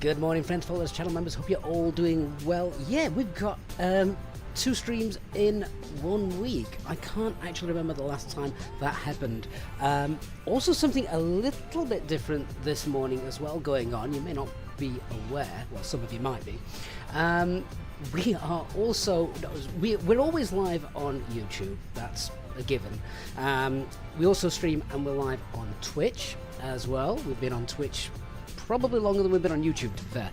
Good morning, friends, followers, channel members. Hope you're all doing well. Yeah, we've got 2 streams in 1 week. I can't actually remember the last time that happened. Also, something a little bit different this morning as well going on. You may not be aware. Well, some of you might be. We are also we're always live on YouTube. That's a given. We also stream and we're live on Twitch as well. We've been on Twitch probably longer than we've been on YouTube, to be fair.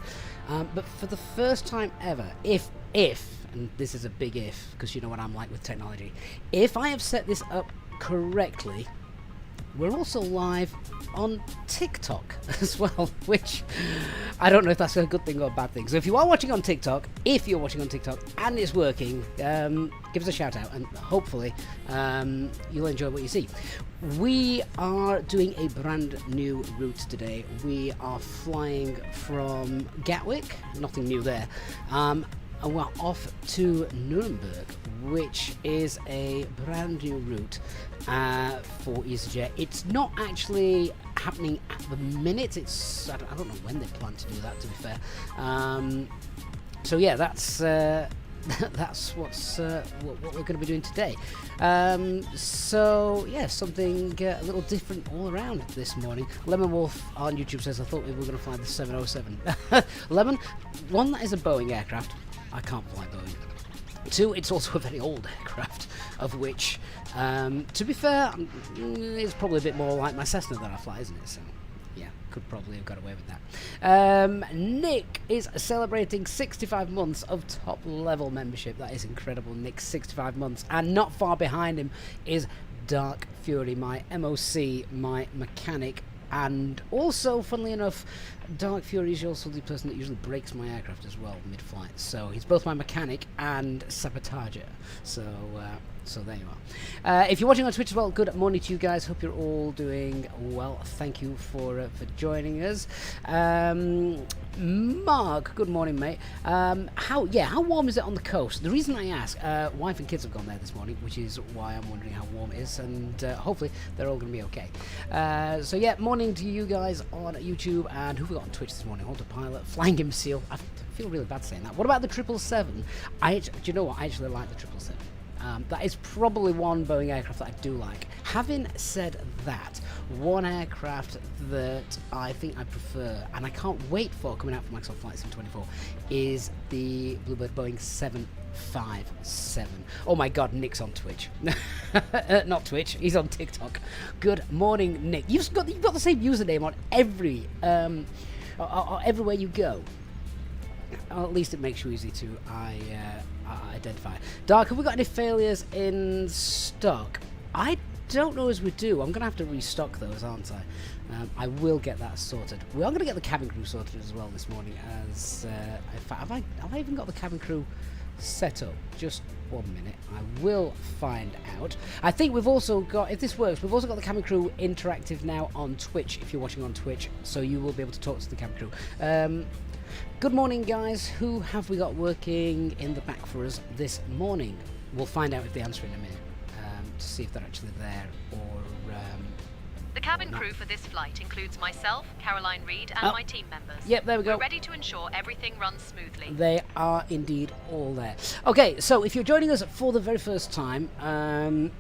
But for the first time ever, if, and this is a big if, because you know what I'm like with technology, if I have set this up correctly, we're also live on TikTok as well, which I don't know if that's a good thing or a bad thing. So if you are watching on TikTok, and it's working, give us a shout out and hopefully you'll enjoy what you see. We are doing a brand new route today. We are flying from Gatwick, nothing new there, and we're off to Nuremberg, which is a brand new route for Easyjet. It's not actually happening at the minute. It's I don't know when they plan to do that, to be fair. So yeah, that's what we're going to be doing today. So yeah, something a little different all around this morning. Lemon Wolf on YouTube says, I thought we were going to fly the 707. Lemon, one, that is a Boeing aircraft. I can't fly Boeing. 2, it's also a very old aircraft, of which, to be fair, it's probably a bit more like my Cessna that I fly, isn't it? So, yeah, could probably have got away with that. Nick is celebrating 65 months of top-level membership. That is incredible, Nick, 65 months. And not far behind him is Dark Fury, my MOC, my mechanic. And also, funnily enough, Dark Fury is also the person that usually breaks my aircraft as well mid-flight. So he's both my mechanic and sabotager. So there you are. If you're watching on Twitch as well, good morning to you guys. Hope you're all doing well. Thank you for joining us. Mark, good morning, mate. How warm is it on the coast? The reason I ask, wife and kids have gone there this morning, which is why I'm wondering how warm it is, and hopefully they're all going to be okay. So yeah, morning to you guys on YouTube, and who we got on Twitch this morning? Autopilot, Flying Him Seal. I feel really bad saying that. What about the 777? Do you know what? I actually like the 777. That is probably one Boeing aircraft that I do like. Having said that, one aircraft that I think I prefer, and I can't wait for coming out from Microsoft Flight Sim 24, is the Bluebird Boeing 757. Oh my god, Nick's on Twitch. Not Twitch, he's on TikTok. Good morning, Nick. You've got the same username on everywhere you go. Or at least it makes you easy to identify. Dark, have we got any failures in stock? I don't know as we do. I'm going to have to restock those, aren't I? I will get that sorted. We are going to get the cabin crew sorted as well this morning. As in fact, have I even got the cabin crew set up? Just 1 minute. I will find out. I think we've also got, if this works, we've also got the cabin crew interactive now on Twitch, if you're watching on Twitch, so you will be able to talk to the cabin crew. Good morning, guys. Who have we got working in the back for us this morning? We'll find out if they answer in a minute to see if they're actually there or the cabin crew for this flight includes myself, Caroline Reed, and my team members. Yep, there we go. We're ready to ensure everything runs smoothly. They are indeed all there. Okay, so if you're joining us for the very first time,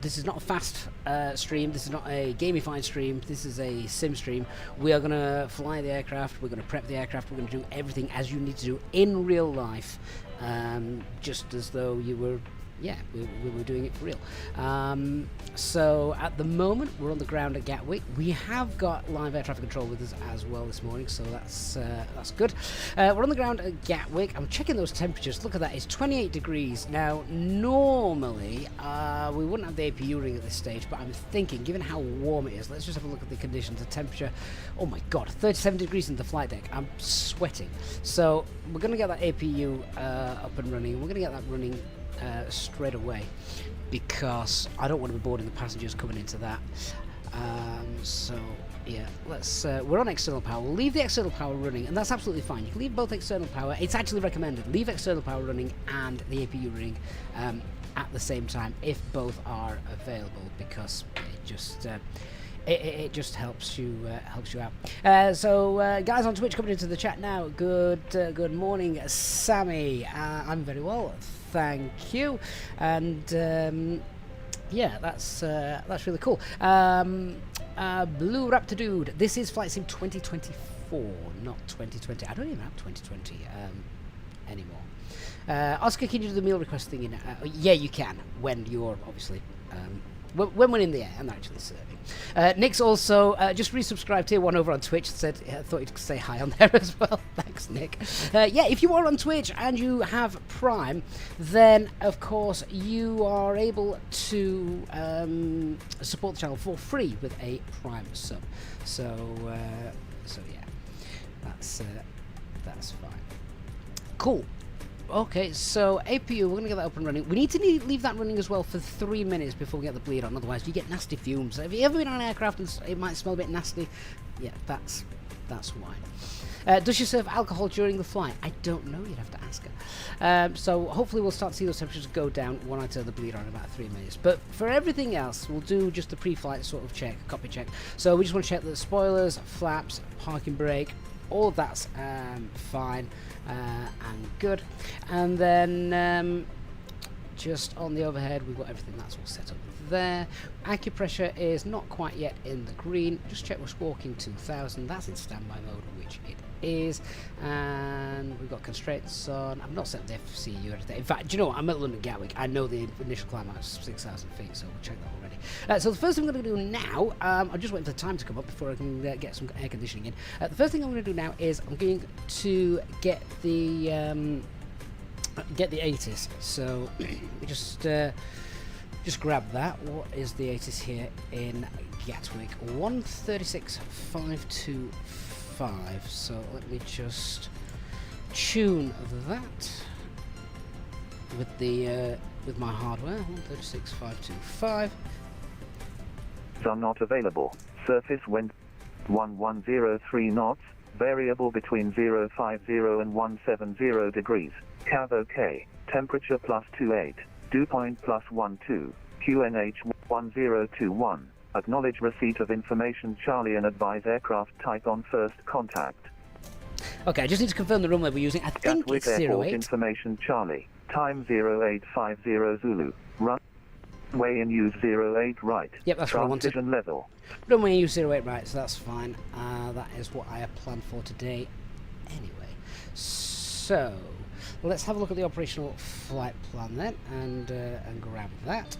this is not a fast stream. This is not a gamified stream. This is a sim stream. We are going to fly the aircraft. We're going to prep the aircraft. We're going to do everything as you need to do in real life, just as though you were... Yeah, we were doing it for real. So at the moment, we're on the ground at Gatwick. We have got live air traffic control with us as well this morning, so that's good. We're on the ground at Gatwick. I'm checking those temperatures. Look at that, it's 28 degrees. Now, normally, we wouldn't have the APU ring at this stage, but I'm thinking, given how warm it is, let's just have a look at the conditions. The temperature, oh my god, 37 degrees in the flight deck. I'm sweating. So we're going to get that APU up and running. We're going to get that running straight away, because I don't want to be boarding the passengers coming into that. So yeah, let's we're on external power. We'll leave the external power running, and that's absolutely fine. You can leave both external power. It's actually recommended, leave external power running and the APU running at the same time if both are available, because it just it just helps you out. So guys on Twitch coming into the chat now. Good morning, Sammy. I'm very well, thank you. And yeah, that's really cool. Blue Raptor Dude, this is Flight Sim 2024, not 2020. I don't even have 2020 anymore. Oscar, can you do the meal request thing? Yeah, you can, when you're obviously when we're in the air and actually serving. Nick's also just resubscribed here, one over on Twitch, said thought he'd say hi on there as well. Thanks, Nick. Yeah, if you are on Twitch and you have Prime, then of course you are able to support the channel for free with a Prime sub. So yeah, that's fine. Cool. Okay, so APU, we're going to get that up and running. We need to leave that running as well for 3 minutes before we get the bleed on, otherwise you get nasty fumes. Have you ever been on an aircraft and it might smell a bit nasty? Yeah, that's why. Does she serve alcohol during the flight? I don't know, you'd have to ask her. So hopefully we'll start to see those temperatures go down when I turn the bleed on in about 3 minutes. But for everything else, we'll do just a pre-flight sort of check, copy check. So we just want to check that the spoilers, flaps, parking brake, all of that's fine and good. And then just on the overhead, we've got everything that's all set up there. Acupressure is not quite yet in the green. Just check we're squawking 2000. That's in standby mode, which it is. And we've got constraints on. I've not set the FCU or anything. In fact, do you know what? I'm at London Gatwick. I know the initial climb out is 6,000 feet, so we'll check that already. So the first thing I'm going to do now, I'm just waiting for the time to come up before I can get some air conditioning in. The first thing I'm going to do now is I'm going to get the ATIS. So we just grab that. What is the ATIS here in Gatwick? 136525. So let me just tune that with the with my hardware. 136525. Are not available. Surface wind 1103 knots. Variable between 050 and 170 degrees. Cav OK. Temperature +28. Dew point +12. QNH 1021. Acknowledge receipt of information Charlie and advise aircraft type on first contact. Okay, I just need to confirm the runway we're using. I think Gatwick it's Airport 08. information Charlie. Time 0850 Zulu. Runway in use 08 right. Yep, that's what I wanted. Transition level. Runway use 08 right, so that's fine. That is what I have planned for today anyway. So let's have a look at the operational flight plan then and grab that.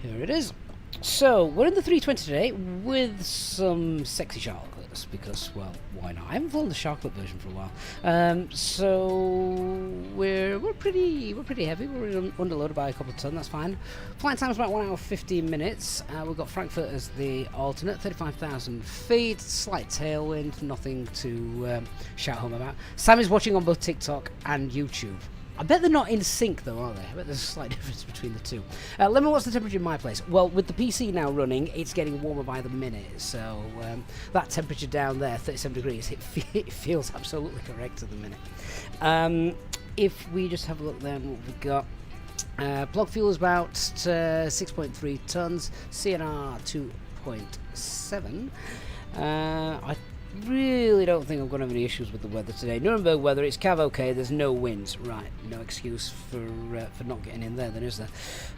Here it is. So we're in the 320 today with some sexy chocolates because, well, why not? I haven't flown the chocolate version for a while. So we're pretty heavy. We're underloaded by a couple of tons. That's fine. Flight time is about 1 hour 15 minutes. We've got Frankfurt as the alternate. 35,000 feet. Slight tailwind. Nothing to shout home about. Sam is watching on both TikTok and YouTube. I bet they're not in sync though, are they? I bet there's a slight difference between the two. Let me what's the temperature in my place. Well, with the PC now running, it's getting warmer by the minute. So that temperature down there, 37 degrees, it feels absolutely correct at the minute. If we just have a look then, what we've got. Plug fuel is about 6.3 tons. CNR 2.7. I really don't think I'm going to have any issues with the weather today. Nuremberg weather, it's cav okay, there's no winds. Right, no excuse for not getting in there then, is there?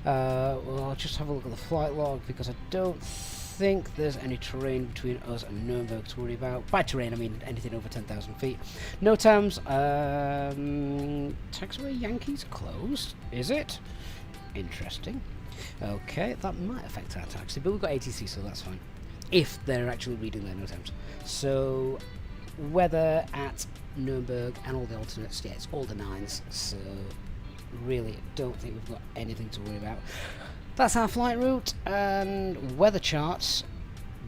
Well, I'll just have a look at the flight log because I don't think there's any terrain between us and Nuremberg to worry about. By terrain, I mean anything over 10,000 feet. No terms. Taxiway Yankees closed, is it? Interesting. Okay, that might affect our taxi, but we've got ATC, so that's fine. If they're actually reading their no temps. So weather at Nuremberg and all the alternates, yeah, it's all the 9s, so really don't think we've got anything to worry about. That's our flight route, and weather charts,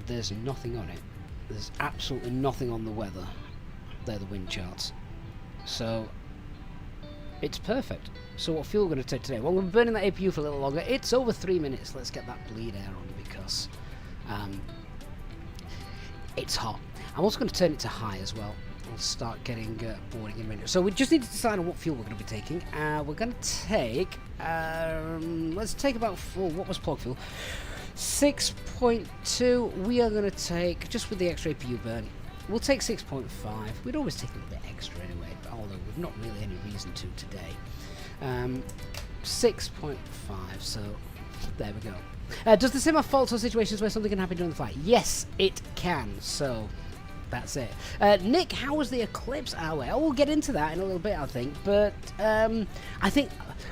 there's nothing on it. There's absolutely nothing on the weather. They're the wind charts. So it's perfect. So what fuel are we going to take today? Well, we're burning that APU for a little longer. It's over 3 minutes. Let's get that bleed air on because it's hot. I'm also going to turn it to high as well. We'll start getting boarding in window. So we just need to decide on what fuel we're going to be taking. We're going to take, let's take about, what was plug fuel? 6.2, we are going to take, just with the extra APU burn, we'll take 6.5. We'd always take a little bit extra anyway, but although we've not really any reason to today. 6.5, so there we go. Does the sim have faults or situations where something can happen during the flight? Yes, it can, so that's it. Nick, how was the eclipse hour? Oh, we'll get into that in a little bit, I think, but I think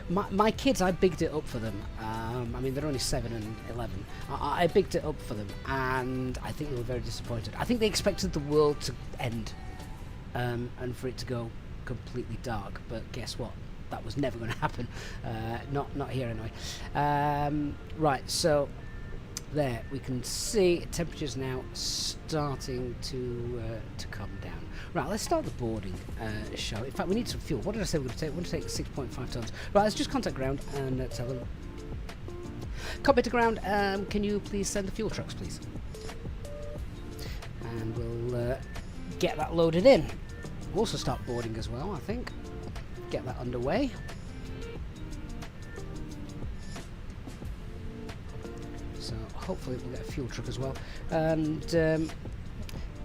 my kids, I bigged it up for them. I mean, they're only 7 and 11. I bigged it up for them, and I think they were very disappointed. I think they expected the world to end and for it to go completely dark, but guess what? That was never going to happen. Not here anyway. Right, so there we can see temperatures now starting to come down. Right, let's start the boarding show. In fact, we need some fuel. What did I say we're going to take? We're going to take 6.5 tons. Right, let's just contact ground and tell them. Cockpit to ground, can you please send the fuel trucks, please? And we'll get that loaded in. We'll also start boarding as well, I think. Get that underway. So hopefully we'll get a fuel truck as well. And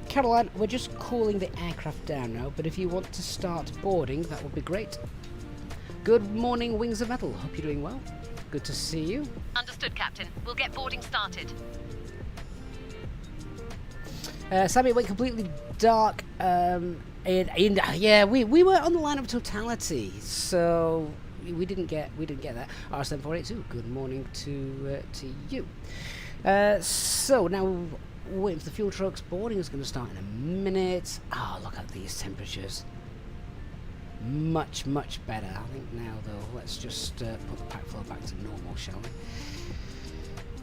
Caroline, we're just cooling the aircraft down now, but if you want to start boarding, that would be great. Good morning, Wings of Metal. Hope you're doing well. Good to see you. Understood, Captain. We'll get boarding started. Sammy, it went completely dark. Yeah, we were on the line of totality, so we didn't get that. R7482. Good morning to you. So now we're waiting for the fuel trucks. Boarding is going to start in a minute. Oh, look at these temperatures. Much better. I think now though, let's just put the pack flow back to normal, shall we?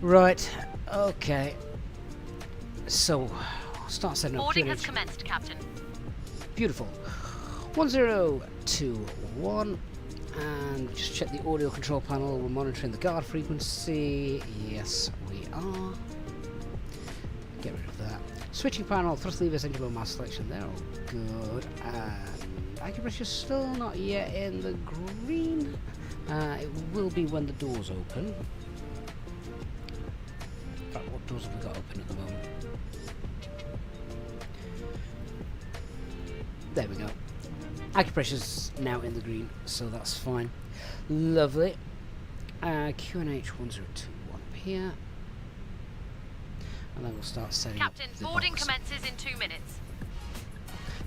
Right. Okay. So start setting up. Boarding has commenced, Captain. Beautiful. 1021, and just check the audio control panel. We're monitoring the guard frequency. Yes, we are. Get rid of that. Switching panel, thrust levers, engine blow mass selection. They're all good. And acupressure's still not yet in the green. It will be when the doors open. In fact, what doors have we got open at the moment? There we go. Acupressure's now in the green, so that's fine. Lovely. QNH 1021 up here. And then we'll start setting Captain, up the boarding box. commences in 2 minutes.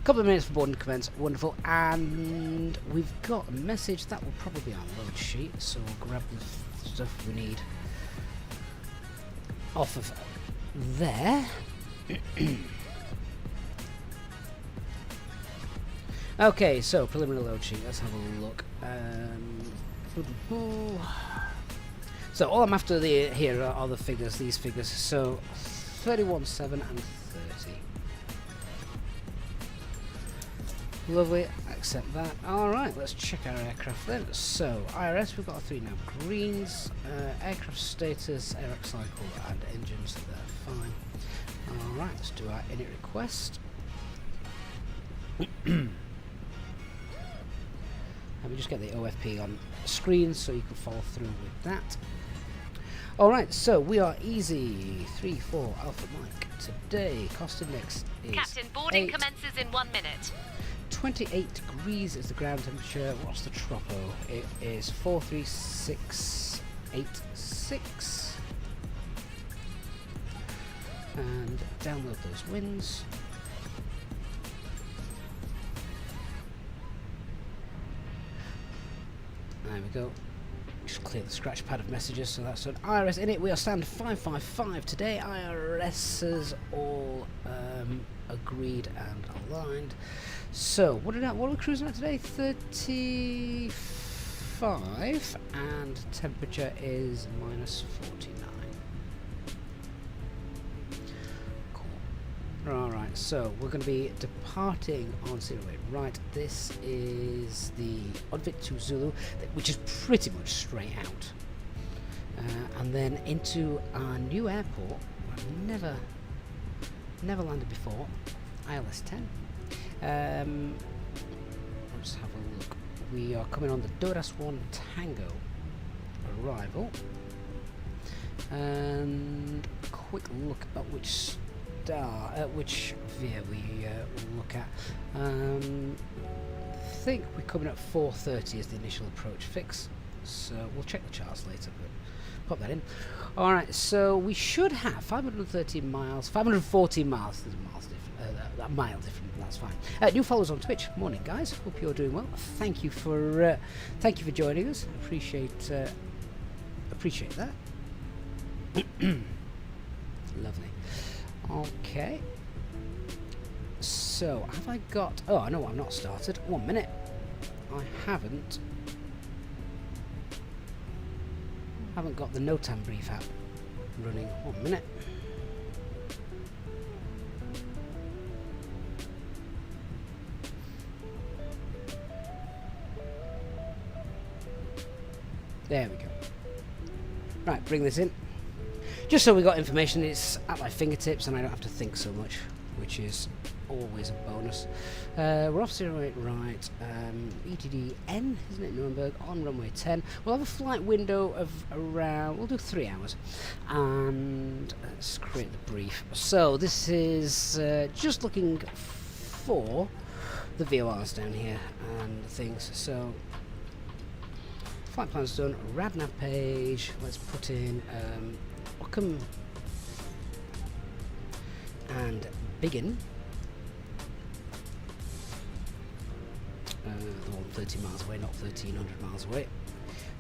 Couple of minutes for boarding commence. Wonderful. And we've got a message that will probably be on load sheet, so we'll grab the stuff we need off of there. Okay, so preliminary load sheet. Let's have a look. So all I'm after here are the figures, these figures. So 31.7 and 30. Lovely, accept that. Alright, let's check our aircraft then. So, IRS, we've got our 3 now greens. Aircraft status, air cycle and engines, they're fine. Alright, let's do our init request. Let me just get the OFP on screen so you can follow through with that. Alright, so we are easy 34 Alpha Mike. Today, cost index is Captain, boarding commences in 1 minute. 28 degrees is the ground temperature. What's the tropo? It is 43686. And download those winds. There we go. Just clear the scratch pad of messages, so that's an IRS in it. We are stand 555 today. IRSs all agreed and aligned. So what are we cruising at today? 35, and temperature is -49. Cool. Alright, so we're going to be departing on 08. Right, this is the Odvik to Zulu, which is pretty much straight out. And then into our new airport, I've never landed before, ILS 10. Let's have a look. We are coming on the Doras 1 Tango arrival. And quick look at which VIA we look at. I think we're coming at 4:30 as the initial approach fix, so we'll check the charts later, but pop that in. Alright, so we should have 513 miles, 514 miles, there's miles different, that mile different, that's fine. New followers on Twitch, morning guys, hope you're doing well. Thank you for joining us, appreciate that. Lovely. Okay. So, have I got... Oh, no, I've not started. 1 minute. I haven't got the NOTAM brief app running. 1 minute. There we go. Right, bring this in. Just so we got information, it's at my fingertips and I don't have to think so much, which is always a bonus. We're off 08 right, ETD-N, isn't it, Nuremberg, on runway 10. We'll have a flight window of around, we'll do 3 hours. And let's create the brief. So this is just looking for the VORs down here and things. So flight plan's done, RadNav page, let's put in Ockham and Biggin. The one 30 miles away, not 1300 miles away.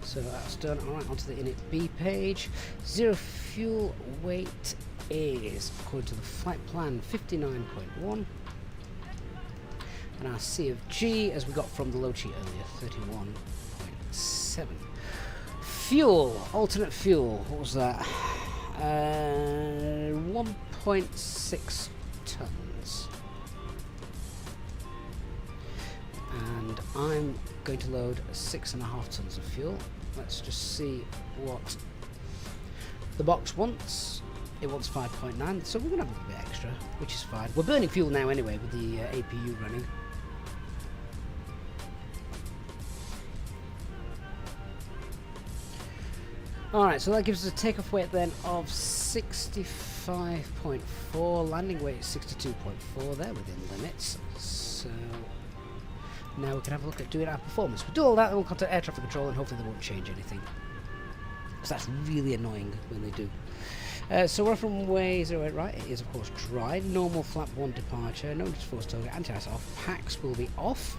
So that's done. Alright, onto the init B page. Zero fuel weight is, according to the flight plan, 59.1. And our C of G, as we got from the load sheet earlier, 31.7. Fuel, alternate fuel, what was that? 1.6 tons. And I'm going to load 6.5 tons of fuel. Let's just see what the box wants. It wants 5.9, so we're going to have a bit extra, which is fine. We're burning fuel now anyway with the APU running. Alright, so that gives us a takeoff weight then of 65.4, landing weight 62.4, they're within limits. So now we can have a look at doing our performance. We'll do all that and we'll contact air traffic control and hopefully they won't change anything, because that's really annoying when they do. So we're from runway 08 right, it is of course dry, normal flap 1 departure, no force target, anti-ice off, packs will be off.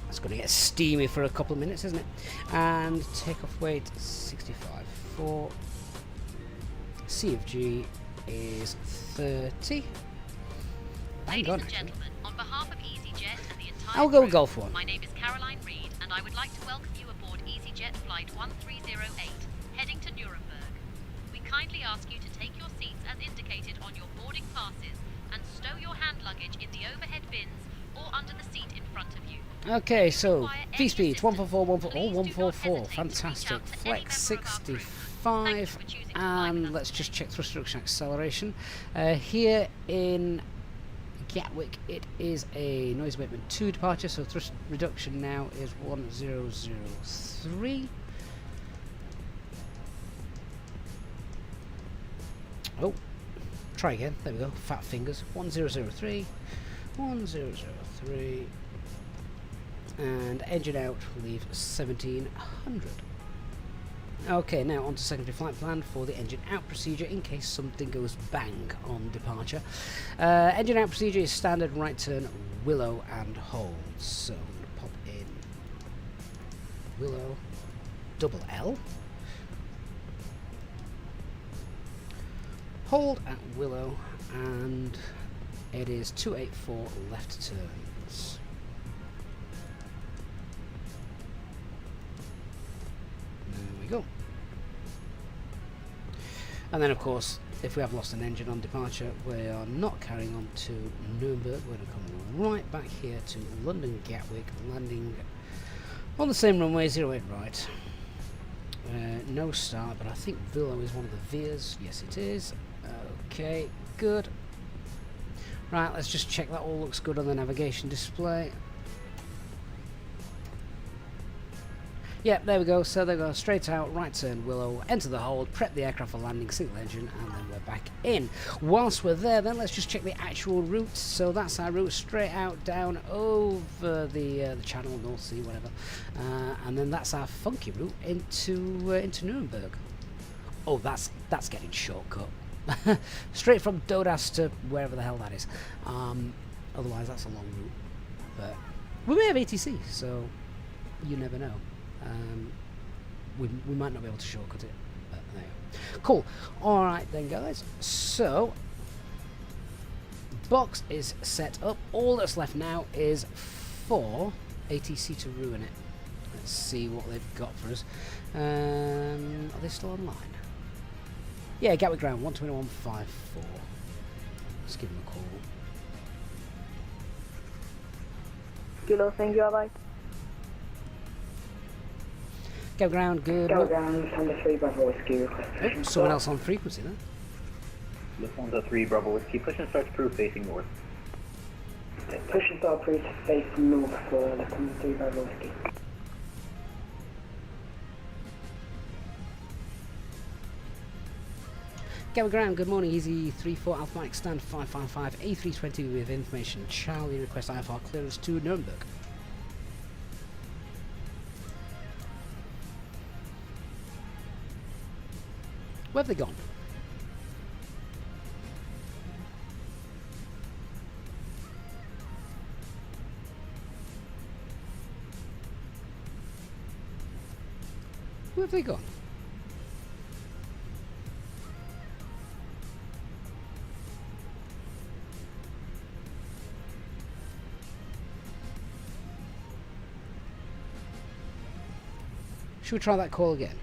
It's going to get steamy for a couple of minutes, isn't it? And takeoff weight 65.4. C of G is 30. Ladies and gentlemen, on behalf of Easyjet and the entire I'll go with crew, Golf 1. my name is Caroline Reed, and I would like to welcome you aboard Easyjet Flight 1308, heading to Nuremberg. We kindly ask you to take your seats as indicated on your boarding passes and stow your hand luggage in the overhead bins or under the seat in front of you. Okay, so V-speed 144, fantastic. Flex 65, and let's just check thrust reduction acceleration. Here in Gatwick, it is a noise abatement 2 departure, so thrust reduction now is 1003. Oh, try again. There we go. Fat fingers. 1003. 1003. And engine out, leave 1700. Okay, now on to secondary flight plan for the engine out procedure in case something goes bang on departure. Engine out procedure is standard right turn, Willow and hold. So I'm going to pop in Willow, double L. Hold at Willow, and it is 284 left turns. There we go. And then of course, if we have lost an engine on departure, we are not carrying on to Nuremberg. We're going to come right back here to London Gatwick, landing on the same runway, 08 right. No start, but I think Willow is one of the VIAs. Yes, it is. Okay, good. Right, let's just check that all looks good on the navigation display. Yeah, there we go. So they go straight out, right turn, Willow, enter the hold, prep the aircraft for landing, single engine, and then we're back in. Whilst we're there, then let's just check the actual route. So that's our route straight out, down over the channel, North Sea, whatever, and then that's our funky route into Nuremberg. Oh, that's getting shortcut. Straight from Dodas to wherever the hell that is. Otherwise, that's a long route. But we may have ATC, so you never know. We might not be able to shortcut it, but there you go. Cool. Alright then, guys. So, box is set up. All that's left now is for ATC to ruin it. Let's see what they've got for us. Are they still online? Yeah, Gatwick ground, 121.54. Let's give them a call. Kilo, thank you, bye. Go ground, good. Go ground, Thunder 3 Bravo Whiskey request. Oh, someone else on frequency then. Lufthansa 3 Bravo Whiskey, push and start proof facing north. Push and start proof facing north for Lufthansa 3 Bravo Whiskey. Go ground, good morning, Easy 34 Alpha Mike, stand 555 A320 with information. Charlie, request IFR clearance to Nuremberg. Where have they gone? Where have they gone? Should we try that call again?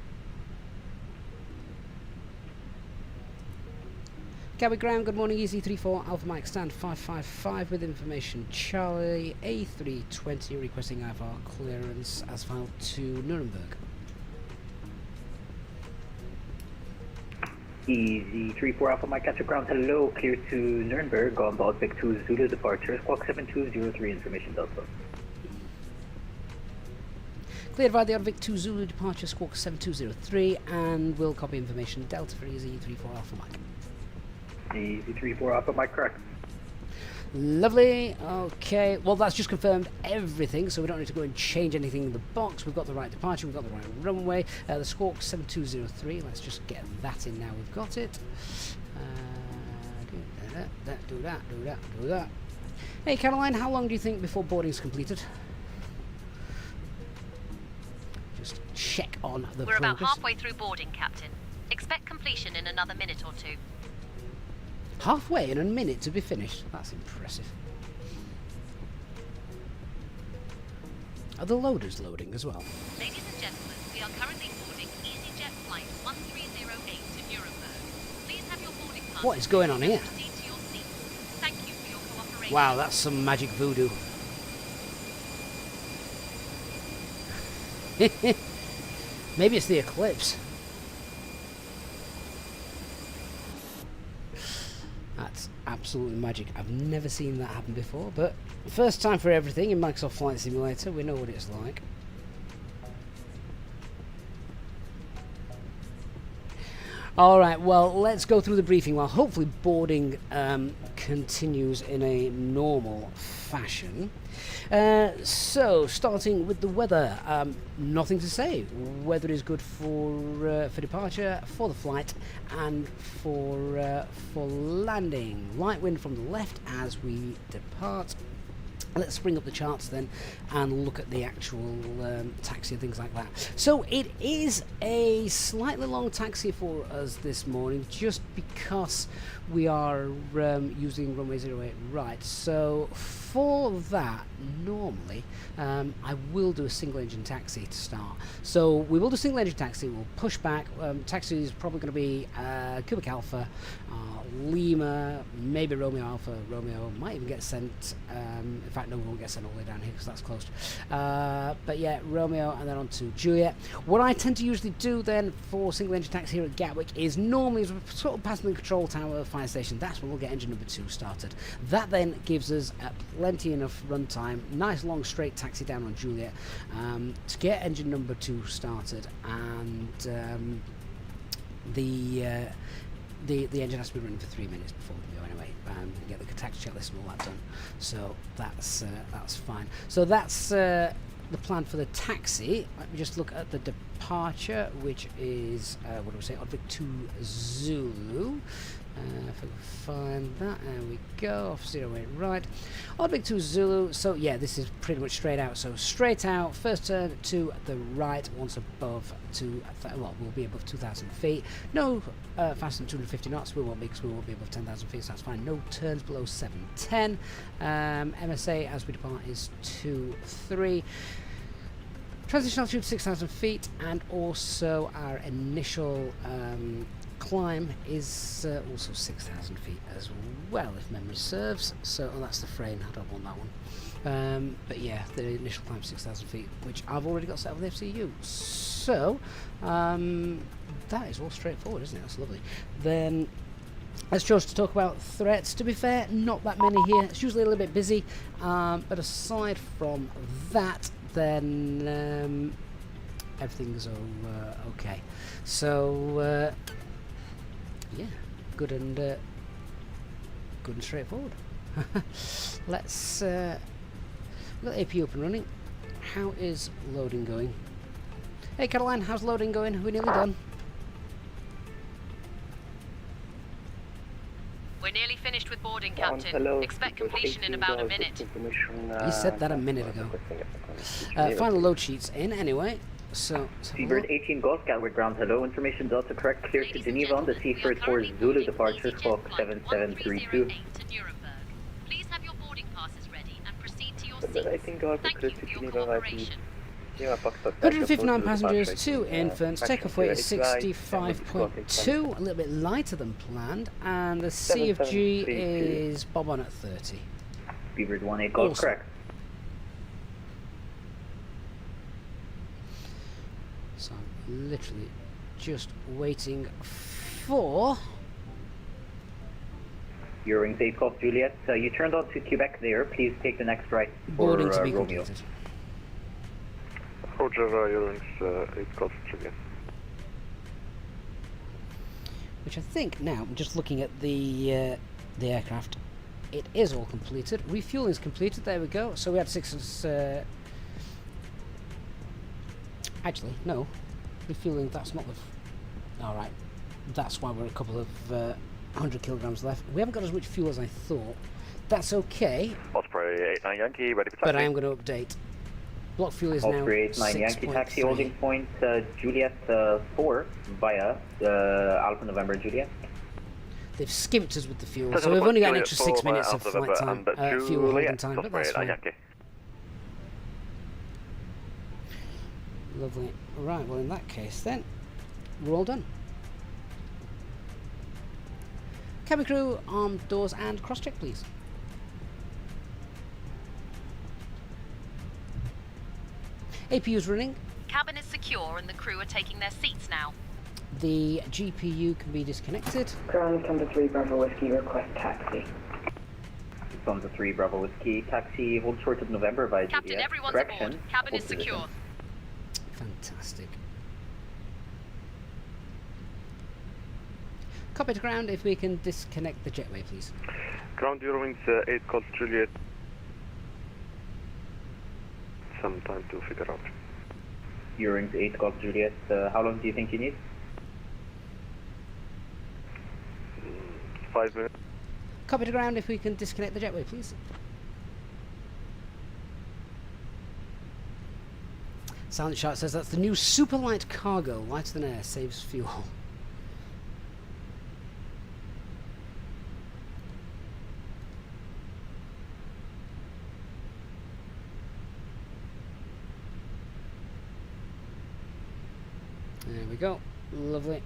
Gatwick ground, good morning, Easy 34 Alpha Mike, stand 555 with information. Charlie A320 requesting IFR clearance as filed to Nuremberg. Easy 34 Alpha Mike, Gatwick ground, hello, clear to Nuremberg, on board Vic 2 Zulu departure, squawk 7203, information Delta. Cleared via the Vic 2 Zulu departure, squawk 7203, and we'll copy information Delta for Easy 34 Alpha Mike. Easy 34 Alpha Mike, correct. Lovely. Okay, well that's just confirmed everything, so we don't need to go and change anything in the box. We've got the right departure, we've got the right runway. The squawk 7203, let's just get that in now, we've got it. Do that. Hey Caroline, how long do you think before boarding's completed? Just check on the We're progress. about halfway through boarding, Captain. Expect completion in another minute or two. Halfway in a minute to be finished. That's impressive. Are the loaders loading as well? Ladies and gentlemen, we are currently boarding Easyjet flight 1308 to Nuremberg. Please have your boarding pass. What is going on here? Proceed to your seats. Thank you for your cooperation. Wow, that's some magic voodoo. Maybe it's the eclipse. That's absolutely magic. I've never seen that happen before, but first time for everything in Microsoft Flight Simulator. We know what it's like. Alright, well, let's go through the briefing while hopefully boarding continues in a normal fashion. So, starting with the weather, nothing to say. Weather is good for departure, for the flight, and for landing. Light wind from the left as we depart. Let's bring up the charts then and look at the actual taxi and things like that. So it is a slightly long taxi for us this morning just because we are using runway 08 right. So for that, normally I will do a single engine taxi to start. So we will do single engine taxi, we'll push back. Taxi is probably going to be Quebec Alpha, Lima, maybe Romeo Alpha, Romeo might even get sent, in fact fact, no, we won't get sent all the way down here because that's closed. But yeah, Romeo and then on to Juliet. What I tend to usually do then for single engine taxi here at Gatwick is normally as we're sort of passing the control tower fire station, that's when we'll get engine number 2 started. That then gives us plenty enough run time, nice long straight taxi down on Juliet to get engine number 2 started, and the engine has to be running for 3 minutes before we go anyway, and get the taxi checklist and all that done. So that's fine. So that's the plan for the taxi. Let me just look at the departure, which is what do we say? Gatwick to Zulu. If I can find that, there we go, off 08 right. Gatwick to Zulu, so yeah, this is pretty much straight out. So straight out, first turn to the right, once above well, we'll be above 2,000 feet. No faster than 250 knots, we won't be, because we won't be above 10,000 feet, so that's fine. No turns below 710. MSA as we depart is 23. Transition altitude 6,000 feet, and also our initial climb is also 6,000 feet as well, if memory serves. So that's the frame, I don't want that one. But yeah, the initial climb 6,000 feet, which I've already got set up with the FCU. So that is all straightforward, isn't it? That's lovely. Then let's chose to talk about threats. To be fair, not that many here. It's usually a little bit busy, but aside from that, then everything's okay. So yeah, good and straightforward. Let's we've got AP up and running. How is loading going? Hey Caroline, how's loading going? Are we nearly done? We're nearly finished with boarding, Captain. Expect completion in about a minute. You said that a minute ago. Final load sheets in anyway. So Seabird 18 Golf Gatwick ground, hello. Information Delta correct, clear to Geneva on the Seaford for Zulu departure, clock 7732. To Nuremberg. Please have your boarding passes ready and proceed to your seats. Thank you for your cooperation. 159 passengers, 2 infants, takeoff weight is 65.2, a little bit lighter than planned, and the C of G is bob on at 30. Seabird 18 Golf correct. So I'm literally just waiting for Eurowings 8 Golf Juliet, you turned on to Quebec there, please take the next right for boarding to be Romeo. completed. Roger, Eurowings 8 Golf Juliet. Which I think now, I'm just looking at the aircraft, it is all completed. Refueling is completed, there we go. So we had 6 actually, no. Refueling, that's not the alright. That's why we're a couple of 100 kilograms left. We haven't got as much fuel as I thought. That's okay. Osprey 89 Yankee, ready for taxi. But I am going to update. Block fuel is now Osprey 89 Yankee taxi 6.3. holding point Juliet 4 via Alpha November Juliet. They've skimped us with the fuel, so we've only got an extra 6 minutes of flight time, fuel holding time, but that's fine. Lovely. Right, well in that case then, we're all done. Cabin crew, armed doors and cross-check please. APU's running. Cabin is secure and the crew are taking their seats now. The GPU can be disconnected. Ground Thunder 3 Bravo Whiskey, request taxi. Thunder 3 Bravo Whiskey taxi hold short of November by Captain, Juliet. everyone's Correction. aboard. Cabin is Hold position. secure. Fantastic. Copy to ground, if we can disconnect the jetway please. Ground Eurowings 8 Golf Juliet. Some time to figure out. Eurowings 8 Golf Juliet, how long do you think you need? 5 minutes. Copy to ground, if we can disconnect the jetway please. Silent Shark says that's the new super light cargo, lighter than air, saves fuel. There we go, lovely.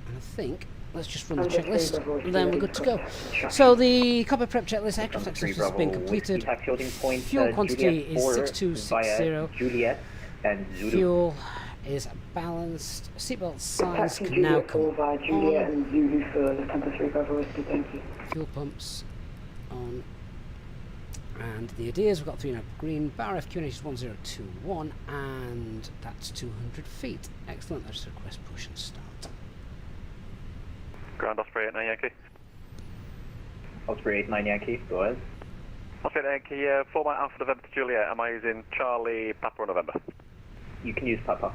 And I think let's just run the Under 3 checklist, Bravo, and then we're good to go. Instruction. So the cockpit prep checklist, aircraft Number 3 access has been Bravo, completed. taxi holding point, Fuel quantity Juliet is 4 6260. via Juliet and Zulu. Fuel is balanced. Seatbelt signs Taxi can now Juliet come 4 via Juliet on. and Zulu for Lufthansa 3 Bravo Whiskey, thank you. Fuel pumps on. And the ideas, we've got 3 green, bar FQ is 1021, and that's 200 feet. Excellent, let's request push and start. Ground Osprey 89 Yankee. Osprey 89 Yankee, go ahead. Osprey 89 Yankee, 4 Alpha November to Juliet. Am I using Charlie, Papa or November? You can use Papa.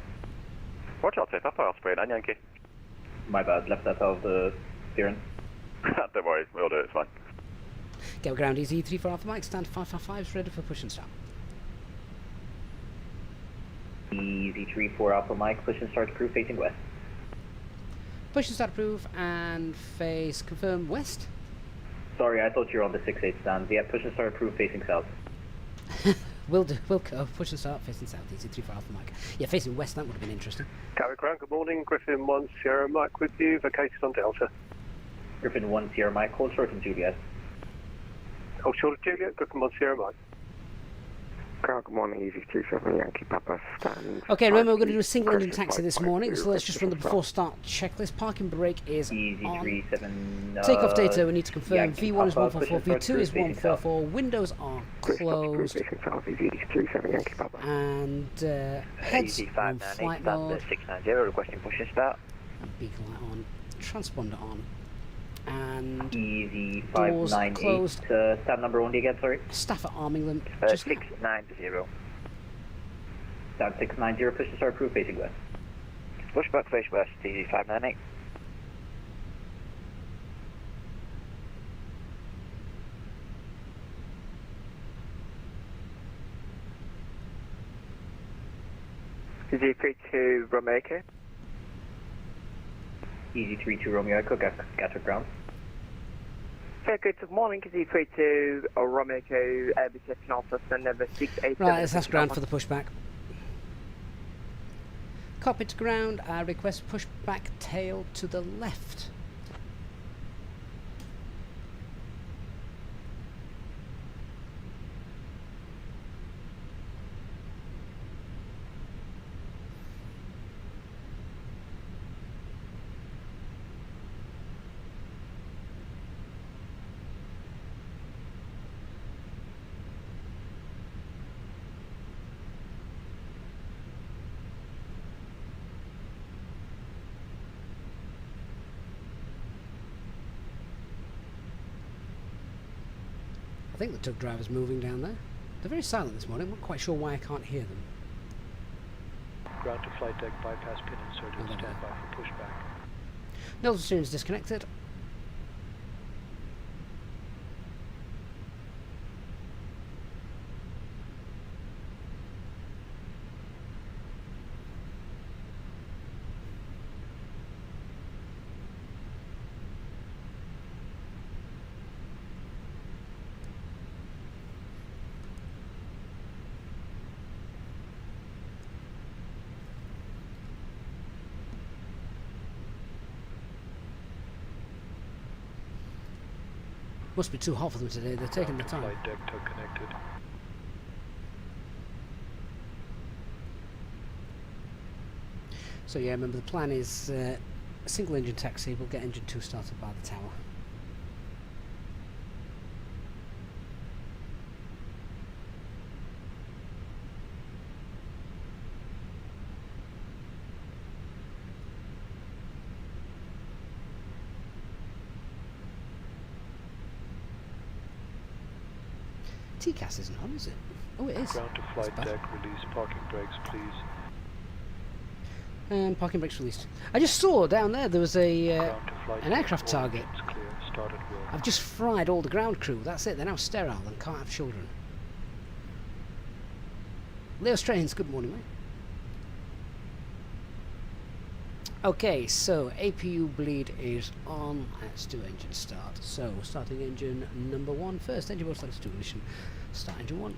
Roger, I'll take Papa, Osprey 89 Yankee. My bad, left that out of the steering. Don't worry, we'll do it, it's fine. Get ground easy, 3 for Alpha Mike, stand 555, ready for push and start. Easy 3-4 Alpha Mike, push and start crew facing west. Push and start approve, and face confirm west. Sorry, I thought you were on the 6-8 stand. Yeah, push and start crew facing south. We'll do, we'll go, push and start, facing south, easy 3 for Alpha Mike. Yeah, facing west, that would have been interesting. Gatwick Ground, good morning. Griffin 1 Sierra Mike with you, vacated on Delta. Griffin 1 Sierra Mike, hold short of Juliet. Hold short of Juliet, Griffin 1 Sierra Mike. Ground, good morning, Easy 37 Yankee Papa, stand. Okay, remember we're going to do a single engine Aggressive taxi this 5.2, morning, so let's just run the aggressive before start checklist. Parking brake is Easy on. 37. Takeoff data, we need to confirm. Yankee V1 is Papa, 144, push and V2 start is crew facing south. 144, windows are closed, Facing south, Easy 37 Yankee Papa. and heads on flight mode, 690, requesting push and start. and beacon light on, transponder on, and Easy Doors 598. closed. Stand number only again, sorry. staff at Armingland. Just 690. Stand 690, push and start crew facing west. Pushback face west, easy 598. Easy 32 Romeo Echo. Easy 32 Romeo Echo, Gatwick ground. Very good morning, Easy 32 Romeo Echo, Airbus A320, number 687. right, that's ground for the pushback. Cockpit to ground, I request pushback tail to the left. I think the tug driver's moving down there. They're very silent this morning. I'm not quite sure why I can't hear them. Ground to flight deck, bypass pin inserted, Oh, there we stand go. by for pushback. Nose steering is disconnected. Must be too hot for them today. They're taking the Ground to time. flight deck, tug connected. So yeah, remember the plan is a single engine taxi. We'll get engine 2 started by the tower. TCAS isn't on, is it? Oh, it is. Ground to That's flight bad. deck, release parking brakes, please. And parking brakes released. I just saw down there was a Ground to flight an deck, aircraft all target. engines clear, start at will. I've just fried all the ground crew. That's it. They're now sterile and can't have children. Leo Strains, good morning, mate. Okay, so APU bleed is on. Let's do engine start. So, starting engine number 1 first. Engine both starts to ignition. Start engine 1.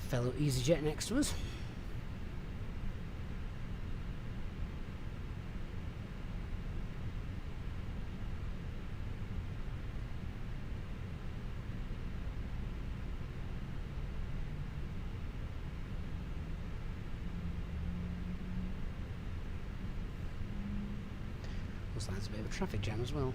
fellow Easyjet next to us. Looks like there's a bit of a traffic jam as well.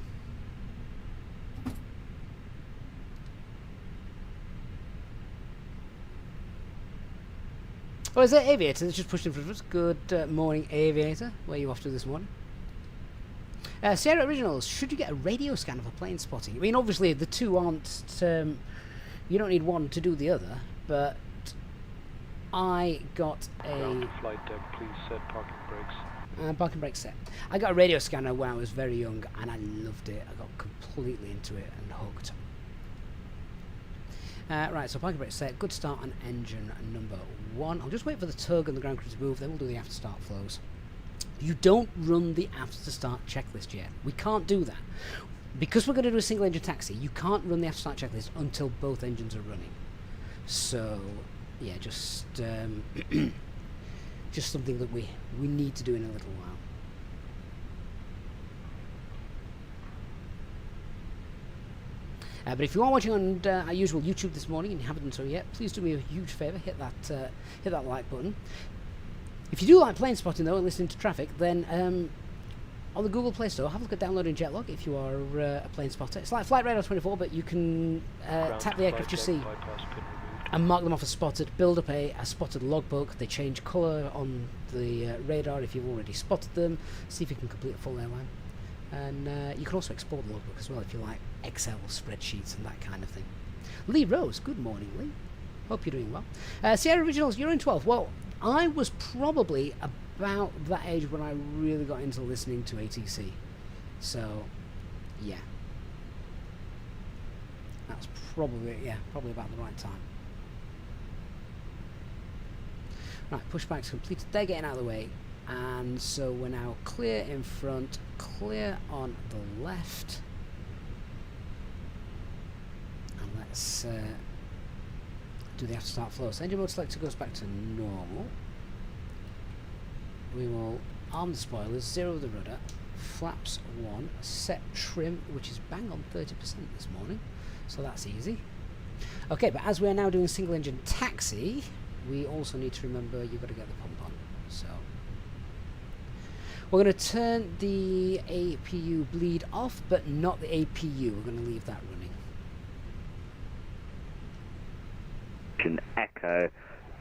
Oh, is that Aviator that's just pushed in front of us? Good morning, Aviator. Where are you off to this morning? Sierra Originals, should you get a radio scanner for plane spotting? I mean, obviously the two aren't... you don't need one to do the other, but I got Ground a... to flight deck, please set parking brakes. Parking brake set. I got a radio scanner when I was very young, and I loved it. I got completely into it and hooked. Right, so parking brake set. Good start on engine number 1. I'll just wait for the tug and the ground crew to move, then we'll do the after start flows. You don't run the after start checklist yet. We can't do that. Because we're going to do a single engine taxi, you can't run the after start checklist until both engines are running. So, yeah, just just something that we need to do in a little while. But if you are watching on our usual YouTube this morning and you haven't done so yet, please do me a huge favour, hit that like button. If you do like plane spotting though and listening to traffic, then on the Google Play Store, have a look at downloading Jetlog if you are a plane spotter. It's like Flight Radar 24, but you can tap the aircraft you see and mark them off as spotted, build up a spotted logbook. They change colour on the radar if you've already spotted them, see if you can complete a full airline. And you can also export the logbook as well if you like Excel spreadsheets and that kind of thing. Lee Rose, good morning, Lee. Hope you're doing well. Sierra Originals, you're in 12. Well, I was probably about that age when I really got into listening to ATC. So, yeah. That's probably about the right time. Right, pushback's completed. They're getting out of the way. And so we're now clear in front, clear on the left. And let's do the after start flow. So engine mode selector goes back to normal. We will arm the spoilers, zero the rudder, flaps 1, set trim, which is bang on 30% this morning. So that's easy. Okay, but as we're now doing single engine taxi, we also need to remember you've got to get the pump on. So we're going to turn the APU bleed off, but not the APU. We're going to leave that running. Echo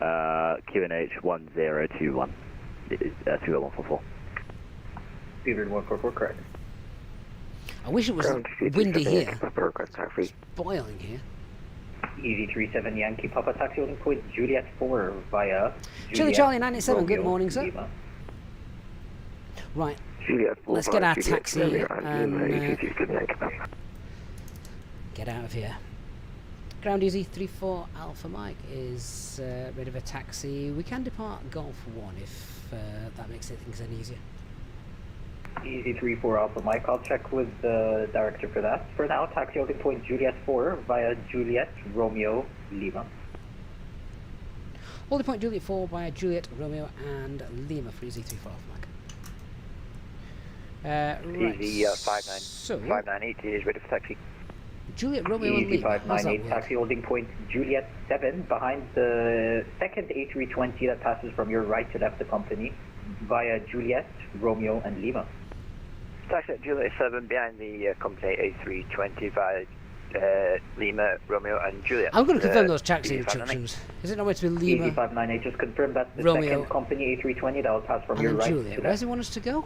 QNH 1021. 20144. Beaver 144, correct. I wish it was windy here. Boiling here. Easy 37 Yankee Papa taxi holding point Juliet 4 via Chili Charlie 97, good morning, sir. Lima. Right, let's get our taxi and get out of here. Ground Easy 34 Alpha Mike is ready for taxi. We can depart Golf 1 if that makes things any easier. Easy 34 Alpha Mike, I'll check with the director for that. For now, taxi holding point Juliet 4 via Juliet Romeo Lima. Holding point Juliet 4 via Juliet Romeo and Lima for Easy 34 Alpha Mike. Right, Easy 598 is ready for taxi. Juliet Romeo and Easy Lima. 598 taxi holding point Juliet 7 behind the second A320 that passes from your right to left the company via Juliet Romeo and Lima. Taxi at Juliet 7 behind the company A320 via Lima, Romeo and Juliet. I'm going to confirm those taxi instructions. Is it not meant to be Lima? Easy 598, just confirm that's the Romeo, second company A320 that will pass from your right Juliet. to Where does left. he want us to go?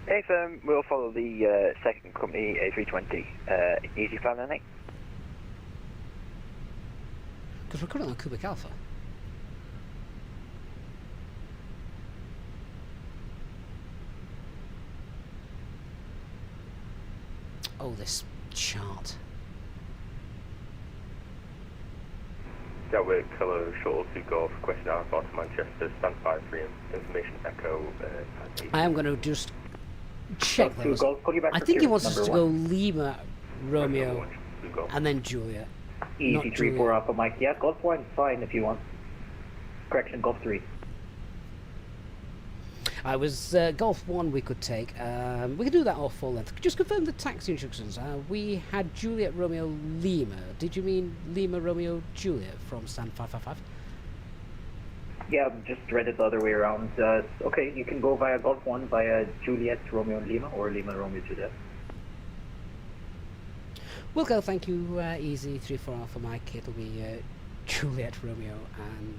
AFM will follow the second company A320, Easy 598. Because we're currently on Cubic Alpha. Oh, this chart. Gatwick, hello, shuttle to Golf, question Alpha to Manchester, stand by for information echo. I am going to just check those. Golf, I think he wants us to go 1. Lima, Romeo, and then Juliet. Easy 34 Alpha Mike, yeah, Golf 1 fine if you want. correction, Golf 3. I was Golf 1 we could take. We could do that off full length. Just confirm the taxi instructions. We had Juliet Romeo Lima. Did you mean Lima Romeo Juliet from stand 555? Yeah, just read it the other way around. Okay, you can go via Golf 1 via Juliet Romeo Lima or Lima Romeo Juliet. We'll go, thank you, Easy 34 Alpha Mike. It'll be Juliet Romeo and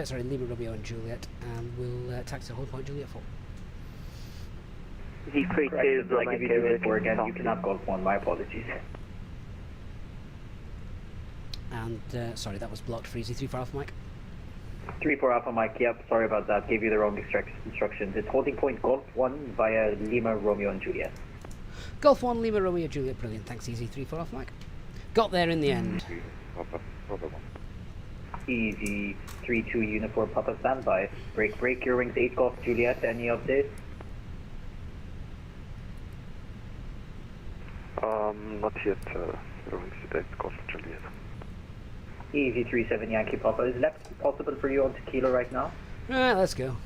sorry, Lima Romeo and Juliet, and we'll taxi Hold Point Juliet 4. Correct. Like if you do it 4 again, you cannot Golf 1. My apologies. And sorry, that was blocked for Easy 34 Alpha Mike. 34 Alpha Mike, yep, sorry about that. Gave you the wrong instructions. It's holding point Golf 1 via Lima Romeo and Juliet. Golf 1, Lima Romeo Juliet, brilliant. Thanks, Easy 34 Alpha Mike. Got there in the end. Easy 3-2 Uniform Papa standby. Break, your wings 8 Golf Juliet. Any updates? Not yet. Wings 8 Golf Juliet. Easy 37 Yankee Papa. Is left possible for you on Tequila right now? Alright, let's go.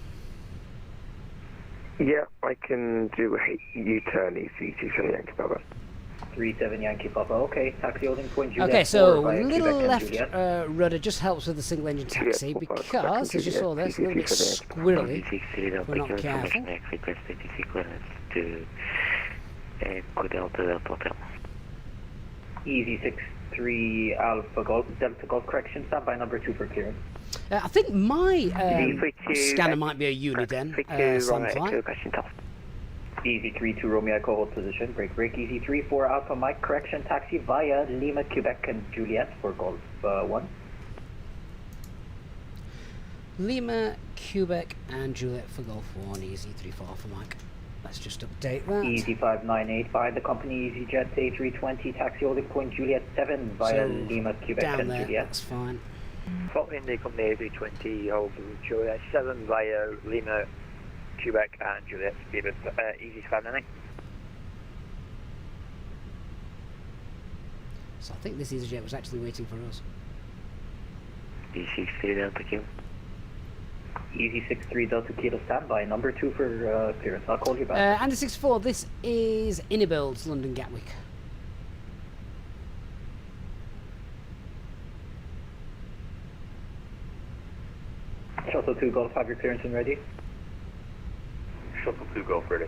Yeah, I can do a U-turn easy 37 Yankee Papa. 37 Yankee Papa. Okay, taxi holding point Juliet. Okay, so via little Quebec left rudder just helps with the single engine taxi because, as you saw there, it's a little bit squirrely. We're not careful. Easy 6-3 Alpha Golf, Delta Golf correction, standby number 2 for clearance. I think my scanner might be a Uniden flight. Easy 3-2 Romeo Echo hold position, break, Easy 3-4 Alpha Mike correction taxi via Lima, Quebec and Juliet for Golf 1. Lima, Quebec and Juliet for Golf 1, Easy 3-4 Alpha Mike. Let's just update that. Easy 598 behind the company Easyjet A320 taxi holding point Juliet 7 via Lima, Quebec down and there, Juliet. that's fine. Following the company A320 holding Juliet 7 via Lima, Quebec and Juliet, speed of Easy 598. So I think this Easyjet was actually waiting for us. Easy 6-3 Delta Q. Easy 6-3 Delta Kilo standby, number 2 for clearance. I'll call you back. Andy 6-4, this is Innibuilds, London Gatwick. Shuttle 2 Golf, have your clearance and ready. Shuttle 2 Golf ready.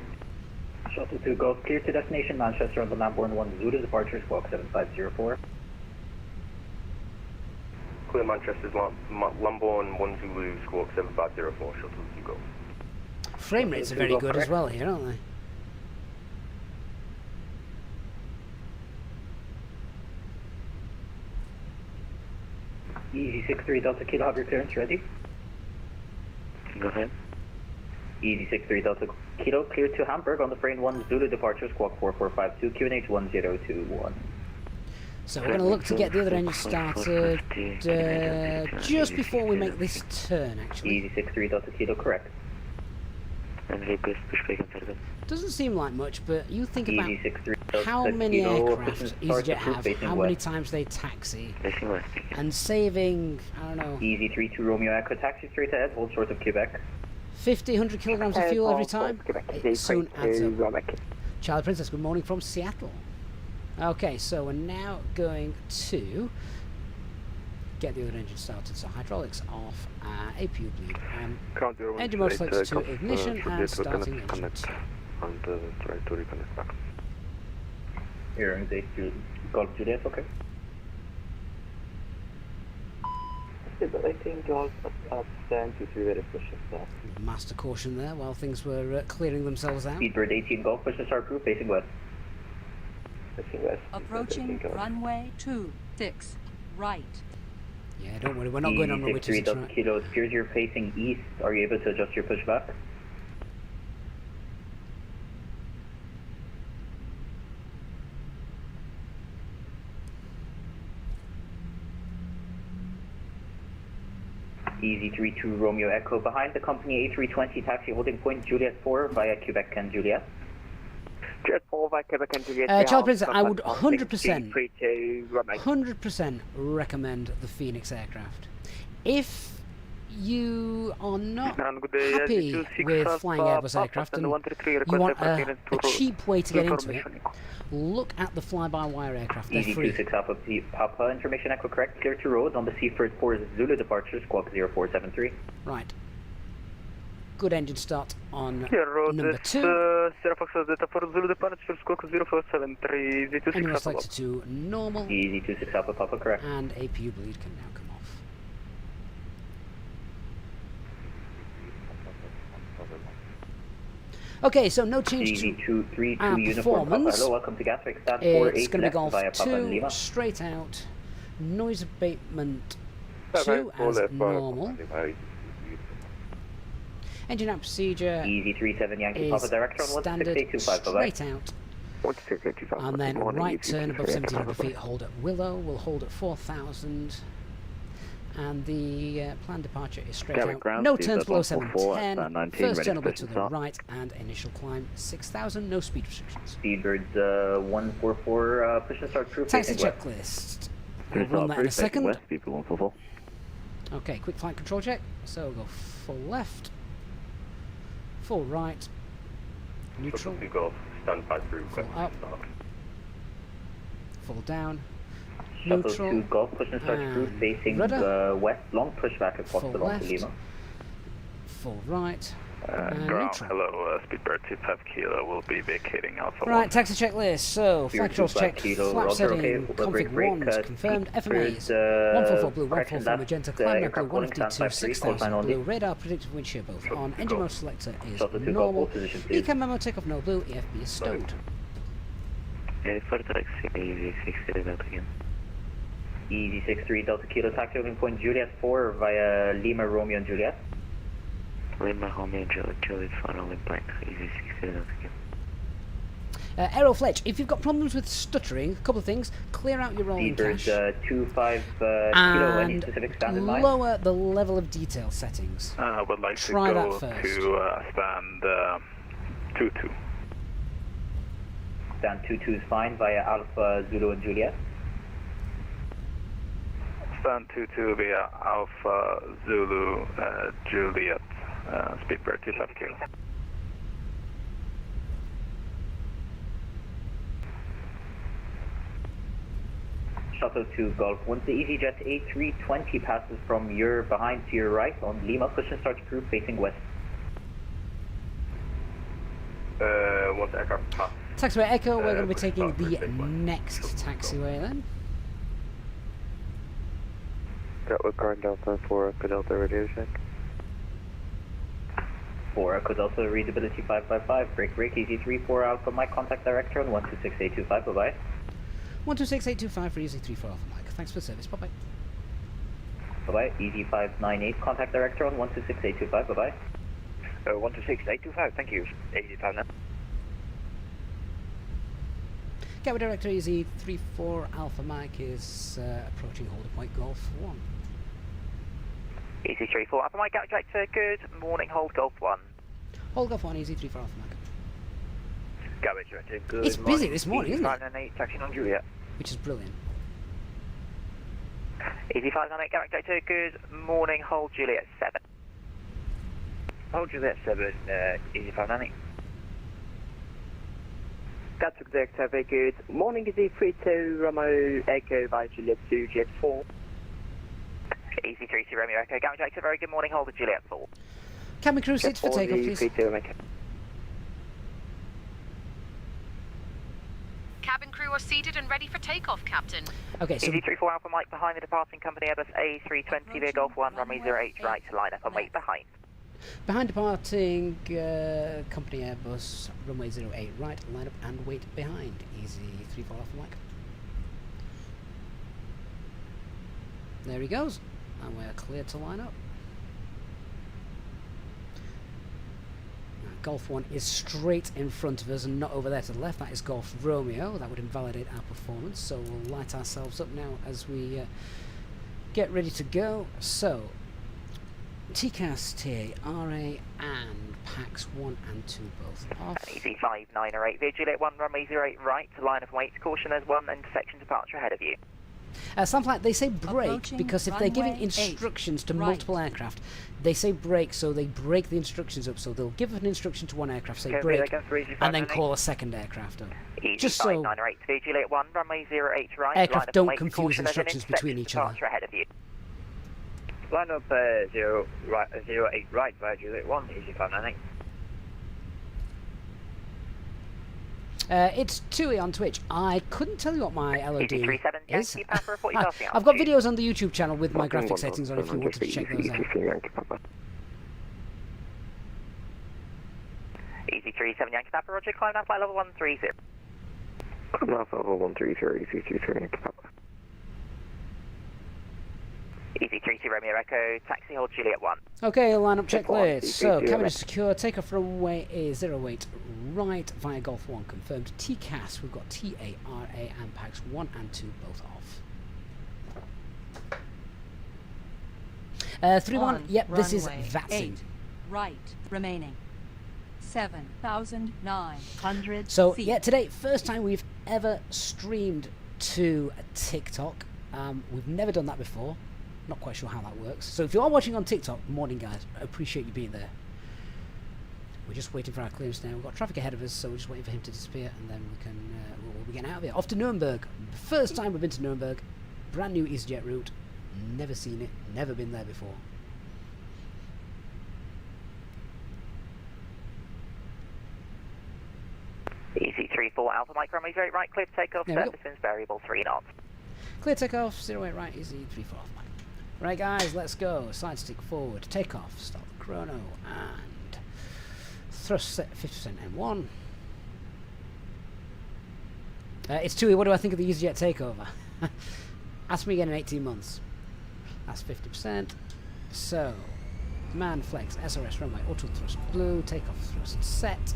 Shuttle 2 Golf, clear to destination Manchester on the Lambourne 1 Zulu, departure squawk 7504. Clear Manchester's Lambourne 1 Zulu, squawk 7504, Shuttle 2 Golf. Frame rates are very good as well here, aren't they? Easy 6-3 Delta Kilo, have your clearance ready. Go ahead. Easy 6-3 Delta Kilo, clear to Hamburg on the frame 1 Zulu, departure squawk 4452, QNH 1021. So we're going to look to get the other engine started just before we make this turn, actually. Easy 6-3 Delta Kilo, correct. Doesn't seem like much, but you think about Easy 6-3 how many Kilo, aircraft EasyJet have, how many times they taxi, and saving, I don't know, Easy 3-2 Romeo Echo, taxi straight ahead, hold short of Quebec. 50, 100 kilograms of fuel every time. It soon adds up. Child Princess, good morning from Seattle. Okay, so we're now going to get the other engine started. So hydraulics off, APU bleed, engine mode selected to ignition and starting engine. And try to reconnect back. Here, Golf Juliet, okay. I think Golf at 10 to 3 very pushing start. Master caution there while things were clearing themselves out. Speedbird 18 Golf, push to start group, facing west. Approaching runway 26, right. Yeah, don't worry, we're not going on runway 26, right. Kilo, steers you're facing east. Are you able to adjust your pushback? Easy 3-2 Romeo Echo behind the company A320 taxi holding point Juliet 4 via Quebec and Juliet. Juliet 4 via Quebec and Juliet. Child Princess, I would 100% recommend the Fenix aircraft. If you are not Good day, happy with flying Airbus aircraft and you want a cheap way to get into it, look at the fly-by-wire aircraft. They're free. Easy 26 Alpha Papa, information echo correct, clear to road on the Seaford 4 Zulu departure, squawk 0473. Right. Good engine start on road number 2. Zulu departure, squawk 0473, Easy 26 Engine Alpha. selected to normal. Easy 26 Alpha Papa, correct. And APU bleed can now come off. Okay, so no change Easy to 232 our uniform Papa. performance. Hello, welcome to Gatwick. Stand It's 48 going to be left Golf via Papa 2, Lima. straight out. Noise abatement 2 as normal. Engine out procedure Easy 37 Yankee is Papa, director on standard, 16825, bye-bye. straight out. And then right turn above 1700 feet, hold at Willow, we'll hold at 4000. And the planned departure is straight Gatwick out. ground, No speed turns below 144, 710. 19, First ready turn for over to position the start. right and initial climb 6000. No speed restrictions. Speedbirds 144, push and start proof. Taxi facing west. checklist. We'll run that in a second. West, people 144. Okay, quick flight control check. So we'll go full left, full right, neutral, Shuttle 2 Golf, stand by through. full up, full down, Shuttle neutral, 2 Golf, push and start proof and facing rudder. west, long pushback across Full the long left. to Lima. full right, and Ground, neutral. hello, Speedbird 25 Kilo will be vacating Alpha 1. Right, taxi checklist. So, flight controls check, Kilo, flap Roger, setting, okay, config break, 1 is confirmed, FMAs, Speedbirds, 144 blue, correction 144 left, magenta, climb level aircraft calling, stand 152, by 3, call 6000 sign only. blue, radar predictive wind shear both on, engine mode selector is Shuttle 2 Golf, normal, hold position please. ECAM memo takeoff no blue, EFB is stowed. For taxi, easy 60 Delta again. Easy 63 Delta Kilo, taxi opening point Juliet 4 via Lima Romeo and Juliet. Lima, Romeo, Juliet, final impact, easy 60 Delta again. Aero Fletch, if you've got problems with stuttering, a couple of things, clear out your rolling Speedbirds cache 25 Kilo, any and specific stand in mind? lower the level of detail settings. I would like Try to that go first. to stand 22. Stand 22 is fine via Alpha Zulu and Juliet. Stand 22 via Alpha Zulu Juliet, Speedbird 25 Kilo. Shuttle 2 Golf. Once the Easyjet A320 passes from your behind to your right on Lima, push and start proof facing west. Once aircraft pass. Taxiway Echo, we're going to be push taking start, the take one. next taxiway then. Gatwick Garden Delta 4, Echo Delta radio check. 4 Echo Delta, readability 555, break, Easy 34 Alpha, Mike, contact director on 126825, bye-bye. 126825 for Easy 34 Alpha Mike. Thanks for the service, bye-bye. Bye-bye, Easy 598, contact director on 126825, bye-bye. 126825, thank you. Easy 5 now. Gatwick Director Easy 34 Alpha Mike is approaching holder point Golf 1. Easy 34 Alpha Mike, Gatwick Director, good morning, hold Golf 1. Hold Golf 1, Easy 34 Alpha Mike. Gatwick Director, good It's morning. busy this morning, isn't it? 598, taxiing on Juliet. Which is brilliant. Easy 598, Gatwick Director, good morning, hold Juliet 7. Hold Juliet 7, Easy 598. Gatwick Director, very good morning, Easy 32 Romeo Echo by Juliet 2, Jet 4. Easy 32 Romeo Echo, Gatwick Director, very good morning, hold Juliet 4. Cabin crew seats for takeoff, please. 32 Romeo. Cabin crew are seated and ready for takeoff, Captain. Okay, so Easy 34 Alpha Mike, behind the departing company Airbus A320 via Golf 1, runway 08 right, line up and wait behind. behind departing company Airbus, runway 08 right, line up and wait behind. Easy 34 Alpha Mike. There he goes, and we're clear to line up. Golf 1 is straight in front of us and not over there to the left. That is Golf Romeo. That would invalidate our performance, so we'll light ourselves up now as we get ready to go. So, TCAS, TA, RA and PAX 1 and 2 both off. Easy 59 or 8 via Juliet 1, runway 08 right, line of wait, caution there's one intersection departure ahead of you. Something like they say brake Approaching because if they're giving runway instructions 8, to multiple aircraft, they say brake, so they break the instructions up. So they'll give an instruction to one aircraft, say brake, and then call a second aircraft up. Just so Juliet 1, runway 08 right. aircraft don't confuse instructions between each other. Ahead of you. Line up 08 right via Juliet 1, easy 598. It's Tui on Twitch. I couldn't tell you what my LOD is. I've got videos on the YouTube channel with my graphic settings on if you wanted to check those out. Easy 37 Yankee Papa, roger, climb down flight level 130. Climb down flight level 130, easy 33 Yankee Papa. Easy 32 Romeo Echo, taxi hold Juliet 1. Okay, lineup checklist. So, cabin is secure, takeoff for runway is 08 right via Golf 1 confirmed. TCAS, we've got TARA and packs 1 and 2 both off. 3-1, yep, this is VATSIM. 8 right remaining. 7,900 So, feet. yeah, today, first time we've ever streamed to TikTok. We've never done that before. Not quite sure how that works. So if you are watching on TikTok, morning guys, I appreciate you being there. We're just waiting for our clearance now. We've got traffic ahead of us, so we're just waiting for him to disappear, and then we can we'll be getting out of here. Off to Nuremberg. First time we've been to Nuremberg. Brand new Easyjet route. Never seen it. Never been there before. Easy 34 Alpha Mike, runway 08 right, clear to takeoff, surface winds variable 3 knots. Clear takeoff, 08 right, easy 34 off Mike. Right guys, let's go. Side stick forward, takeoff, start the chrono, and thrust set 50% M1. It's Tui, what do I think of the Easyjet takeover? Ask me again in 18 months. That's 50%. So, man flex, SRS runway, auto thrust blue, takeoff thrust set.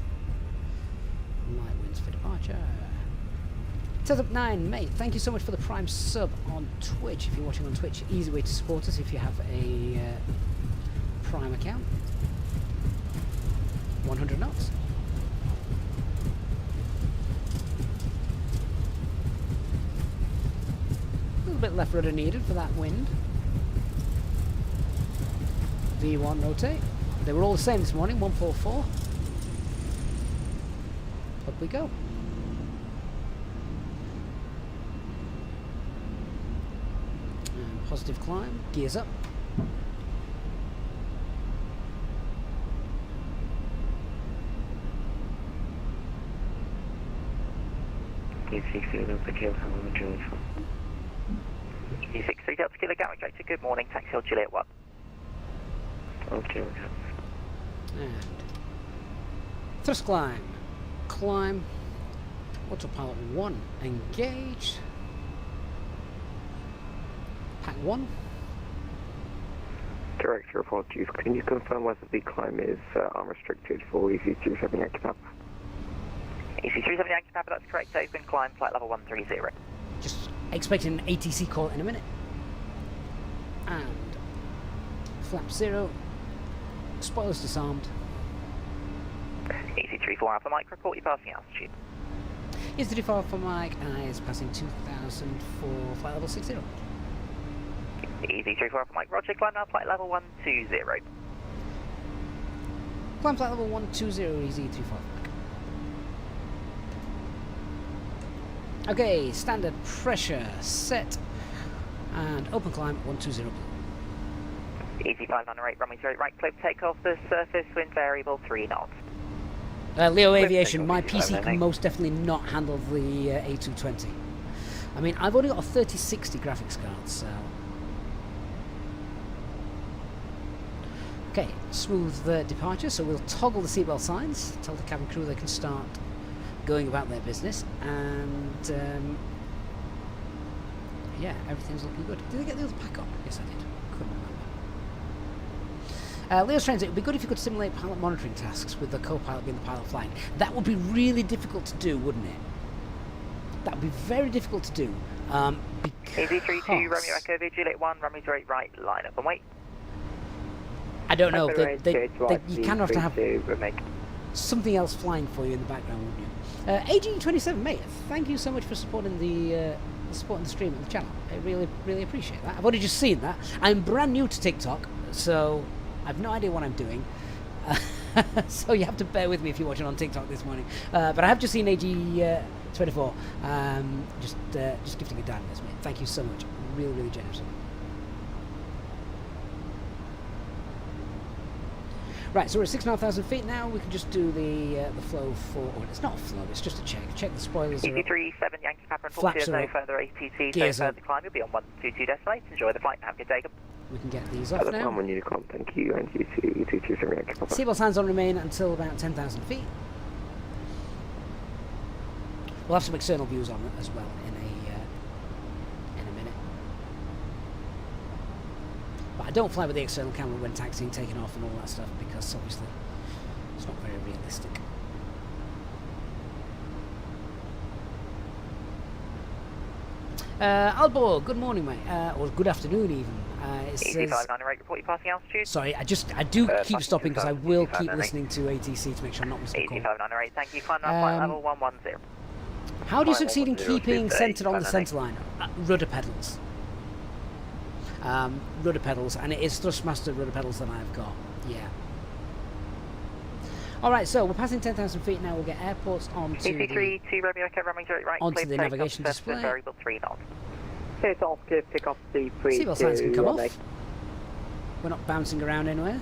Light winds for departure. Setup 9, mate, thank you so much for the Prime sub on Twitch. If you're watching on Twitch, easy way to support us if you have a Prime account. 100 knots. A little bit left rudder needed for that wind. V1 rotate. They were all the same this morning, 144. Up we go. Positive climb, gears up. E60 Delta Kilo, hello, Juliet 1. E60 Delta Kilo, Gatwick director, good morning, taxi hold Juliet 1. Okay, And thrust climb, climb, autopilot 1, engage. Pack 1. Director, apologies. Can you confirm whether the climb is unrestricted for EC37 Yankee Papa? EC37 Yankee Papa, that's correct. Open climb, flight level 130. Just expecting an ATC call in a minute. And flap 0. Spoilers disarmed. EC34 Alpha Mike, report your passing altitude. Is 34 Alpha Mike and is passing 2,000 for flight level 60. Easy 34 Alpha Mike, roger, climb down flight level 120. Climb flight level 120, easy 34 Alpha Mike. Okay, standard pressure set and open climb 120 blue. Easy 598, runway 08 right, clear takeoff, the surface wind variable 3 knots. Leo Aviation, my PC can most definitely not handle the A320. I mean, I've only got a 3060 graphics card, so... Okay, smooth departure, so we'll toggle the seatbelt signs, tell the cabin crew they can start going about their business, and yeah, everything's looking good. Did I get the other pack on? Yes, I did. Couldn't remember. Leo's Trains, it would be good if you could simulate pilot monitoring tasks with the co-pilot being the pilot flying. That would be really difficult to do, wouldn't it? That would be very difficult to do. Easy 32 Romeo Echo, Juliet 1, runway 08 right, line up and wait. I don't know, you kind of have to have something else flying for you in the background, wouldn't you? AG27, mate, thank you so much for supporting the supporting the stream and the channel. I really, really appreciate that. I've only just seen that. I'm brand new to TikTok, so I've no idea what I'm doing. So you have to bear with me if you're watching on TikTok this morning. But I have just seen AG24 just gifting a dime, mate. Thank you so much. Really, really generous. Right, so we're at 6,500 feet now. We can just do the flow for... Oh, it's not a flow, it's just a check. Check the spoilers are up. 237 Yankee Papa and Flaps 40, are no up. further ATC, Gears so up. further climb. You'll be on 122 destination. Enjoy the flight. Have a good day. We can get these off now. One Unicom, thank you, and you too, 227 Yankee Papa. Seatbelt signs on remain until about 10,000 feet. We'll have some external views on it as well in a minute. But I don't fly with the external camera when taxiing, taking off and all that stuff because obviously it's not very realistic. Albo, good morning, mate. Or good afternoon, even. It says, 590 rate, report your passing altitude. sorry, I do keep stopping because I will keep listening to ATC to make sure I'm not missing a call. 590 thank you. Climb flight level 110. How do you succeed in keeping centered on the center line? Rudder pedals. Rudder pedals, and it is Thrustmaster rudder pedals that I've got. Yeah. Alright, so we're passing 10,000 feet now. We'll get airports onto CC32 Romeo Echo, runway 08 right. onto the navigation display. Variable 3 knots. It's off to pick up the Seatbelt signs can come off. We're not bouncing around anywhere.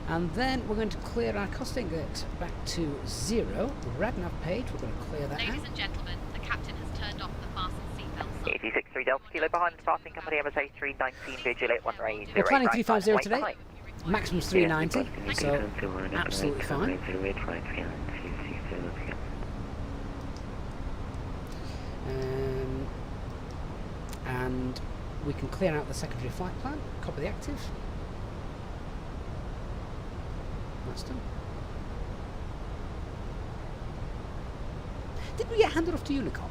And then we're going to clear our costing it back to 0. Radnav page, we're going to clear that Ladies out. and gentlemen, the captain has turned off the fasten seatbelt sign. 863 Delta Kilo behind the departing company Airbus A319 Vigilate 1 Ray 08 We're planning right, 350 wait today. behind. Maximum's 390, so absolutely fine. And we can clear out the secondary flight plan, copy the active. That's done. Did we get handed off to Unicom?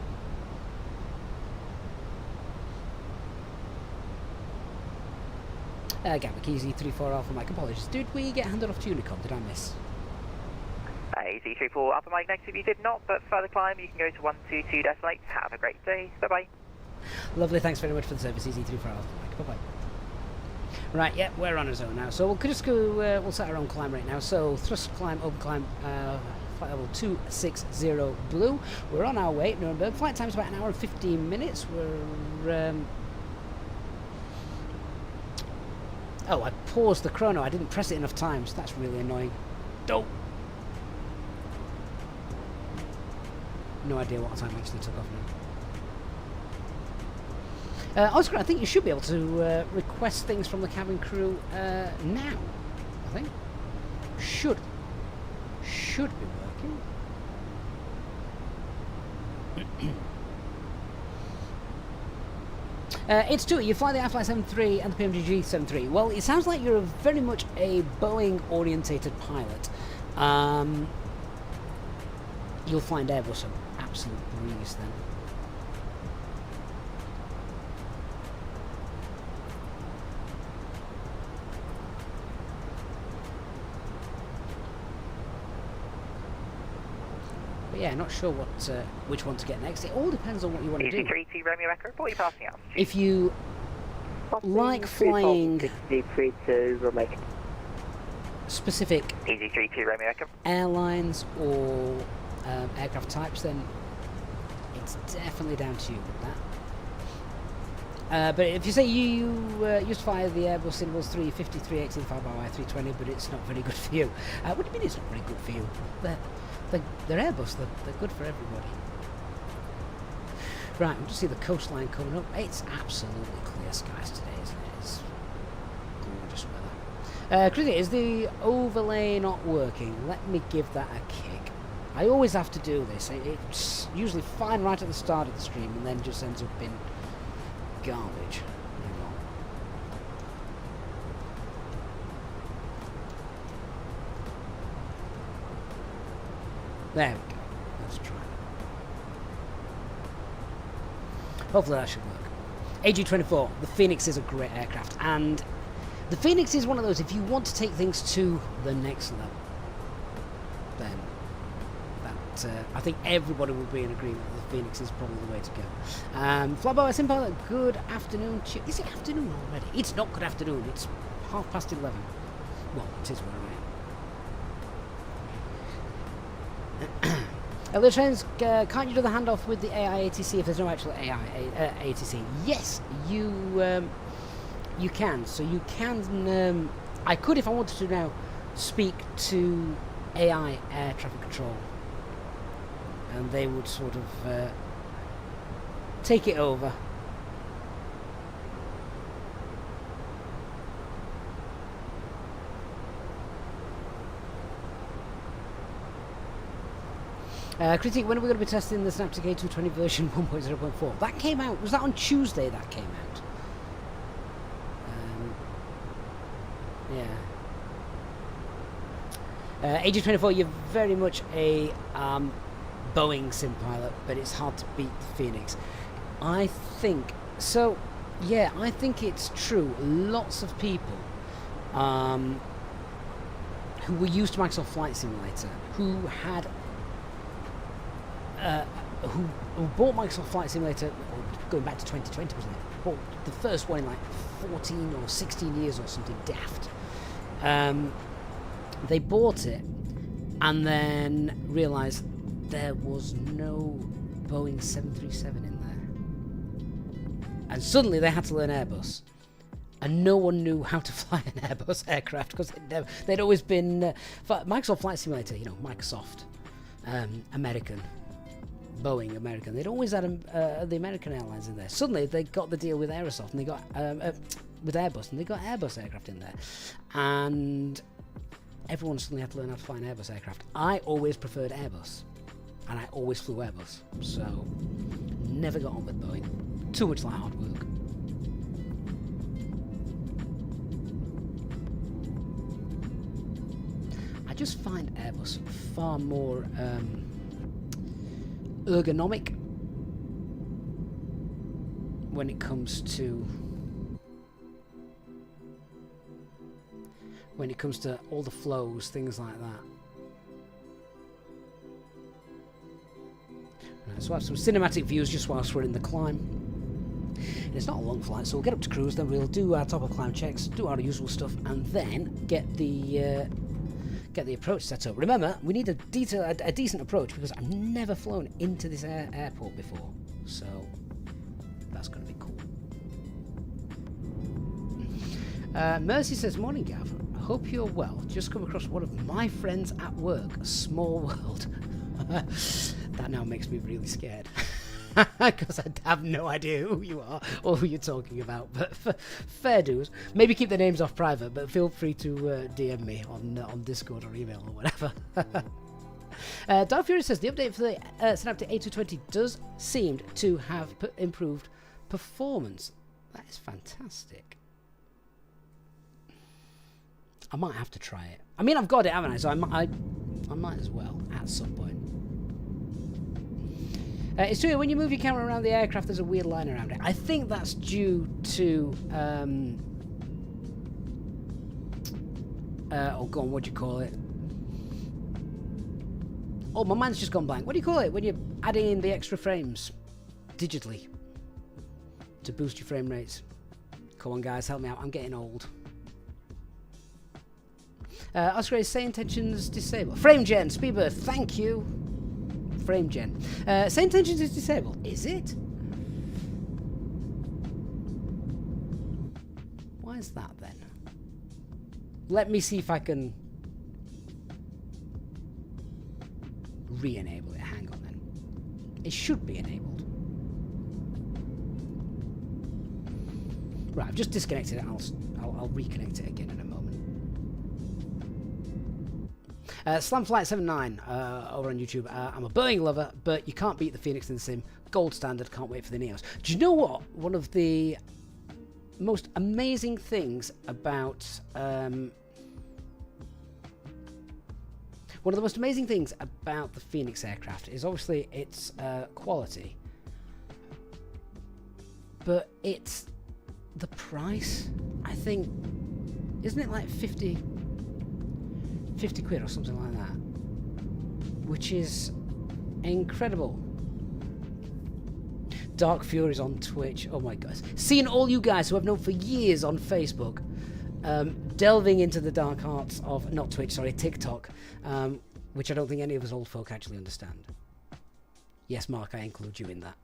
Gatwick Easy 34 Alpha Mike, apologies. Did we get handed off to Unicom? Did I miss? AZ34 Alpha Mike negative, you did not, but further climb you can go to 122 destinate. Have a great day. Bye bye. Lovely, thanks very much for the service, Easy34 Alpha Mike. Bye bye. Right, yeah, we're on our zone now. So we'll just go, we'll set our own climb right now. So thrust climb, over climb, flight level 260 blue. We're on our way, Nuremberg. Flight time's about 1 hour and 15 minutes. We're, oh, I paused the chrono. I didn't press it enough times. That's really annoying. Don't. No idea what time I actually took off now. Oscar, I think you should be able to request things from the cabin crew now. I think should be working. It's two. You fly the iFly 73 and the PMGG 73. Well, it sounds like you're very much a Boeing-orientated pilot. You'll find Airbus an absolute breeze then. But yeah, not sure what which one to get next. It all depends on what you want to do. 32 Romeo Echo, report your passing out. If you like flying specific EZ32 Romeo Echo airlines or aircraft types, then it's definitely down to you with that. But if you say you used to fly the Airbus Ingalls 350 318 5Y320, but it's not very good for you. What do you mean it's not very good for you? They're Airbus, they're good for everybody. Right, we'll just see the coastline coming up. It's absolutely clear skies today, isn't it? It's gorgeous weather. Chrissy, is the overlay not working? Let me give that a kick. I always have to do this. It's usually fine right at the start of the stream and then just ends up in garbage. There we go. Let's try it. Hopefully that should work. AG24, the Fenix is a great aircraft, and the Fenix is one of those, if you want to take things to the next level, then But I think everybody will be in agreement that the Phoenix is probably the way to go. Flabo, SIM pilot, good afternoon. Is it afternoon already? It's not good afternoon. It's 11:30. Well, it is where I am. The trains, can't you do the handoff with the AI ATC if there's no actual AI ATC? Yes, you can. So you can. I could, if I wanted to now, speak to AI air traffic control, and they would sort of take it over. Critique, when are we going to be testing the Synaptic A220 version 1.0.4? That came out, was that on Tuesday that came out? Yeah. AG24, you're very much a Boeing sim pilot, but it's hard to beat the Phoenix. I think, so, yeah, I think it's true. Lots of people who were used to Microsoft Flight Simulator, who had who bought Microsoft Flight Simulator, going back to 2020, wasn't it? Bought the first one in like 14 or 16 years or something daft. They bought it and then realised there was no Boeing 737 in there. And suddenly they had to learn Airbus. And no one knew how to fly an Airbus aircraft because they'd always been... Microsoft Flight Simulator, you know, Microsoft, American, Boeing, American. They'd always had the American airlines in there. Suddenly they got the deal with Aerosoft and they got... with Airbus, and they got Airbus aircraft in there. And everyone suddenly had to learn how to fly an Airbus aircraft. I always preferred Airbus. And I always flew Airbus. So, never got on with Boeing. Too much like hard work. I just find Airbus far more ergonomic when it comes to all the flows, things like that. Right, so I have some cinematic views just whilst we're in the climb. And it's not a long flight, so we'll get up to cruise, then we'll do our top of climb checks, do our usual stuff, and then get the approach set up. Remember, we need a decent approach because I've never flown into this airport before, so that's going to be cool. Mercy says, morning Gav, I hope you're well. Just come across one of my friends at work. A small world. That now makes me really scared. Because I have no idea who you are or who you're talking about. But fair dues. Maybe keep the names off private, but feel free to DM me on Discord or email or whatever. Dark Fury says, the update for the Synaptic A220 does seem to have improved performance. That is fantastic. I might have to try it. I mean, I've got it, haven't I? So I might as well at some point. It's true, when you move your camera around the aircraft, there's a weird line around it. I think that's due to... oh, go on, what do you call it? Oh, my mind's just gone blank. What do you call it when you're adding in the extra frames digitally to boost your frame rates? Come on, guys, help me out. I'm getting old. Oscar is SayIntentions disabled. Frame gen, Speedbird, thank you. Frame gen. SayIntentions is disabled. Is it? Why is that then? Let me see if I can re-enable it. Hang on then. It should be enabled. Right, I've just disconnected it. I'll reconnect it again in a moment. Slamflight79 over on YouTube. I'm a Boeing lover, but you can't beat the Phoenix in the sim. Gold standard. Can't wait for the Neos. Do you know what? One of the most amazing things about the Phoenix aircraft is obviously its quality, but it's the price. I think, isn't it like 50 quid or something like that, which is Incredible. Dark Furies on Twitch. Oh my gosh. Seeing all you guys who I've known for years on Facebook delving into the dark arts of, not Twitch, sorry, TikTok, which I don't think any of us old folk actually understand. Yes, Mark, I include you in that.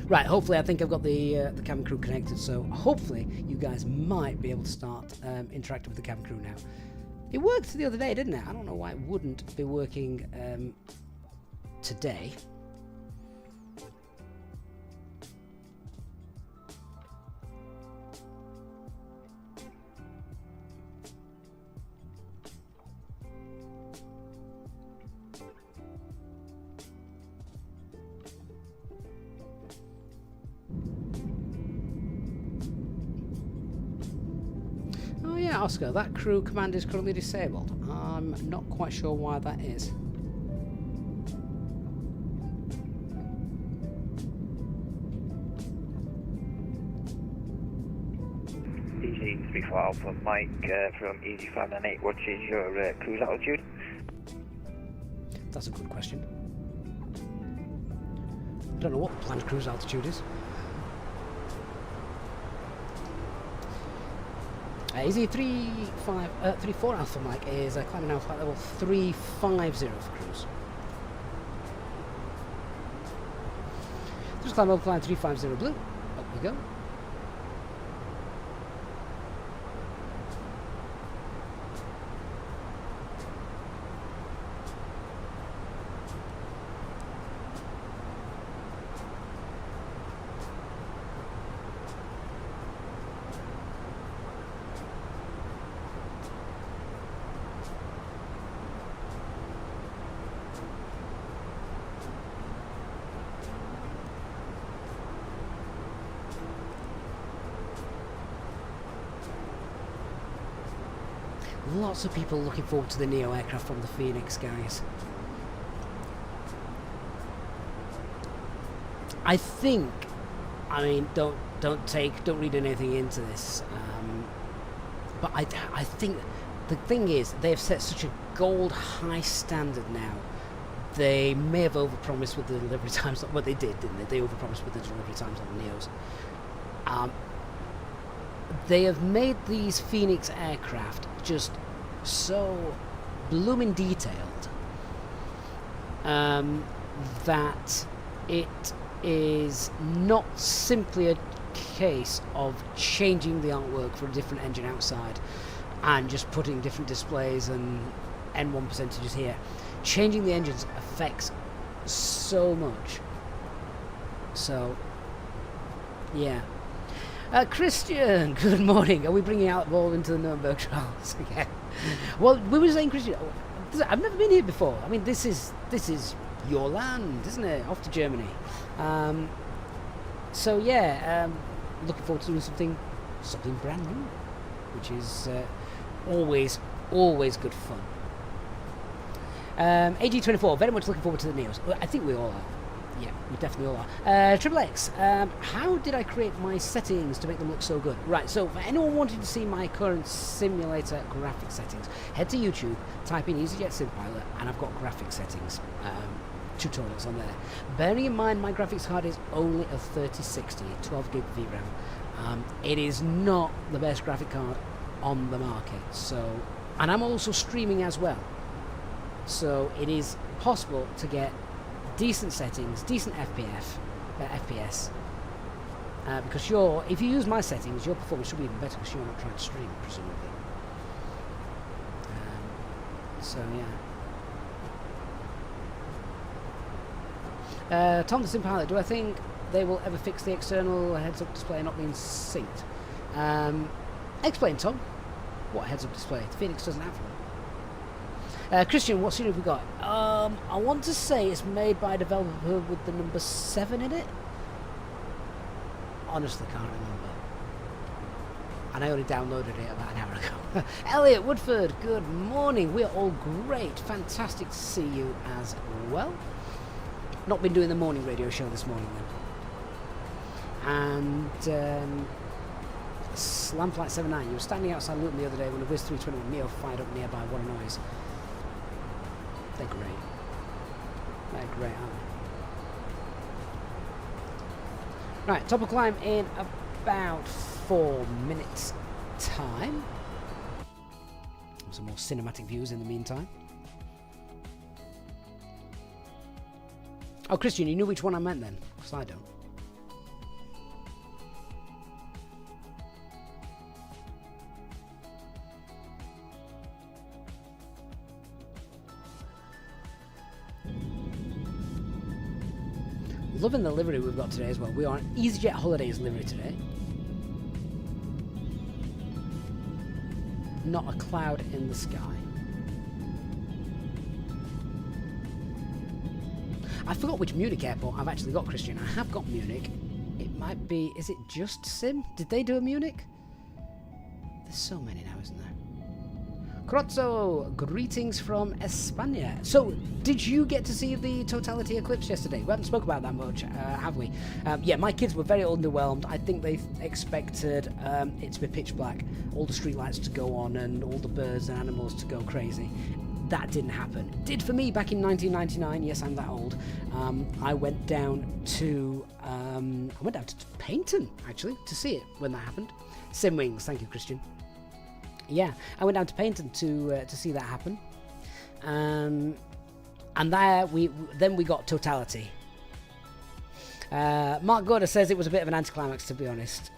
Right, hopefully I think I've got the cabin crew connected, so hopefully you guys might be able to start interacting with the cabin crew now. It worked the other day, didn't it? I don't know why it wouldn't be working today. Oh yeah, Oscar, that crew command is currently disabled. I'm not quite sure why that is. Easy 34 Alpha, Mike from Easy 598, what is your cruise altitude? That's a good question. I don't know what the planned cruise altitude is. Easy 34 Alpha Mike is climbing now flight level 350 for cruise. Just climb over climb 350 blue. Up we go. Lots of people looking forward to the Neo aircraft from the Fenix, guys. I think, I mean, don't read anything into this, but I think the thing is they've set such a gold high standard now. They may have overpromised with the delivery times. Well, they did, didn't they? They overpromised with the delivery times on the Neos. They have made these Fenix aircraft just so blooming detailed that it is not simply a case of changing the artwork for a different engine outside and just putting different displays and N1 percentages here. Changing the engines affects so much. So, yeah. Christian, good morning. Are we bringing Outball into the Nuremberg trials again? Well, we were saying, Christian, I've never been here before. I mean, this is your land, isn't it? Off to Germany. So yeah, looking forward to doing something brand new, which is always good fun. AG24, very much looking forward to the Neos. I think we all are. Yeah, we definitely all are. Triple X, how did I create my settings to make them look so good? Right, so for anyone wanting to see my current simulator graphic settings, head to YouTube, type in Easyjet SimPilot, and I've got graphic settings tutorials on there. Bearing in mind my graphics card is only a 3060, 12 gig VRAM. It is not the best graphic card on the market, so, and I'm also streaming as well. So it is possible to get decent settings, decent FPS, because if you use my settings, your performance should be even better because you're not trying to stream, presumably. So yeah. Tom the SimPilot, do I think they will ever fix the external heads-up display not being synced? Explain, Tom. What heads-up display? The Fenix doesn't have one. Christian, what scene have we got? I want to say it's made by a developer with the number 7 in it. Honestly, can't remember. And I only downloaded it about an hour ago. Elliot Woodford, good morning. We're all great. Fantastic to see you as well. Not been doing the morning radio show this morning then. And Slam Flight 79, you were standing outside Luton the other day when a Wizz 321 Neo fired up nearby. What a noise. They're great. They're great, aren't they? Right, top of climb in about 4 minutes time. Some more cinematic views in the meantime. Oh, Christian, you knew which one I meant then? Because I don't. Loving the livery we've got today as well. We are on EasyJet Holidays livery today. Not a cloud in the sky. I forgot which Munich airport I've actually got, Christian. I have got Munich. It might be... Is it just Sim? Did they do a Munich? There's so many now, isn't there? Crozzo, greetings from España. So, did you get to see the totality eclipse yesterday? We haven't spoke about that much, have we? Yeah, my kids were very underwhelmed. I think they expected it to be pitch black, all the street lights to go on and all the birds and animals to go crazy. That didn't happen. Did for me back in 1999. Yes, I'm that old. I went down to Paignton actually to see it when that happened. Simwings, thank you, Christian. Yeah, I went down to Paignton to see that happen, and there we got totality. Mark Gorder says it was a bit of an anticlimax, to be honest.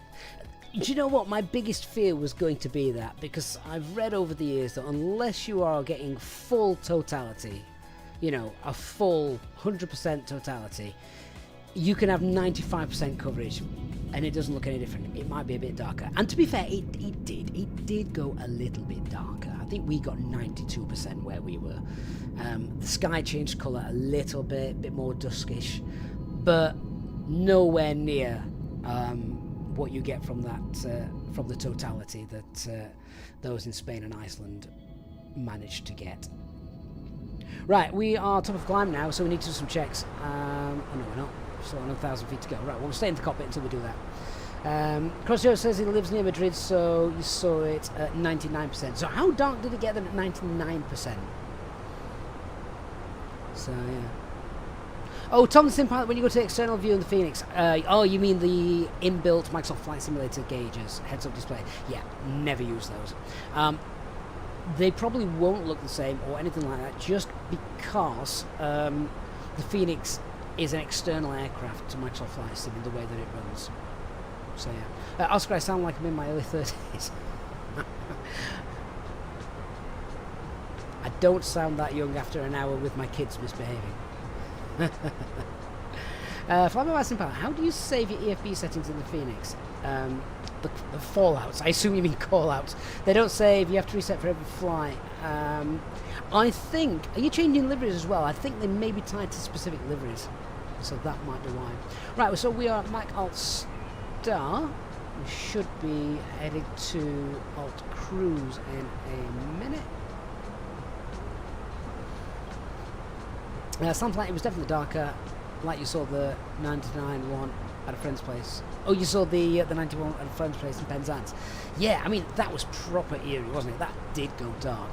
Do you know what? My biggest fear was going to be that, because I've read over the years that unless you are getting full totality, you know, a full 100% totality, you can have 95% coverage and it doesn't look any different. It might be a bit darker. And to be fair, it did go a little bit darker. I think we got 92% where we were. The sky changed colour a little bit more duskish, but nowhere near what you get from that from the totality that those in Spain and Iceland managed to get. Right, we are top of climb now, so we need to do some checks. Oh no, we're not. Still another 1,000 feet to go. Right, we'll stay in the cockpit until we do that. Crossjoe says he lives near Madrid, so you saw it at 99%. So how dark did it get then at 99%? So yeah. Oh, Tom the Sim Pilot, when you go to the external view in the Fenix, oh, you mean the inbuilt Microsoft Flight Simulator gauges, heads-up display? Yeah, never use those. They probably won't look the same or anything like that, just because the Fenix is an external aircraft to Microsoft Flight Sim in the way that it runs. So yeah. Oscar, I sound like I'm in my early 30s. I don't sound that young after an hour with my kids misbehaving. Flyby Sim Pilot, how do you save your EFB settings in the Fenix? The fallouts, I assume you mean call-outs. They don't save, you have to reset for every flight. I think, are you changing liveries as well? I think they may be tied to specific liveries, so that might be why. Right, so we are at Mac Alt Star. We should be headed to Alt Cruise in a minute. Sounds like it was definitely darker, like you saw the 99 one at a friend's place. Oh, you saw the 91 at a friend's place in Penzance. Yeah, I mean, that was proper eerie, wasn't it? That did go dark.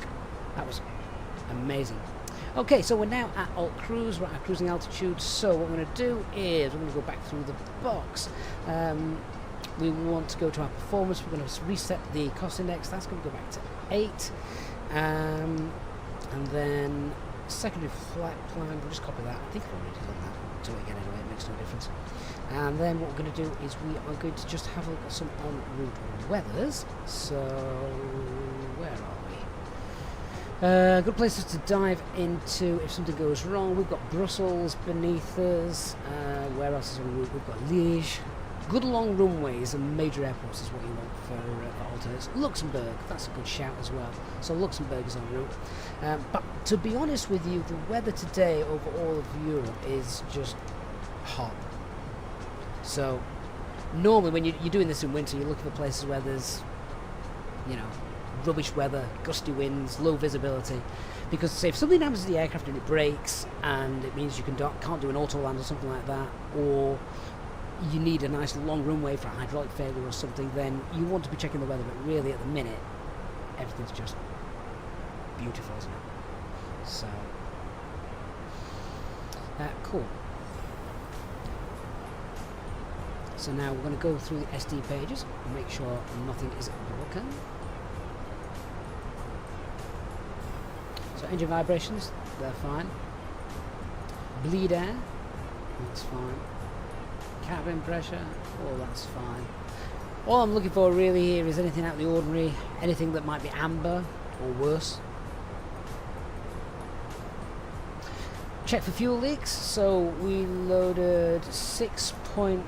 That was amazing. Okay, so we're now at Alt Cruise, we're at cruising altitude, so what we're going to do is we're going to go back through the box. We want to go to our performance, we're going to reset the cost index, that's going to go back to 8. And then secondary flight plan, we'll just copy that. I think I've already done that. Do it again anyway, it makes no difference. And then what we're going to do is we are going to just have a look at some en route weathers. So, where are we? Good places to dive into if something goes wrong. We've got Brussels beneath us. Where else is en route? We've got Liège. Good long runways and major airports is what you want for alternatives. Luxembourg, that's a good shout as well. So Luxembourg is en route. But to be honest with you, the weather today over all of Europe is just hot. So normally when you're doing this in winter, you're looking for places where there's, you know, rubbish weather, gusty winds, low visibility. Because say if something happens to the aircraft and it breaks and it means you can't do an auto land or something like that, or you need a nice long runway for a hydraulic failure or something, then you want to be checking the weather, but really at the minute everything's just beautiful, isn't it? So cool. So now we're going to go through the SD pages and make sure nothing is broken. So engine vibrations, they're fine. Bleed air, that's fine. Cabin pressure, oh that's fine. All I'm looking for really here is anything out of the ordinary, anything that might be amber or worse. Check for fuel leaks. So we loaded 6.3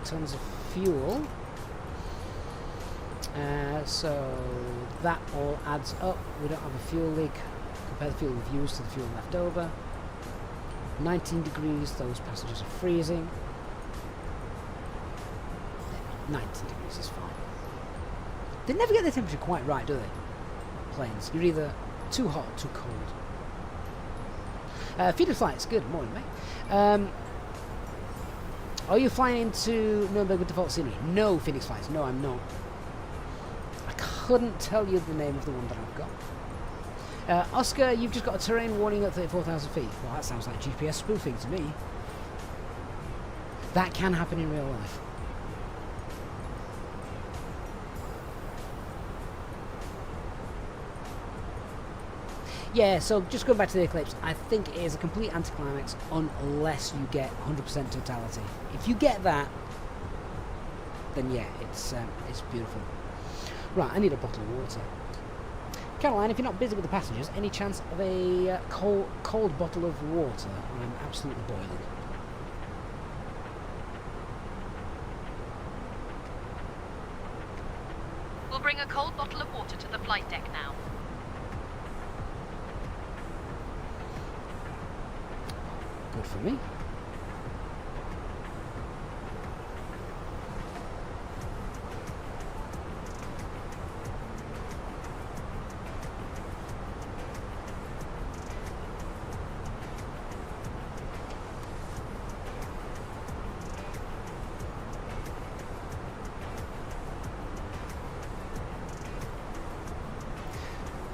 tons of fuel. So that all adds up. We don't have a fuel leak. Compare the fuel we've used to the fuel left over. 19 degrees, those passengers are freezing. 19 degrees is fine. They never get the temperature quite right, do they? Planes. You're either too hot or too cold. Feeder flights, good morning, mate. Are you flying into Nuremberg with default scenery? No, Phoenix flights. No, I'm not. I couldn't tell you the name of the one that I've got. Oscar, you've just got a terrain warning at 34,000 feet. Well, that sounds like GPS spoofing to me. That can happen in real life. Yeah, so just going back to the Eclipse, I think it is a complete anticlimax unless you get 100% totality. If you get that, then yeah, it's beautiful. Right, I need a bottle of water. Caroline, if you're not busy with the passengers, any chance of a cold bottle of water? I'm absolutely boiling. We'll bring a cold bottle of water to the flight deck now. Good for me.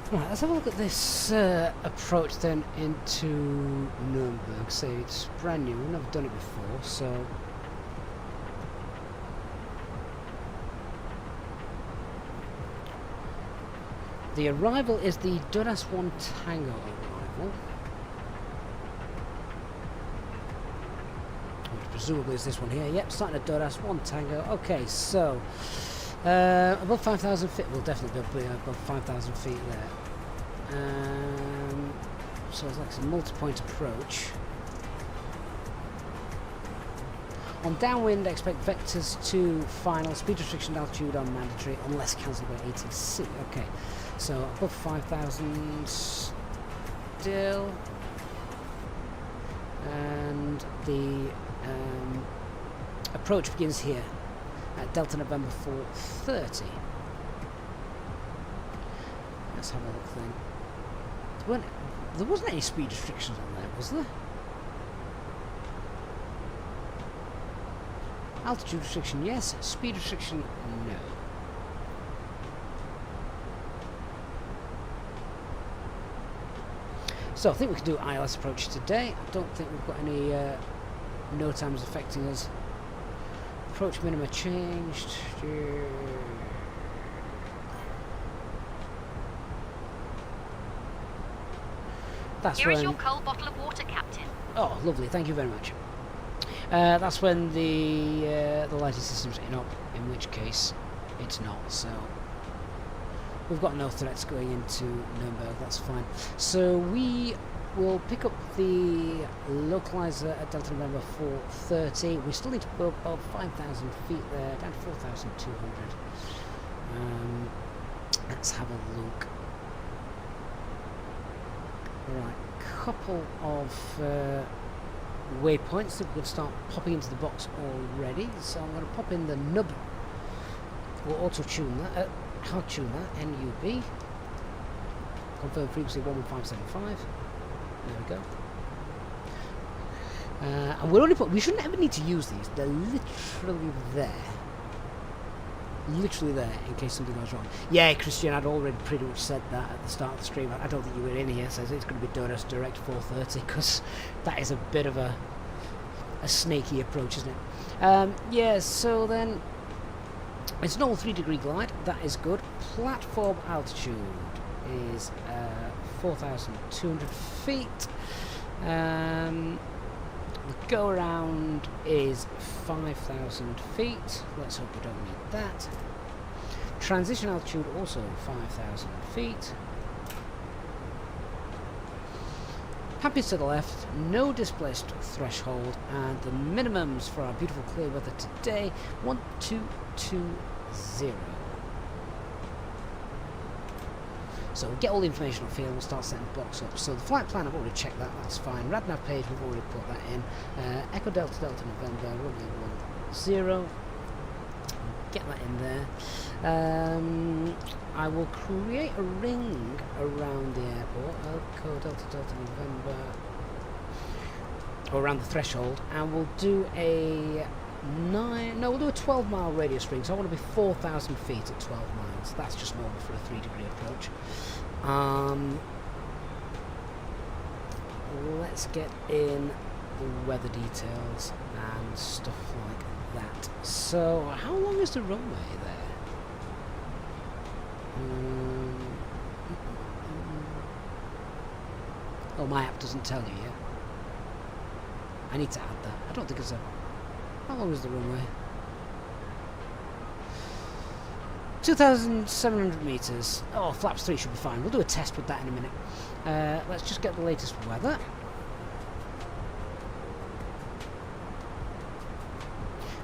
Right, let's have a look at this approach then into Nuremberg. Say it's brand new, we've never done it before, so the arrival is the Duras 1 Tango arrival, which presumably is this one here. Yep, starting at Duras 1 Tango. Okay, so above 5,000 feet, we'll definitely be above 5,000 feet there. So it's like a multi-point approach. On downwind, expect vectors to final. Speed restriction altitude on mandatory unless cancelled by ATC. Okay, so above 5,000 still. And the approach begins here at Delta November 430. Let's have a look then. There wasn't any speed restrictions on there, was there? Altitude restriction, yes. Speed restriction, no. So I think we can do ILS approach today. I don't think we've got any no times affecting us. Approach minima changed. That's Here is when... your cold bottle of water, Captain. Oh, lovely. Thank you very much. That's when the lighting system's in up, in which case it's not. So we've got no threats going into Nuremberg. That's fine. So we will pick up the localizer at Delta November 430. We still need to go above 5,000 feet there, down to 4,200. Let's have a look. Right, couple of waypoints that we could start popping into the box already. So I'm going to pop in the nub. We'll auto tune that. Hard tune that. NUB. Confirm frequency 11575. There we go. And we shouldn't ever need to use these. They're literally there. Literally there in case something goes wrong. Yeah, Christian, I'd already pretty much said that at the start of the stream. I don't think you were in here, so it's going to be DORAS Direct 430 because that is a bit of a snaky approach, isn't it? Yeah, so then it's an all 3-degree glide. That is good. Platform altitude is 4,200 feet. The go around is 5,000 feet. Let's hope we don't need that. Transition altitude also 5,000 feet. Happy's to the left, no displaced threshold, and the minimums for our beautiful clear weather today 1220. So we'll get all the information on field, we'll start setting blocks up. So the flight plan, I've already checked that, that's fine. RadNav page, we've already put that in. Echo Delta Delta November, runway 10. Get that in there. I will create a ring around the airport. Echo Delta Delta November. Or around the threshold. And we'll do a we'll do a 12-mile radius ring. So I want to be 4,000 feet at 12 miles. That's just normal for a 3-degree approach. Let's get in the weather details and stuff like that. So, how long is the runway there? Oh, my app doesn't tell you yet. I need to add that. I don't think it's a... How long is the runway? 2,700 meters. Oh, flaps 3 should be fine. We'll do a test with that in a minute. Let's just get the latest weather.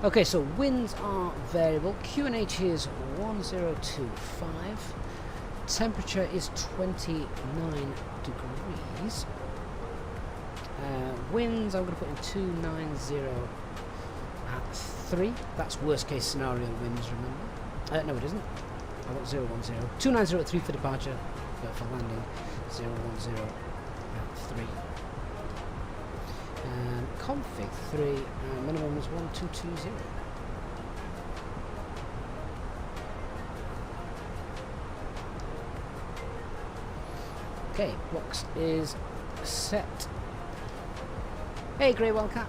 Okay, so winds are variable. QNH is 1025. Temperature is 29 degrees. Winds, I'm going to put in 290 at 3. That's worst case scenario winds, remember. No, it isn't. I got 010. 290 at 3 for departure, but for landing, 010 at 3. And config 3, minimum is 1220. Okay, box is set. Hey, Grey Wildcat.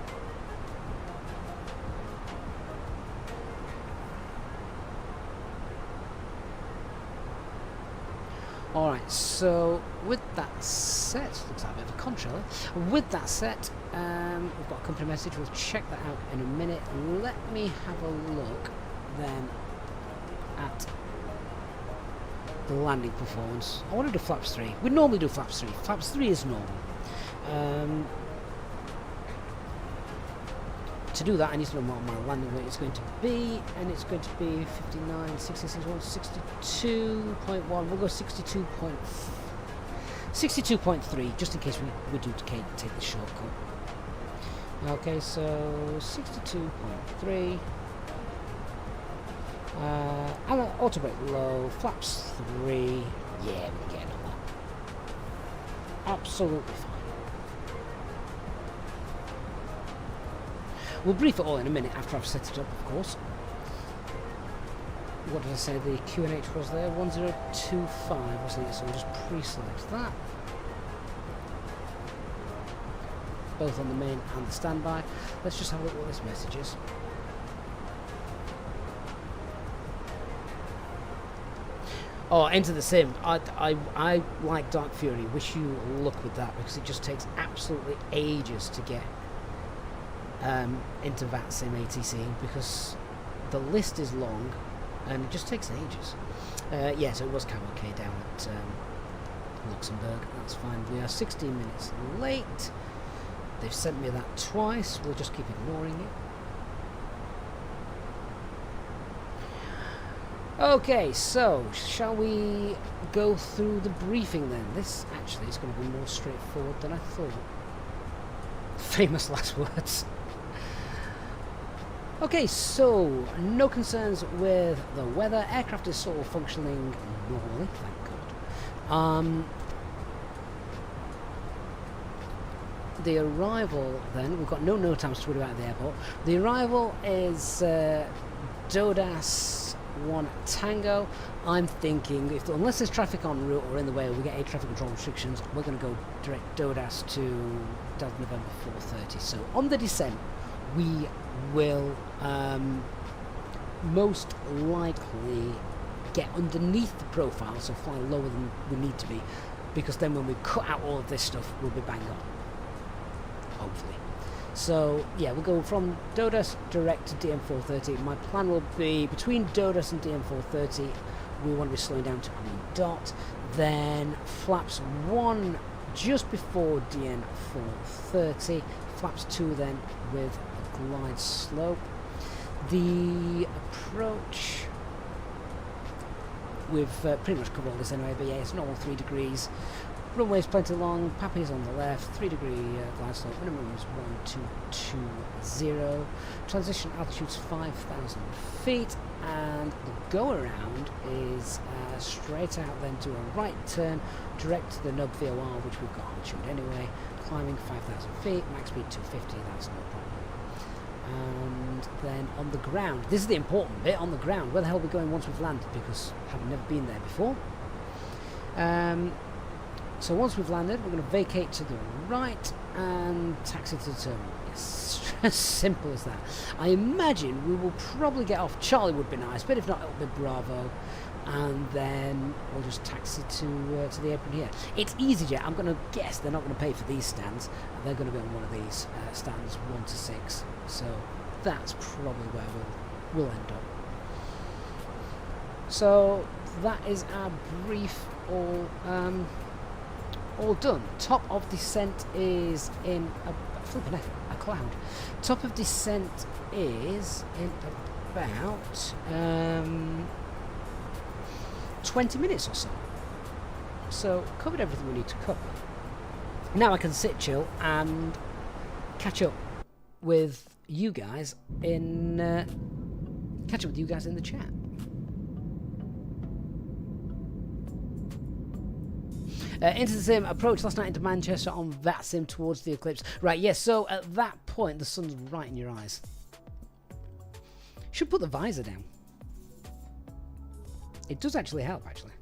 Alright, so with that set, looks like a bit of a controller. With that set, we've got a company message, we'll check that out in a minute. Let me have a look then at the landing performance. I want to do flaps 3. We normally do flaps 3. Flaps 3 is normal. To do that, I need to know what my landing weight is going to be, and it's going to be 59, 66, 62.1. We'll go 62.3, just in case we do take the shortcut. Okay, so 62.3. Auto brake low, flaps 3. Yeah, we're getting on that. Absolutely fine. We'll brief it all in a minute after I've set it up, of course. What did I say the QNH was there? 1025, wasn't it? So we'll just pre-select that. Both on the main and the standby. Let's just have a look what this message is. Oh, enter the sim. I like Dark Fury. Wish you luck with that because it just takes absolutely ages to get into VATSIM ATC because the list is long and it just takes ages. Yeah, so it was Cavalcade down at Luxembourg. That's fine. We are 16 minutes late. They've sent me that twice. We'll just keep ignoring it. Okay, so shall we go through the briefing then? This actually is going to be more straightforward than I thought. Famous last words. Okay, so no concerns with the weather. Aircraft is sort of functioning normally, thank God. the arrival then, we've got no times to worry about at the airport. The arrival is Dodas 1 Tango. I'm thinking, unless there's traffic en route or in the way, we get air traffic control restrictions, we're going to go direct Dodas to Delta November 430. So on the descent, we will most likely get underneath the profile, so fly lower than we need to be, because then when we cut out all of this stuff, we'll be bang on, hopefully. So yeah, we'll go from Dodas direct to DM430. My plan will be between Dodas and DM430, we want to be slowing down to green dot, then flaps 1 just before DN430, flaps 2 then with a glide slope. The approach, we've pretty much covered all this anyway, but yeah, it's normal 3 degrees. Runway's plenty long, Pappy's on the left, 3 degree glide slope, minimum is 1220. Transition altitude's 5,000 feet, and the go around is straight out then to a right turn, direct to the nub VOR, which we've got altitude anyway, climbing 5,000 feet, max speed 250, that's no problem. And then on the ground, this is the important bit, on the ground, where the hell are we going once we've landed, because I've never been there before. So once we've landed, we're going to vacate to the right and taxi to the terminal. It's as simple as that. I imagine we will probably get off. Charlie would be nice, but if not, it'll be Bravo. And then we'll just taxi to the apron here. It's Easyjet. I'm going to guess they're not going to pay for these stands. They're going to be on one of these stands 1 to 6. So that's probably where we'll end up. So that is our brief all done. Top of descent is in a cloud. Top of descent is in about 20 minutes or so. So covered everything we need to cover. Now I can sit chill and catch up with you guys in the chat. Into the sim, approach last night into Manchester on VATSIM towards the eclipse. Right, yes, so at that point the sun's right in your eyes. Should put the visor down. It does actually help, actually.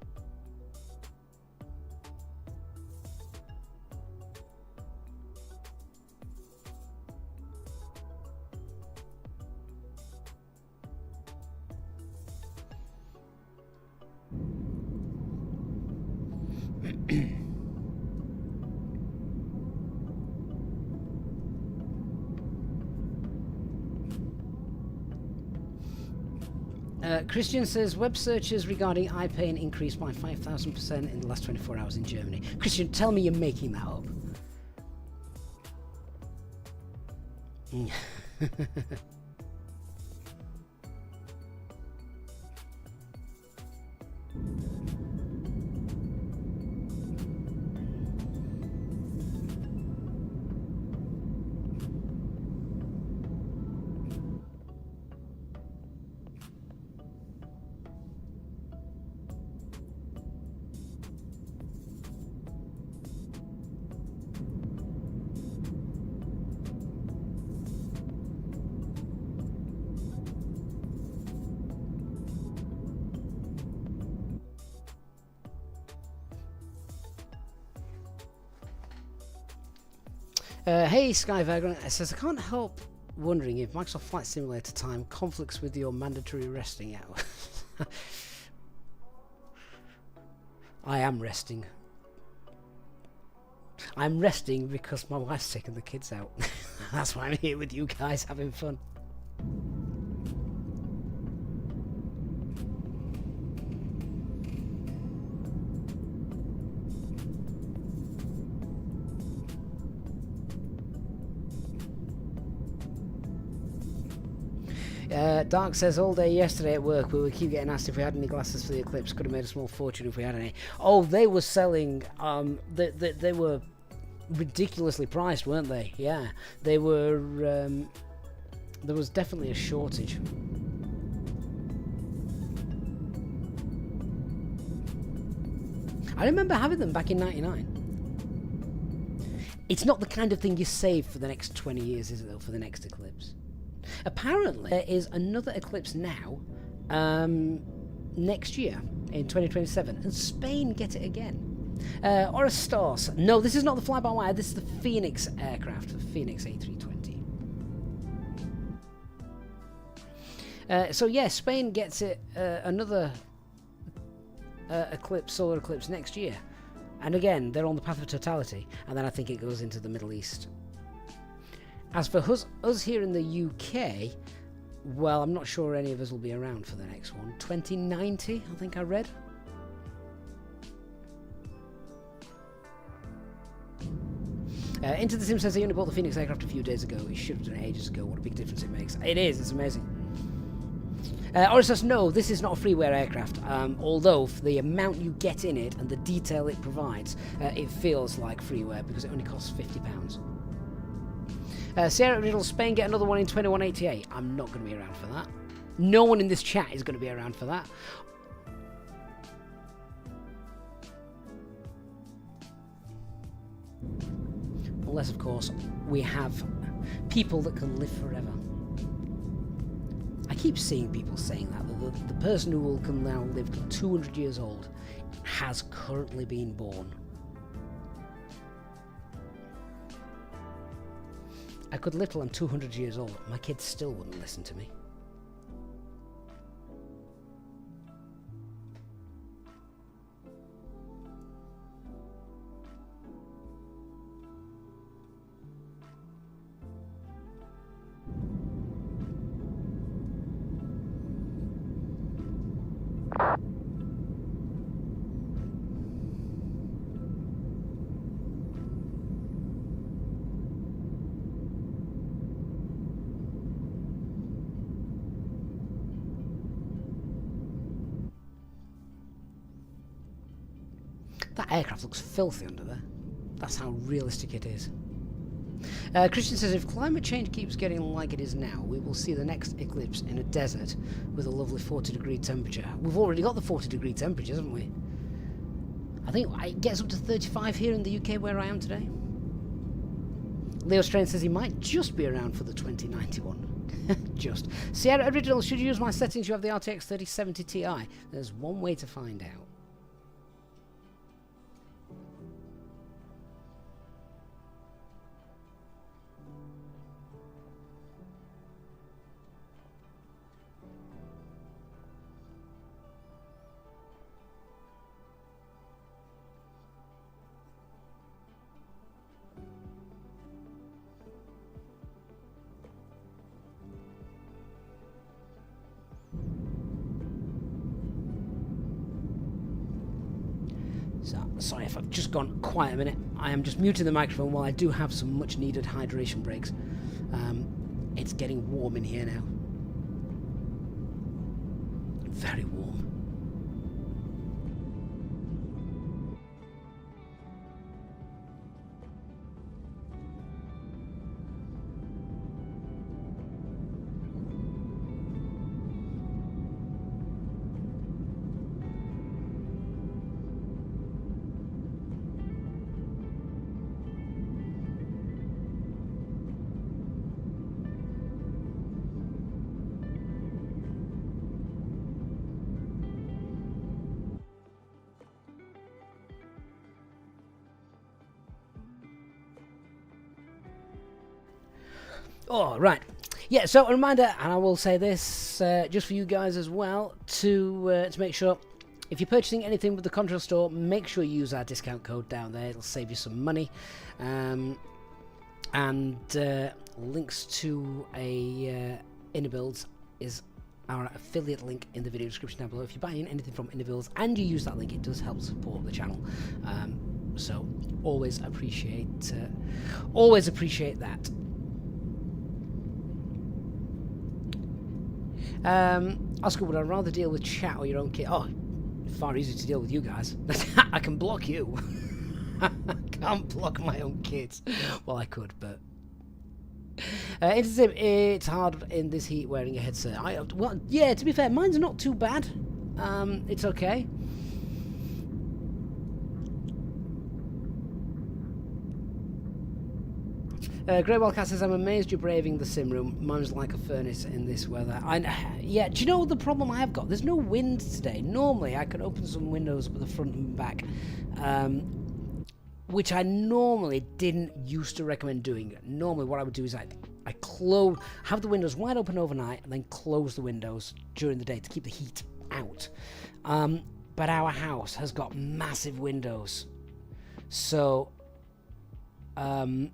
Christian says web searches regarding iPain increased by 5,000% in the last 24 hours in Germany. Christian, tell me you're making that up. Hey, Sky Vagrant says, I can't help wondering if Microsoft Flight Simulator time conflicts with your mandatory resting hour. I am resting. I'm resting because my wife's taking the kids out. That's why I'm here with you guys having fun. Dark says all day yesterday at work we would keep getting asked if we had any glasses for the eclipse. Could have made a small fortune if we had any. Oh, they were selling. They were ridiculously priced, weren't they? Yeah, they were. There was definitely a shortage. I remember having them back in '99. It's not the kind of thing you save for the next 20 years, is it, though, for the next eclipse? Apparently, there is another eclipse now, next year, in 2027, and Spain get it again. Or a Stars. No, this is not the fly-by-wire, this is the Fenix aircraft, the Fenix A320. So yeah, Spain gets it, another eclipse, solar eclipse next year. And again, they're on the path of totality, and then I think it goes into the Middle East. As for us here in the UK, well, I'm not sure any of us will be around for the next one. 2090, I think I read. Into the Sim says he only bought the Fenix aircraft a few days ago. He should have done it ages ago. What a big difference it makes. It is, it's amazing. Or says, no, this is not a freeware aircraft, although for the amount you get in it and the detail it provides, it feels like freeware because it only costs £50. Sierra Original Spain get another one in 2188. I'm not going to be around for that. No one in this chat is going to be around for that. Unless, of course, we have people that can live forever. I keep seeing people saying that the person who can now live to 200 years old has currently been born. I could live till I'm 200 years old. My kids still wouldn't listen to me. That aircraft looks filthy under there. That's how realistic it is. Christian says, if climate change keeps getting like it is now, we will see the next eclipse in a desert with a lovely 40-degree temperature. We've already got the 40-degree temperatures, haven't we? I think it gets up to 35 here in the UK where I am today. Leo Strain says he might just be around for the 2091. Just. Sierra Original, should you use my settings, you have the RTX 3070 Ti. There's one way to find out. Sorry if I've just gone quiet a minute. I am just muting the microphone while I do have some much needed hydration breaks. It's getting warm in here now. Very warm. Oh, right. Yeah, so a reminder, and I will say this just for you guys as well, to make sure, if you're purchasing anything with the Contrail store, make sure you use our discount code down there. It'll save you some money. And links to a Innobuilds is our affiliate link in the video description down below. If you're buying anything from Innobuilds and you use that link, it does help support the channel. So always appreciate that. Oscar, would I rather deal with chat or your own kit? Oh, far easier to deal with you guys. I can block you. I can't block my own kids. Well, I could, but... it's hard in this heat wearing a headset. Well, yeah, to be fair, mine's not too bad. It's okay. Grey Wildcat says, I'm amazed you're braving the sim room. Mine's like a furnace in this weather. Yeah, do you know the problem I have got? There's no wind today. Normally, I can open some windows at the front and back, which I normally didn't used to recommend doing. Normally, what I would do is I have the windows wide open overnight and then close the windows during the day to keep the heat out. But our house has got massive windows. So, and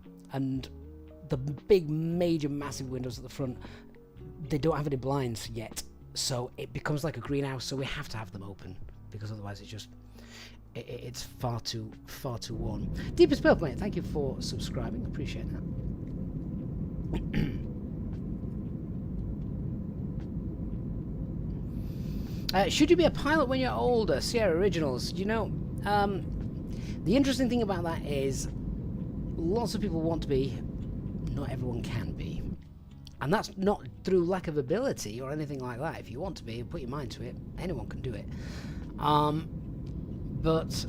the big, major, massive windows at the front, they don't have any blinds yet, so it becomes like a greenhouse. So we have to have them open because otherwise it's far too warm. Deepest Purple, mate, thank you for subscribing. Appreciate that. Should you be a pilot when you're older? Sierra Originals. You know, the interesting thing about that is lots of people want to be. Not everyone can be, and that's not through lack of ability or anything like that. If you want to be, put your mind to it, anyone can do it. But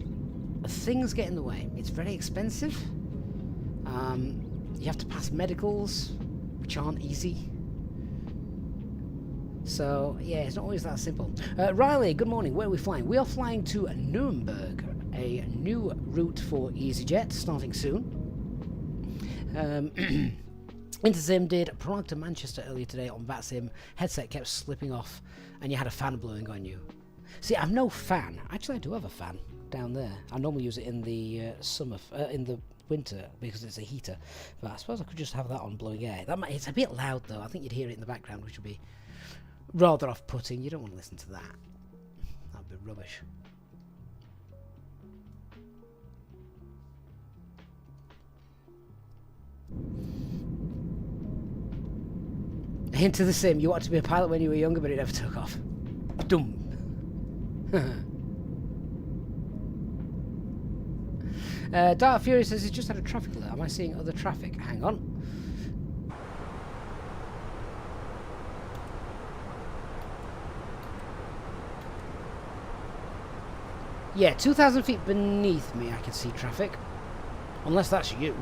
things get in the way. It's very expensive. You have to pass medicals, which aren't easy. So yeah, it's not always that simple. Riley, good morning. Where are we flying? We are flying to Nuremberg, a new route for Easyjet, starting soon. Intersim did Prague to Manchester earlier today on VATSIM. Headset kept slipping off and you had a fan blowing on you. See, I've no fan. Actually, I do have a fan down there. I normally use it in the in the winter because it's a heater. But I suppose I could just have that on blowing air. It's a bit loud though. I think you'd hear it in the background, which would be rather off-putting. You don't want to listen to that. That'd be rubbish. Hint to the sim, you wanted to be a pilot when you were younger, but it never took off. Dum. Dark Fury says he's just had a traffic alert. Am I seeing other traffic? Hang on. Yeah, 2,000 feet beneath me I can see traffic. Unless that's you.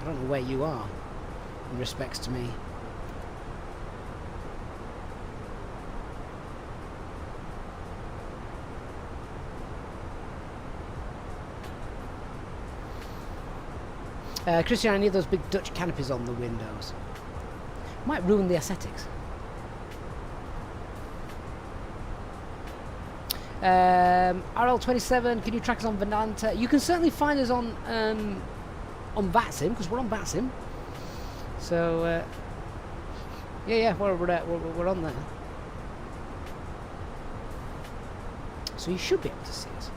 I don't know where you are in respects to me. Christian, I need those big Dutch canopies on the windows. Might ruin the aesthetics. RL27, can you track us on Venanta? You can certainly find us on VATSIM, because we're on VATSIM. So, yeah, we're on there. So you should be able to see us.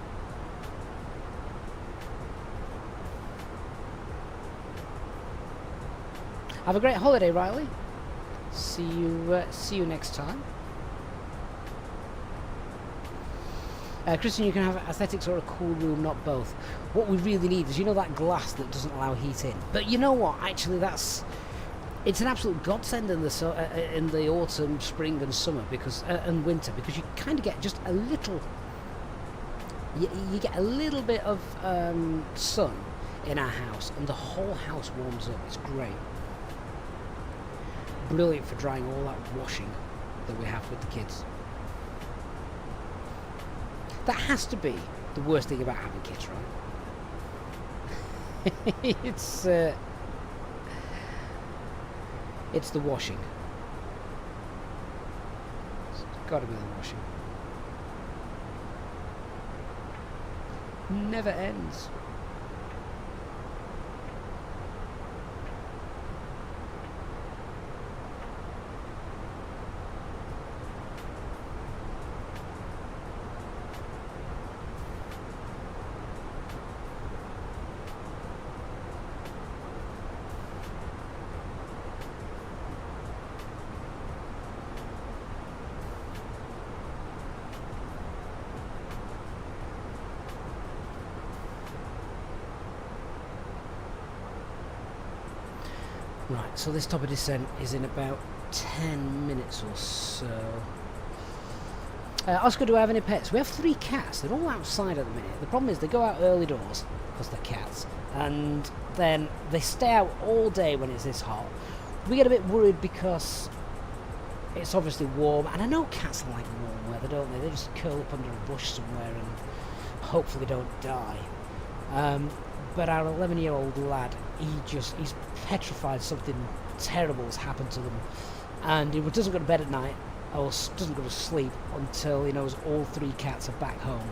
Have a great holiday, Riley. See you next time. Christian, you can have aesthetics or a cool room, not both. What we really need is, you know, that glass that doesn't allow heat in. But you know what? Actually, it's an absolute godsend in the autumn, spring, and summer and winter, because you kind of get just a little. You get a little bit of sun in our house, and the whole house warms up. It's great. Brilliant for drying all that washing that we have with the kids. That has to be the worst thing about having kids, right? It's the washing. It's got to be the washing. Never ends. Right, so this top of descent is in about 10 minutes or so. Oscar, do I have any pets? We have 3 cats. They're all outside at the minute. The problem is they go out early doors because they're cats, and then they stay out all day when it's this hot. We get a bit worried because it's obviously warm, and I know cats like warm weather, don't they? They just curl up under a bush somewhere and hopefully don't die. But our 11-year-old lad, he's petrified something terrible has happened to them, and he doesn't go to bed at night or doesn't go to sleep until he knows all 3 cats are back home.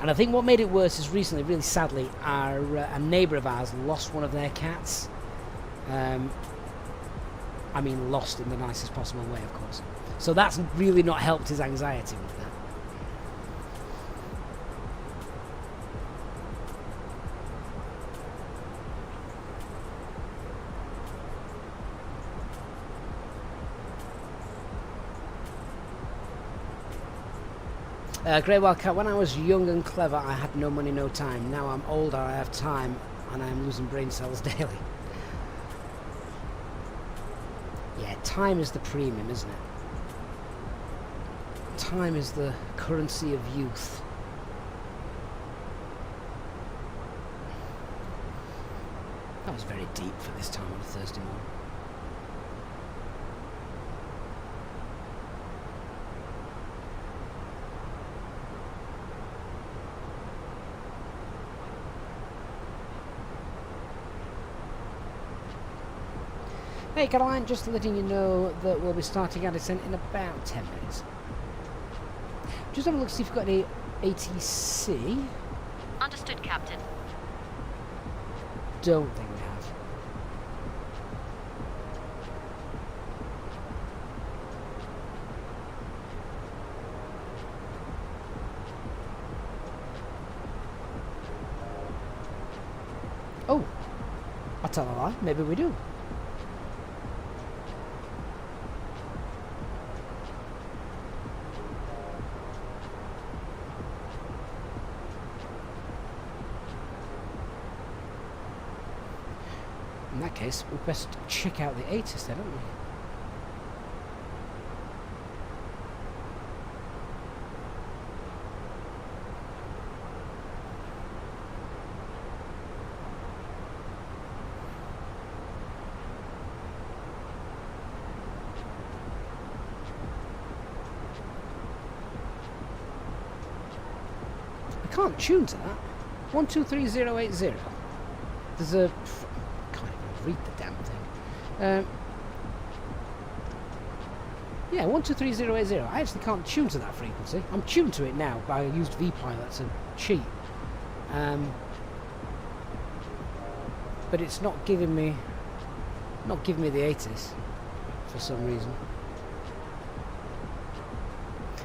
And I think what made it worse is recently, really sadly, a neighbour of ours lost one of their cats. I mean, lost in the nicest possible way, of course. So that's really not helped his anxiety with that. Grey Wildcat, when I was young and clever, I had no money, no time. Now I'm older, I have time, and I'm losing brain cells daily. Yeah, time is the premium, isn't it? Time is the currency of youth. That was very deep for this time on a Thursday morning. Hey Caroline, just letting you know that we'll be starting our descent in about 10 minutes. Just have a look, see if we've got any ATC. Understood, Captain. Don't think we have. Oh, I'll tell a lie, maybe we do. In that case, we best check out the ATIS then, don't we? I can't tune to that. 123080. There's a... read the damn thing. Yeah, 123080. I actually can't tune to that frequency. I'm tuned to it now, but I used vPilot to cheat. But it's not giving me the ATIS for some reason.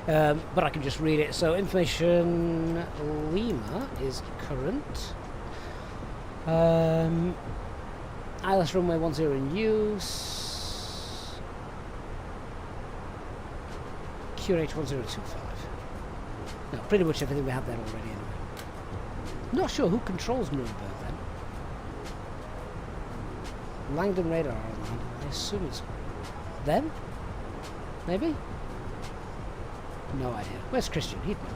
But I can just read it. So information Lima is current. ILS runway 10 in use. QNH 1025. No, pretty much everything we have there already anyway. Not sure who controls Nuremberg then. Langdon radar online. I assume it's them? Maybe? No idea. Where's Christian? He'd know.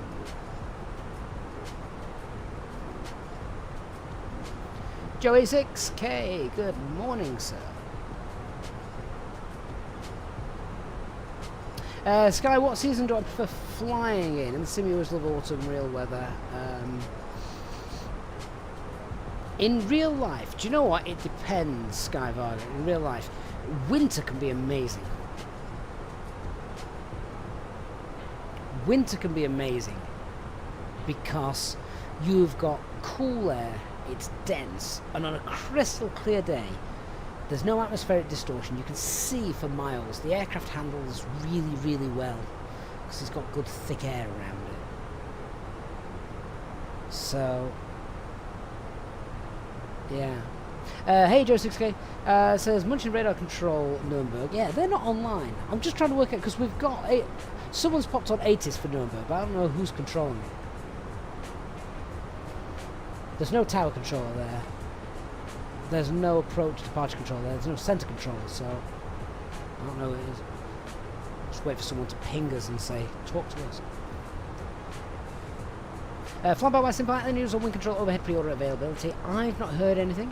Joey 6K, good morning, sir. Sky, what season do I prefer flying in? In the sim, you always love autumn, real weather. In real life, do you know what? It depends, Sky Varga. In real life, winter can be amazing. Winter can be amazing because you've got cool air. It's dense, and on a crystal clear day, there's no atmospheric distortion. You can see for miles. The aircraft handles really, really well because it's got good thick air around it. So, yeah. Hey Joe 6K says Munchen radar control Nuremberg. Yeah, they're not online. I'm just trying to work out because we've got someone's popped on ATIS for Nuremberg, but I don't know who's controlling it. There's no tower controller there. There's no approach departure control there. There's no center control, so I don't know what it is. Just wait for someone to ping us and say, talk to us. Flyby West Impact, the news on wind control overhead pre-order availability. I've not heard anything.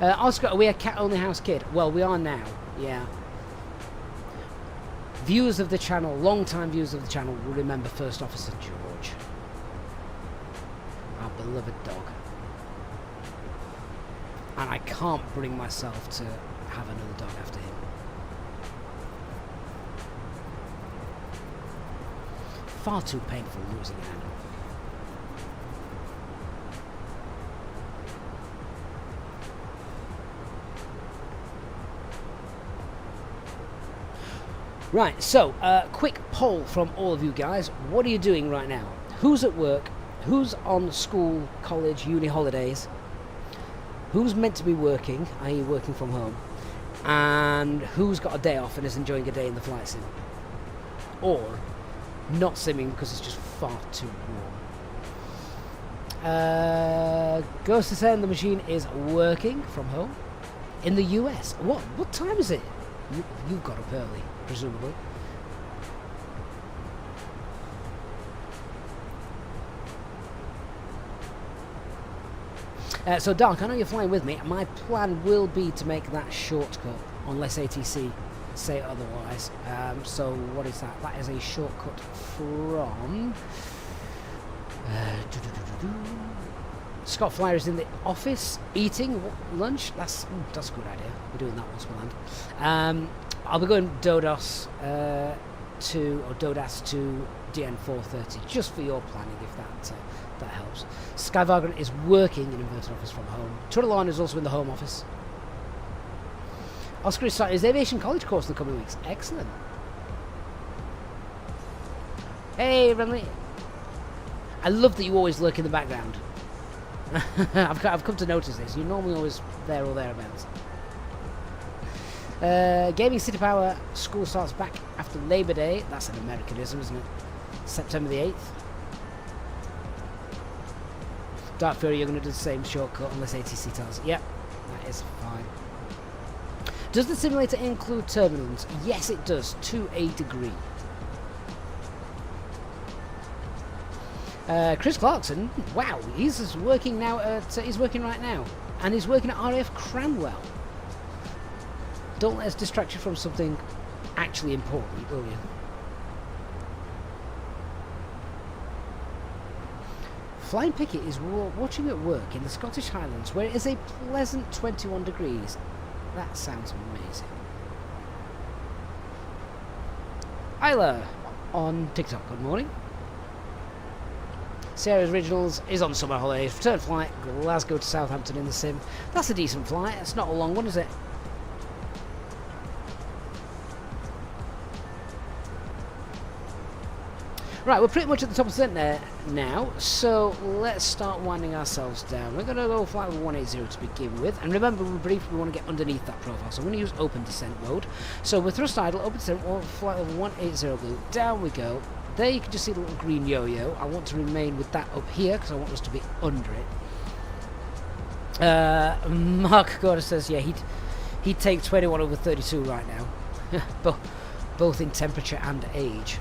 Oscar, are we a cat-only house kid? Well, we are now, yeah. Viewers of the channel, long-time viewers of the channel, will remember First Officer George. Our beloved dog. And I can't bring myself to have another dog after him. Far too painful losing an animal. Right, so, quick poll from all of you guys. What are you doing right now? Who's at work? Who's on school, college, uni holidays? Who's meant to be working, i.e. working from home? And who's got a day off and is enjoying a day in the flight sim? Or not simming because it's just far too warm. Ghost to Send, the machine is working from home. In the US. What time is it? You've got up early, presumably. So Dark, I know you're flying with me. My plan will be to make that shortcut, unless ATC say otherwise. So what is that? That is a shortcut from... Scott Flyer is in the office eating lunch. That's a good idea. We're doing that once we land. I'll be going Dodas to DN430 just for your planning, if that helps. Sky Vagrant is working in inverted office from home. Turtelon is also in the home office. Oscar is starting his aviation college course in the coming weeks. Excellent. Hey, Renly. I love that you always lurk in the background. I've come to notice this. You're normally always there or thereabouts. Gaming City Power school starts back after Labor Day. That's an Americanism, isn't it? September the 8th. Dark Fury, you're going to do the same shortcut unless ATC tells you. Yep, that is fine. Does the simulator include turbulence? Yes, it does, to a degree. Chris Clarkson, wow, he's working now he's working right now, and he's working at RAF Cranwell. Don't let us distract you from something actually important, will you? Flying Picket is watching at work in the Scottish Highlands, where it is a pleasant 21 degrees. That sounds amazing. Isla on TikTok, good morning. Sierra's Originals is on summer holidays. Return flight, Glasgow to Southampton in the sim. That's a decent flight. It's not a long one, is it? Right, we're pretty much at the top of the center now, so let's start winding ourselves down. We're going to go flight with 180 to begin with, and remember, we're brief, we want to get underneath that profile, so I'm going to use open descent mode. So with thrust idle, open descent, flight level 180 blue, down we go. There you can just see the little green yo-yo. I want to remain with that up here because I want us to be under it. Mark Gorda says, yeah, he'd take 21 over 32 right now, both in temperature and age.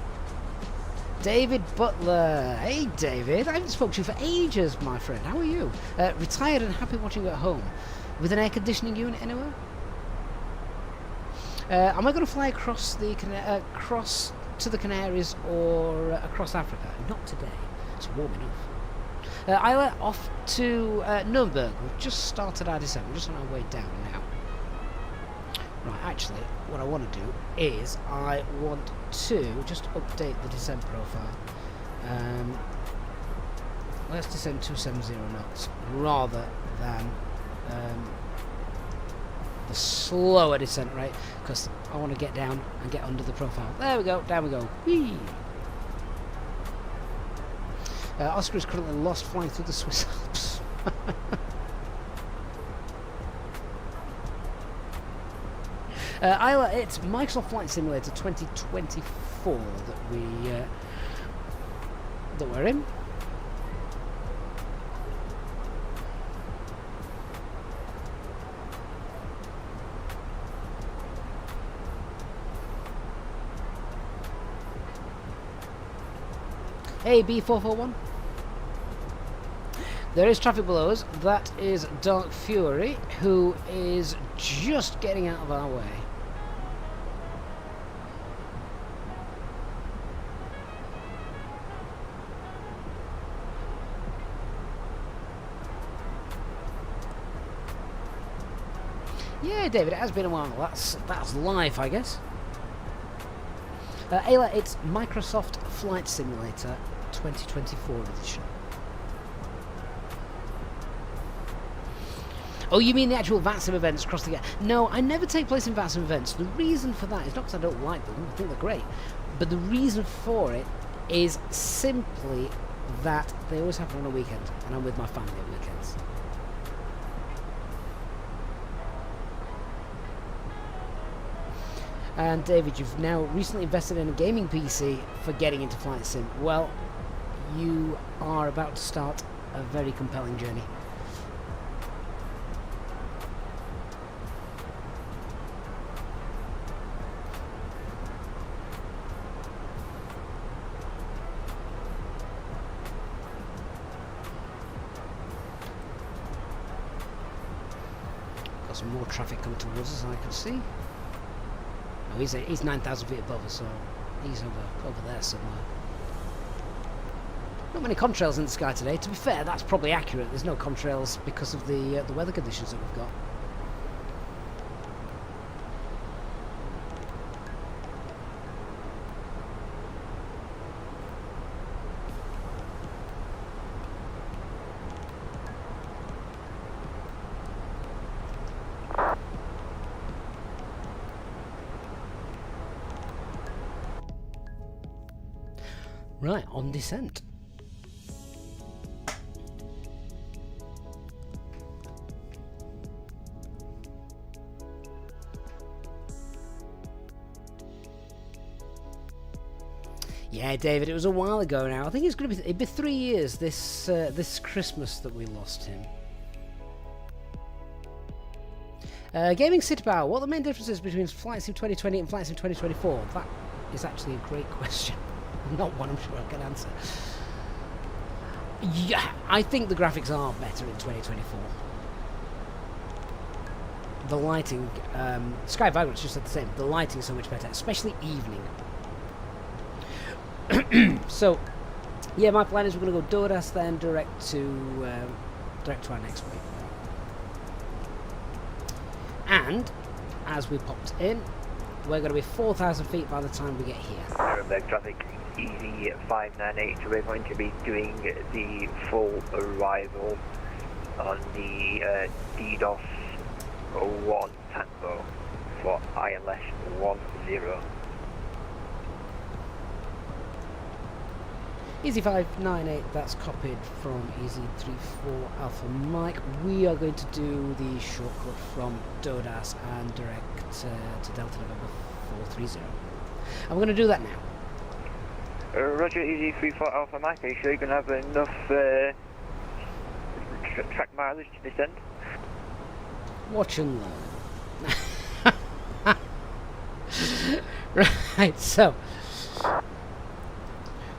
David Butler, hey David, I haven't spoken to you for ages, my friend. How are you? Retired and happy watching at home, with an air conditioning unit anywhere? Am I going to fly across the to the Canaries or across Africa? Not today. It's warm enough. I went off to Nuremberg. We've just started our descent. We're just on our way down now. Right, actually, what I want to do is I want to just update the descent profile. Let's descend 270 knots rather than the slower descent rate, because I want to get down and get under the profile. There we go, down we go. Whee! Oscar is currently lost flying through the Swiss Alps. Isla, it's Microsoft Flight Simulator 2024 that we're in. Hey, B441. There is traffic below us. That is Dark Fury, who is just getting out of our way. Yeah, David, it has been a while. That's live, I guess. Ayla, it's Microsoft Flight Simulator 2024 edition. Oh, you mean the actual VATSIM events across the... No, I never take place in VATSIM events. The reason for that is not because I don't like them, I think they're great, but the reason for it is simply that they always happen on a weekend, and I'm with my family at weekends. And David, you've now recently invested in a gaming PC for getting into flight sim. Well, you are about to start a very compelling journey. Got some more traffic coming towards us, I can see. Oh, he's 9,000 feet above us, so he's over there somewhere. Not many contrails in the sky today. To be fair, that's probably accurate. There's no contrails because of the weather conditions that we've got. Right, on descent. Yeah, David, it was a while ago now. I think it's going to be it'd be 3 years this this Christmas that we lost him. Gaming Citybauer, what are the main differences between Flight Sim 2020 and Flight Sim 2024? That is actually a great question. Not one I'm sure I can answer. Yeah, I think the graphics are better in 2024. The lighting, Sky Vagrant's just said the same. The lighting is so much better, especially evening. So, yeah, my plan is we're going to go DoorDash, then direct to our next waypoint. And as we popped in, we're going to be 4,000 feet by the time we get here. Nuremberg traffic, Easy 598. We're going to be doing the full arrival on the DDoS 1 Tango for ILS 10. Easy 598, that's copied from Easy 34 Alpha Mike. We are going to do the shortcut from DoorDash and direct to Delta November 430. And we're going to do that now. Roger, Easy 34 Alpha Mike, are you sure you're going to have enough track mileage to descend? Watch and learn. Right, so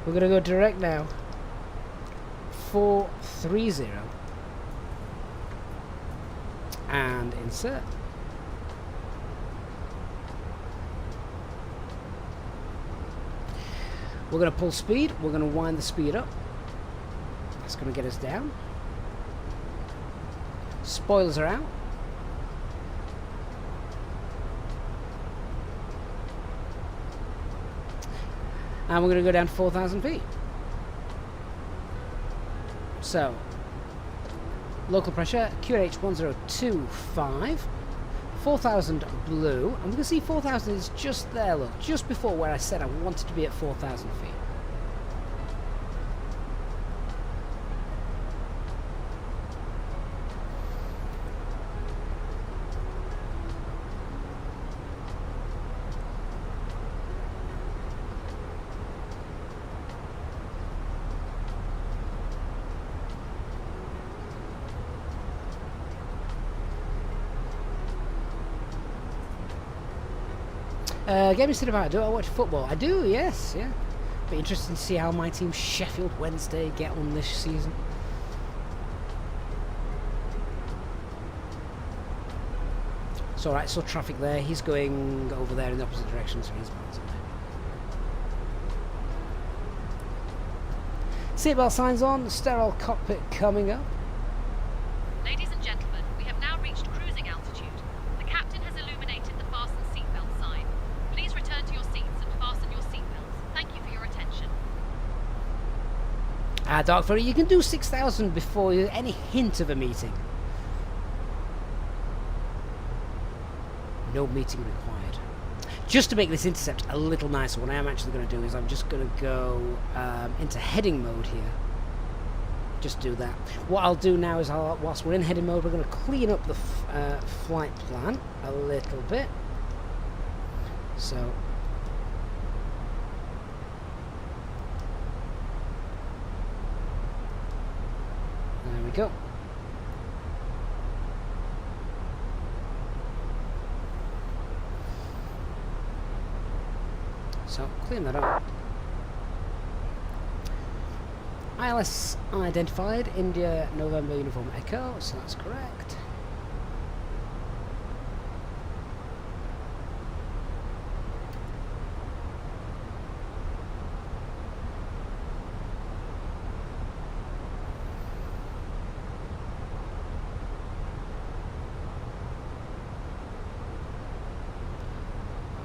we're going to go direct now. 430. And insert. We're going to pull speed. We're going to wind the speed up. That's going to get us down. Spoilers are out. And we're going to go down to 4,000 feet. So, local pressure, QNH 1025, 4,000 blue, and we can see 4,000 is just there, look, just before where I said I wanted to be at 4,000 feet. Gaming Cinema, do I watch football? I do, yes, yeah. Be interesting to see how my team Sheffield Wednesday get on this season. It's alright, saw traffic there. He's going over there in the opposite direction, so he's miles away. Seatbelt signs on, sterile cockpit coming up. Ladies and gentlemen, we have now reached cruising altitude. The captain has illuminated the fasten seatbelt sign. Please return to your seats and fasten your seatbelts. Thank you for your attention. Dark Fury, you can do 6,000 before any hint of a meeting. No meeting required. Just to make this intercept a little nicer, what I am actually going to do is I'm just going to go into heading mode here. Just do that. What I'll do now is, whilst we're in heading mode, we're going to clean up the flight plan a little bit. So, there we go. So, clean that up. ILS unidentified, India, November, Uniform Echo, so that's correct.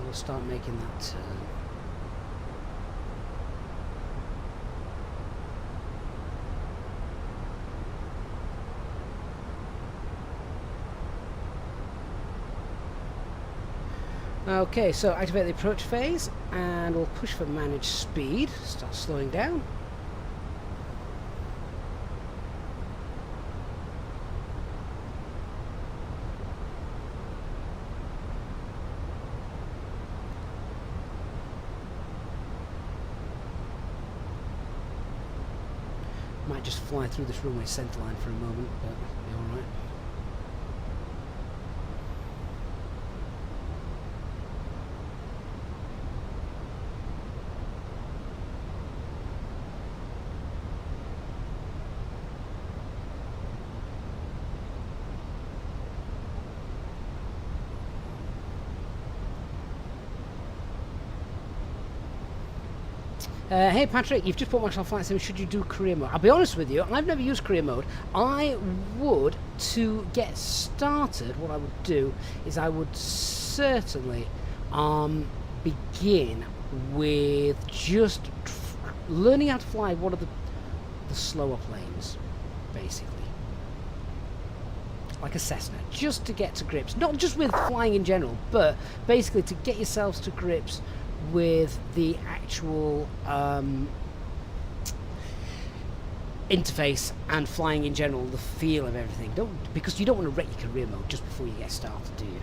We'll start making that turn. Okay, so activate the approach phase and we'll push for managed speed. Start slowing down. Might just fly through this runway centerline for a moment, but it'll be alright. Hey Patrick, you've just put Microsoft Flight Sim, should you do career mode? I'll be honest with you, I've never used career mode. I would, to get started, what I would do is I would certainly begin with just learning how to fly one of the slower planes, basically. Like a Cessna, just to get to grips. Not just with flying in general, but basically to get yourselves to grips with the actual interface and flying in general, the feel of everything. Because you don't want to wreck your career mode just before you get started, do you?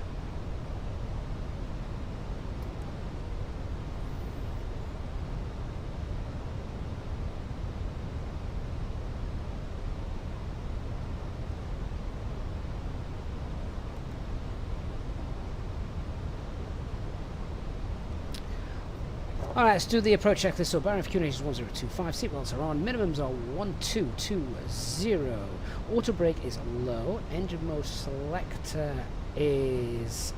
Alright, let's do the approach checklist. So, bearing FQ is 1025, seatbelts are on, minimums are 1220, auto brake is low, engine mode selector is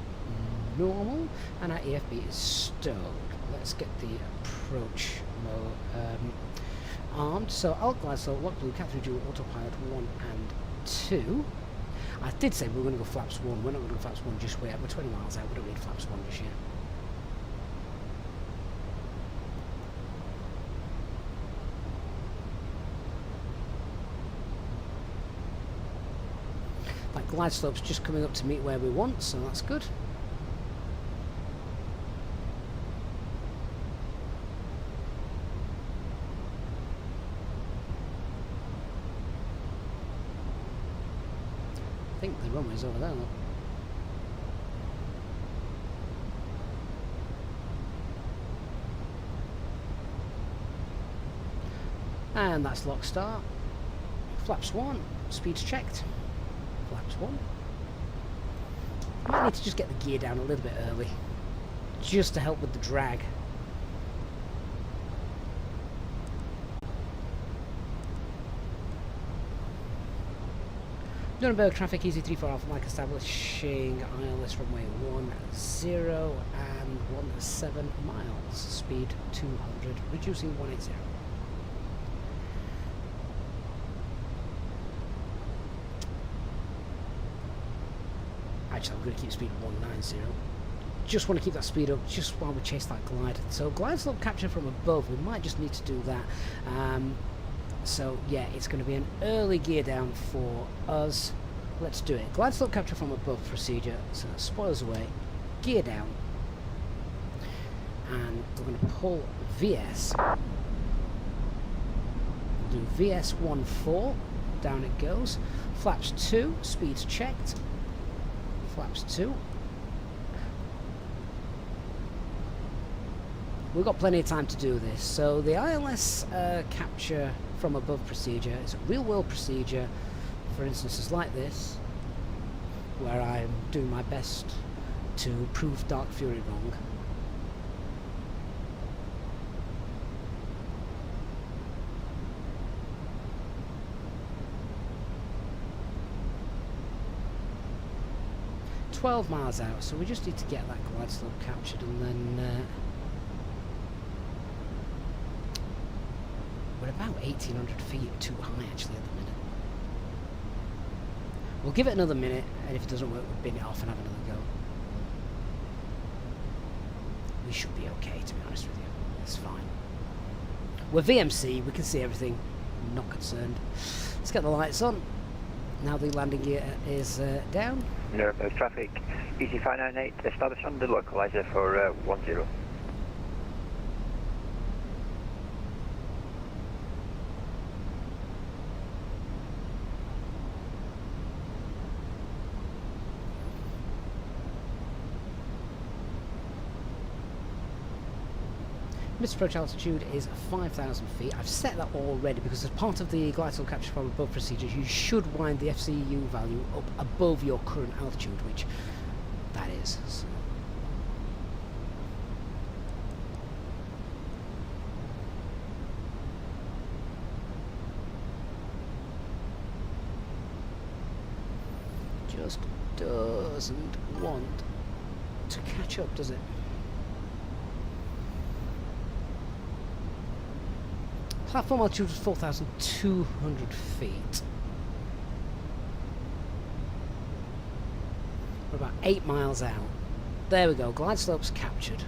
normal, and our EFB is stowed. Let's get the approach mode armed. So, alt glide slope, lock blue, cat 3 dual, autopilot 1 and 2. I did say we were going to go flaps 1, we're not going to go flaps 1 just yet, we're 20 miles out, we don't need flaps 1 just yet. Glide slope's just coming up to meet where we want, so that's good. I think the runway's over there, though. And that's lock start. Flaps 1, speed's checked. Flaps 1. Might need to just get the gear down a little bit early, just to help with the drag. Nuremberg traffic, Easy 34 Alpha Mike establishing ILS runway 10 and 17 miles, speed 200, reducing 180. Actually, I'm going to keep speed 190. Just want to keep that speed up just while we chase that glide. So glide slope capture from above, we might just need to do that. So yeah, it's going to be an early gear down for us. Let's do it. Glide slope capture from above procedure. So spoilers away, gear down, and we're going to pull VS. We'll do VS 14. Down it goes. Flaps 2. Speeds checked. Flaps 2. We've got plenty of time to do this. So the ILS capture from above procedure is a real world procedure for instances like this, where I'm doing my best to prove Dark Fury wrong. $12 miles out, so we just need to get that glide slope captured, and then we're about 1,800 feet too high actually at the minute. We'll give it another minute, and if it doesn't work, we'll bin it off and have another go. We should be okay, to be honest with you. It's fine. We're VMC, we can see everything. I'm not concerned. Let's get the lights on. Now the landing gear is down. Nuremberg traffic, EC598, establish on the localizer for 10. Approach altitude is 5,000 feet. I've set that already because as part of the glide slope capture from above procedures, you should wind the FCU value up above your current altitude, which that is. So. Just doesn't want to catch up, does it? Platform altitude is 4,200 feet. We're about 8 miles out. There we go, glide slope's captured.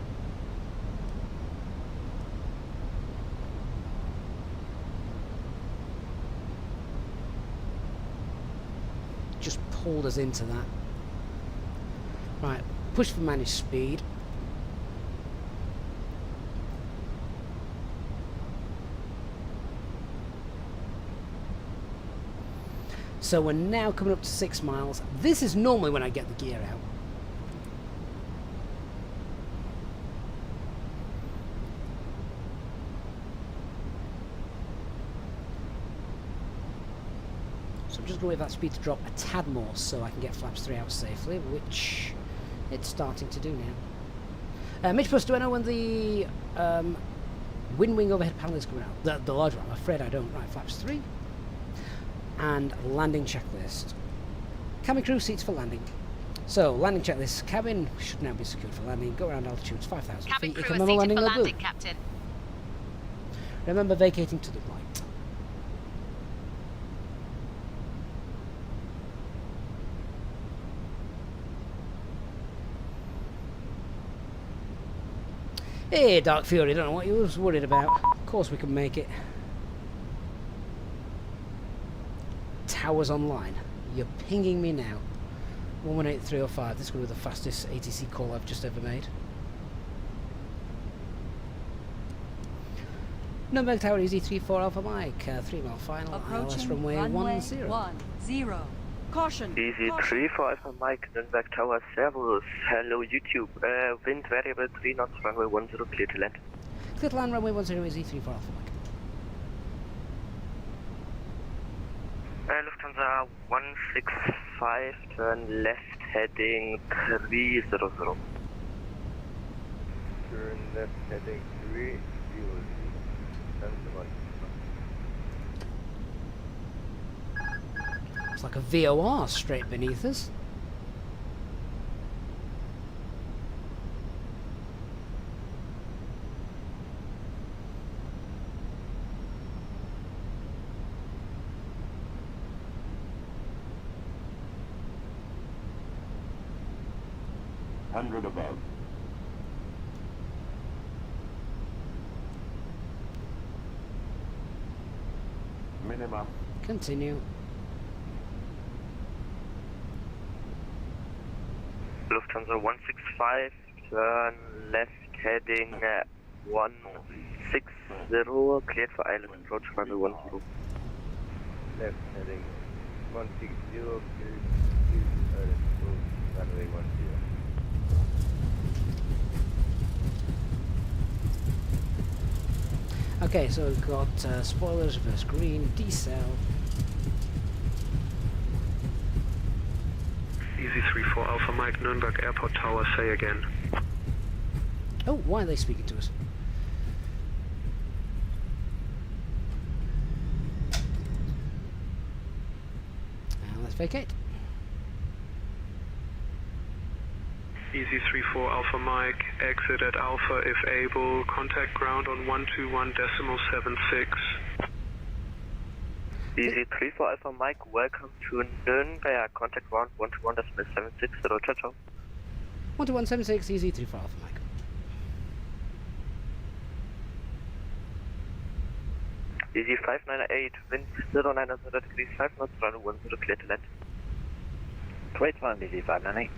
Just pulled us into that. Right, push for managed speed. So we're now coming up to 6 miles. This is normally when I get the gear out. So I'm just going to wait for that speed to drop a tad more so I can get flaps 3 out safely, which it's starting to do now. Mitch Plus, do I know when the wind wing overhead panel is coming out? The large one, I'm afraid I don't. Right, flaps 3. And landing checklist. Cabin crew seats for landing. So, landing checklist. Cabin should now be secured for landing. Go around altitudes 5,000 Cabin feet. crew are seated for landing, Captain. Remember vacating to the right. Hey, Dark Fury, don't know what you was worried about. Of course we can make it. Towers online. You're pinging me now. 118305. This is going to be the fastest ATC call I've just ever made. Nuremberg Tower Easy 34 Alpha Mike. 3 mile final. ILS runway 10. Caution. Easy 34 Alpha Mike. Nuremberg Tower Servus. Hello YouTube. Wind variable 3 knots. Runway 10. Clear to land. Clear to land. Runway 10. Easy 34 Alpha Mike. Lufthansa 165, turn left heading 300. Turn left heading 300. It's like a VOR straight beneath us. Above. Minimum. Continue. Lufthansa 165, turn left heading 160, cleared for island approach runway 10. Left heading 160, cleared island approach runway 10. Okay, so we've got spoilers, reverse green, decel. Easy 34 Alpha Mike, Nuremberg Airport Tower, say again. Oh, why are they speaking to us? And let's vacate. Easy 34 Alpha Mike, exit at Alpha if able, contact ground on 121.76. Easy 34 Alpha Mike, welcome to Nuremberg, contact ground 121.76, hello, ciao ciao. 12176, easy 34 Alpha Mike. Easy 598, wind 0900 degrees, 5 knots, runway 10, clear to land. Great time, Easy 598.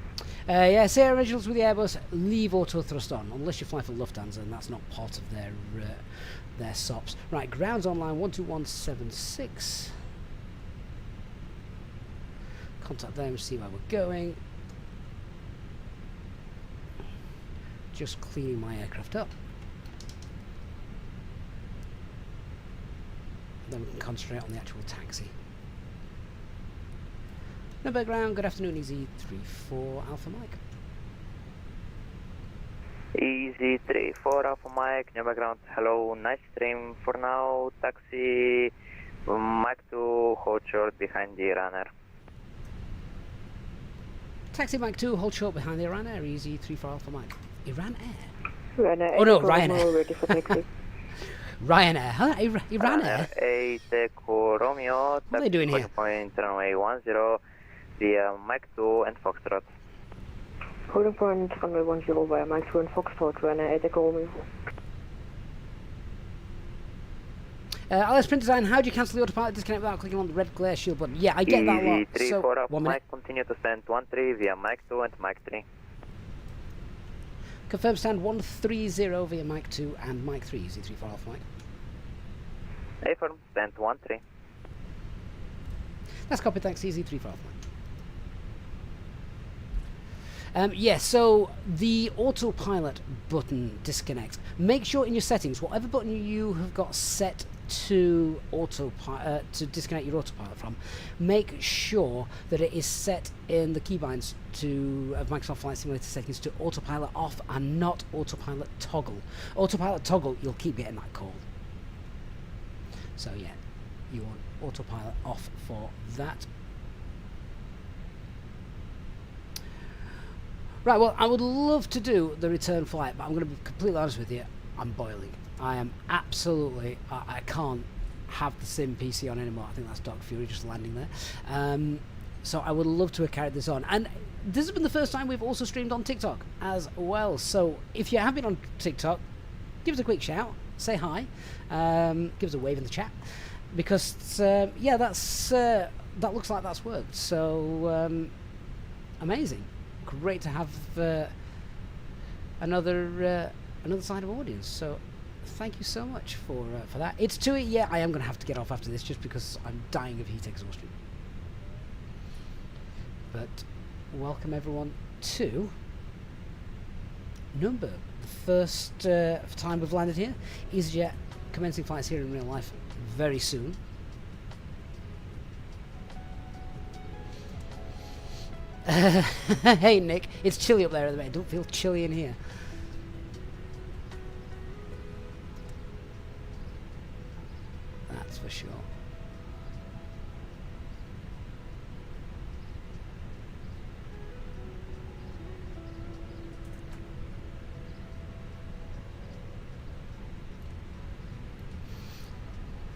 Yeah, say originals with the Airbus, leave auto thrust on, unless you fly for Lufthansa, and that's not part of their SOPs. Right, ground's online 12176. Contact them, see where we're going. Just cleaning my aircraft up. Then we can concentrate on the actual taxi. Nuremberg ground, good afternoon, Easy 34 Alpha Mike. Easy 34 Alpha Mike, Nuremberg ground, hello, nice stream. For now, taxi Mike 2, hold short behind the runner. Taxi Mike 2, hold short behind the Iran Air, Easy 34 Alpha Mike. Iran Air? Ryanair. Oh no, Ryanair. Ready for taxi. Ryanair, huh? Iran Air? 8 Echo Romeo, what are they doing here? point runway 10 via Mike 2 and Foxtrot. Holding point runway 10 via Mike 2 and Foxtrot, Ryanair 8 Echo Romeo. LS Print Design, how do you cancel the autopilot disconnect without clicking on the red glare shield button? Yeah, I get that a lot. Easy 34 So, Alpha 1 minute. Mike, continue to stand 13 via Mike 2 and Mike 3. Confirm stand 130 via Mike 2 and Mike 3, Easy 34 Alpha Mike. Affirm, stand 13. That's copied, thanks, Easy 34 Alpha Mike. Yeah, so the autopilot button disconnects. Make sure in your settings, whatever button you have got set to to disconnect your autopilot from, make sure that it is set in the keybinds to Microsoft Flight Simulator settings to autopilot off and not autopilot toggle. Autopilot toggle, you'll keep getting that call. So yeah, you want autopilot off for that. Right, well, I would love to do the return flight, but I'm going to be completely honest with you, I'm boiling. I am absolutely, I can't have the sim PC on anymore. I think that's Dark Fury just landing there. So I would love to have carried this on. And this has been the first time we've also streamed on TikTok as well. So if you have been on TikTok, give us a quick shout, say hi, give us a wave in the chat. Because, yeah, that looks like that's worked. So, amazing. Great to have another side of audience. So thank you so much for that. It's to it. Yeah, I am going to have to get off after this just because I'm dying of heat exhaustion. But welcome everyone to Nuremberg. The first time we've landed here. Easyjet commencing flights here in real life very soon. Hey Nick, it's chilly up there at the minute. Don't feel chilly in here. That's for sure.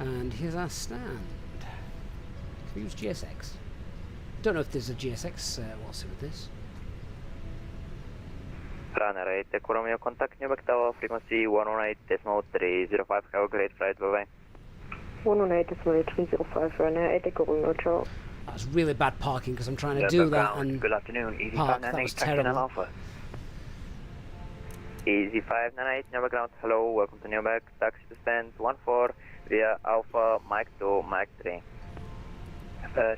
And here's our stand. Can we use GSX? Don't know if there's a GSX what's it with this. Runner 8, Echo Romeo, contact Nuremberg Tower, frequency 118.305, have a great flight, bye-bye. 118.305, runner 8, Echo Romeo, ciao. That was really bad parking because I'm trying to do that and good afternoon, Easy park. That 598, was Taxi terrible. Alpha. Easy 598, Nuremberg ground, hello, welcome to Nuremberg, taxi to stand 14 via Alpha, Mike 2, Mike 3.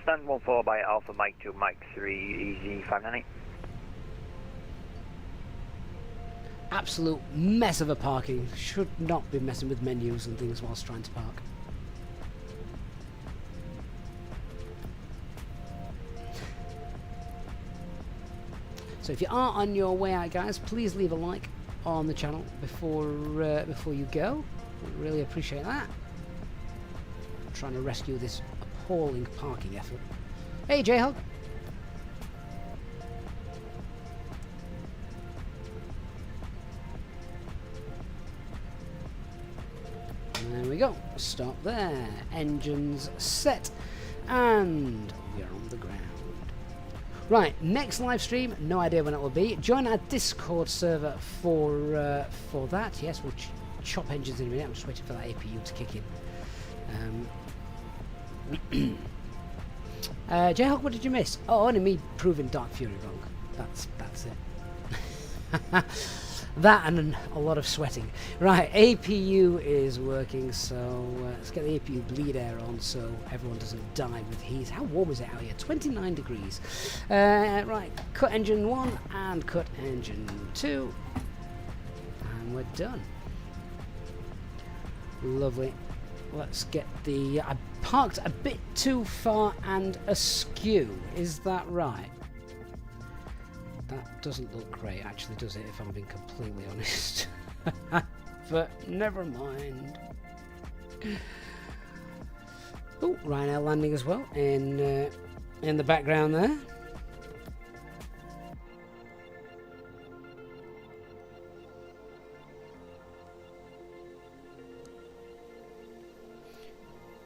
Stand 14 by Alpha, Mike 2, Mike 3, Easy 598. Absolute mess of a parking. Should not be messing with menus and things whilst trying to park. So if you are on your way out, guys, please leave a like on the channel before you go. We'd really appreciate that. I'm trying to rescue this appalling parking effort. Hey, J-Hog. There we go. Stop there. Engines set, and we are on the ground. Right, next live stream, no idea when it will be. Join our Discord server for that. Yes, we'll chop engines in a minute. I'm just waiting for that APU to kick in. Jayhawk, what did you miss? Oh, only me proving Dark Fury wrong. That's it. That and a lot of sweating. Right, APU is working, so let's get the APU bleed air on so everyone doesn't die with heat. How warm is it out here? 29 degrees. Right, cut engine 1 and cut engine 2. And we're done. Lovely. Let's get the... I parked a bit too far and askew. Is that right? That doesn't look great, actually, does it, if I'm being completely honest. But never mind. Oh, Ryanair landing as well in the background there.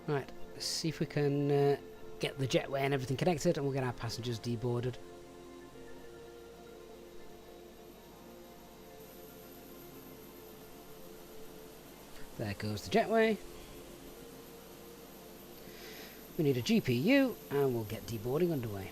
Right, let's see if we can get the jetway and everything connected, and we'll get our passengers deboarded. There goes the jetway. We need a GPU and we'll get deboarding underway.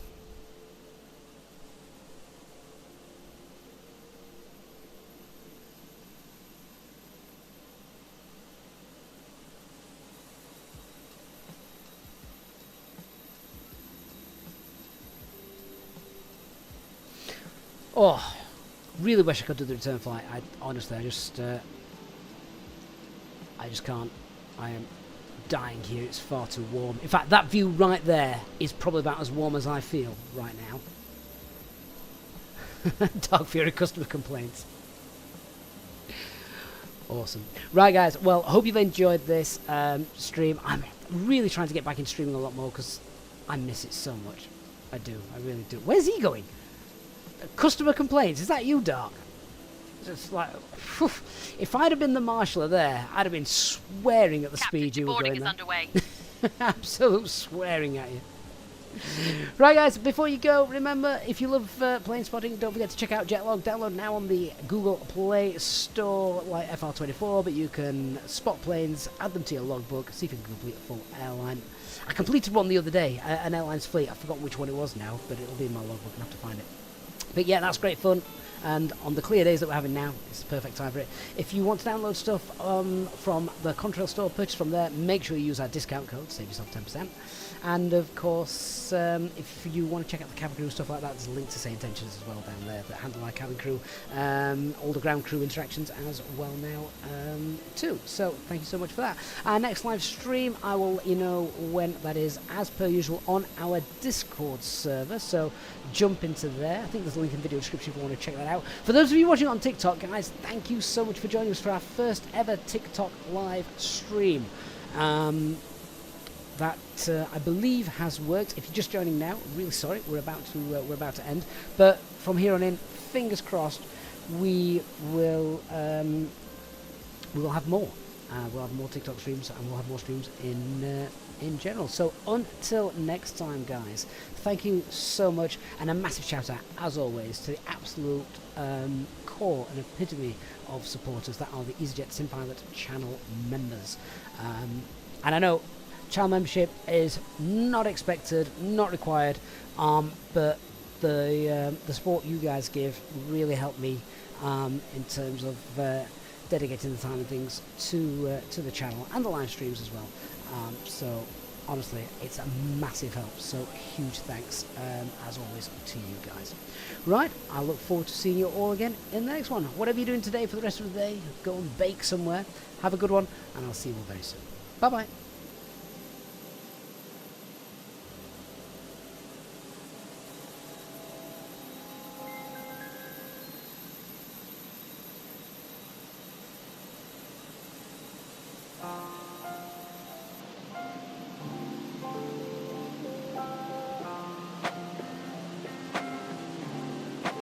Oh, really wish I could do the return flight. Honestly, I just can't. I am dying here. It's far too warm. In fact, that view right there is probably about as warm as I feel right now. Dark Fury customer complaints. Awesome. Right, guys. Well, hope you've enjoyed this stream. I'm really trying to get back in streaming a lot more because I miss it so much. I do. I really do. Where's he going? Customer complaints. Is that you, Dark? Just like, whew. If I'd have been the marshaller there, I'd have been swearing at the speed you were going there. Underway. Absolute swearing at you. Right, guys, before you go, remember, if you love plane spotting, don't forget to check out Jetlog. Download now on the Google Play Store, like FR24, but you can spot planes, add them to your logbook, see if you can complete a full airline. I completed one the other day, an airline's fleet. I forgot which one it was now, but it'll be in my logbook. I'll have to find it. But yeah, that's great fun. And on the clear days that we're having now, it's the perfect time for it. If you want to download stuff from the Contrail store, purchase from there, make sure you use our discount code, save yourself 10%. And of course, if you want to check out the cabin crew, stuff like that, there's a link to SayIntentions as well down there that handle our cabin crew. All the ground crew interactions as well now too. So thank you so much for that. Our next live stream, I will let you know when that is, as per usual, on our Discord server. So jump into there. I think there's a link in the video description if you want to check that out. For those of you watching on TikTok, guys, thank you so much for joining us for our first ever TikTok live stream. That I believe has worked. If you're just joining now, really sorry, we're about to end. But from here on in, fingers crossed, we will have more. we'll have more TikTok streams, and we'll have more streams in general. So until next time, guys, thank you so much, and a massive shout out, as always, to the absolute core and epitome of supporters that are the EasyJet SimPilot channel members. And I know channel membership is not expected, not required, but the support you guys give really helped me in terms of dedicating the time and things to the channel and the live streams as well. So honestly, it's a massive help. So huge thanks, as always, to you guys. Right, I look forward to seeing you all again in the next one. Whatever you're doing today for the rest of the day, go and bake somewhere. Have a good one, and I'll see you all very soon. Bye bye.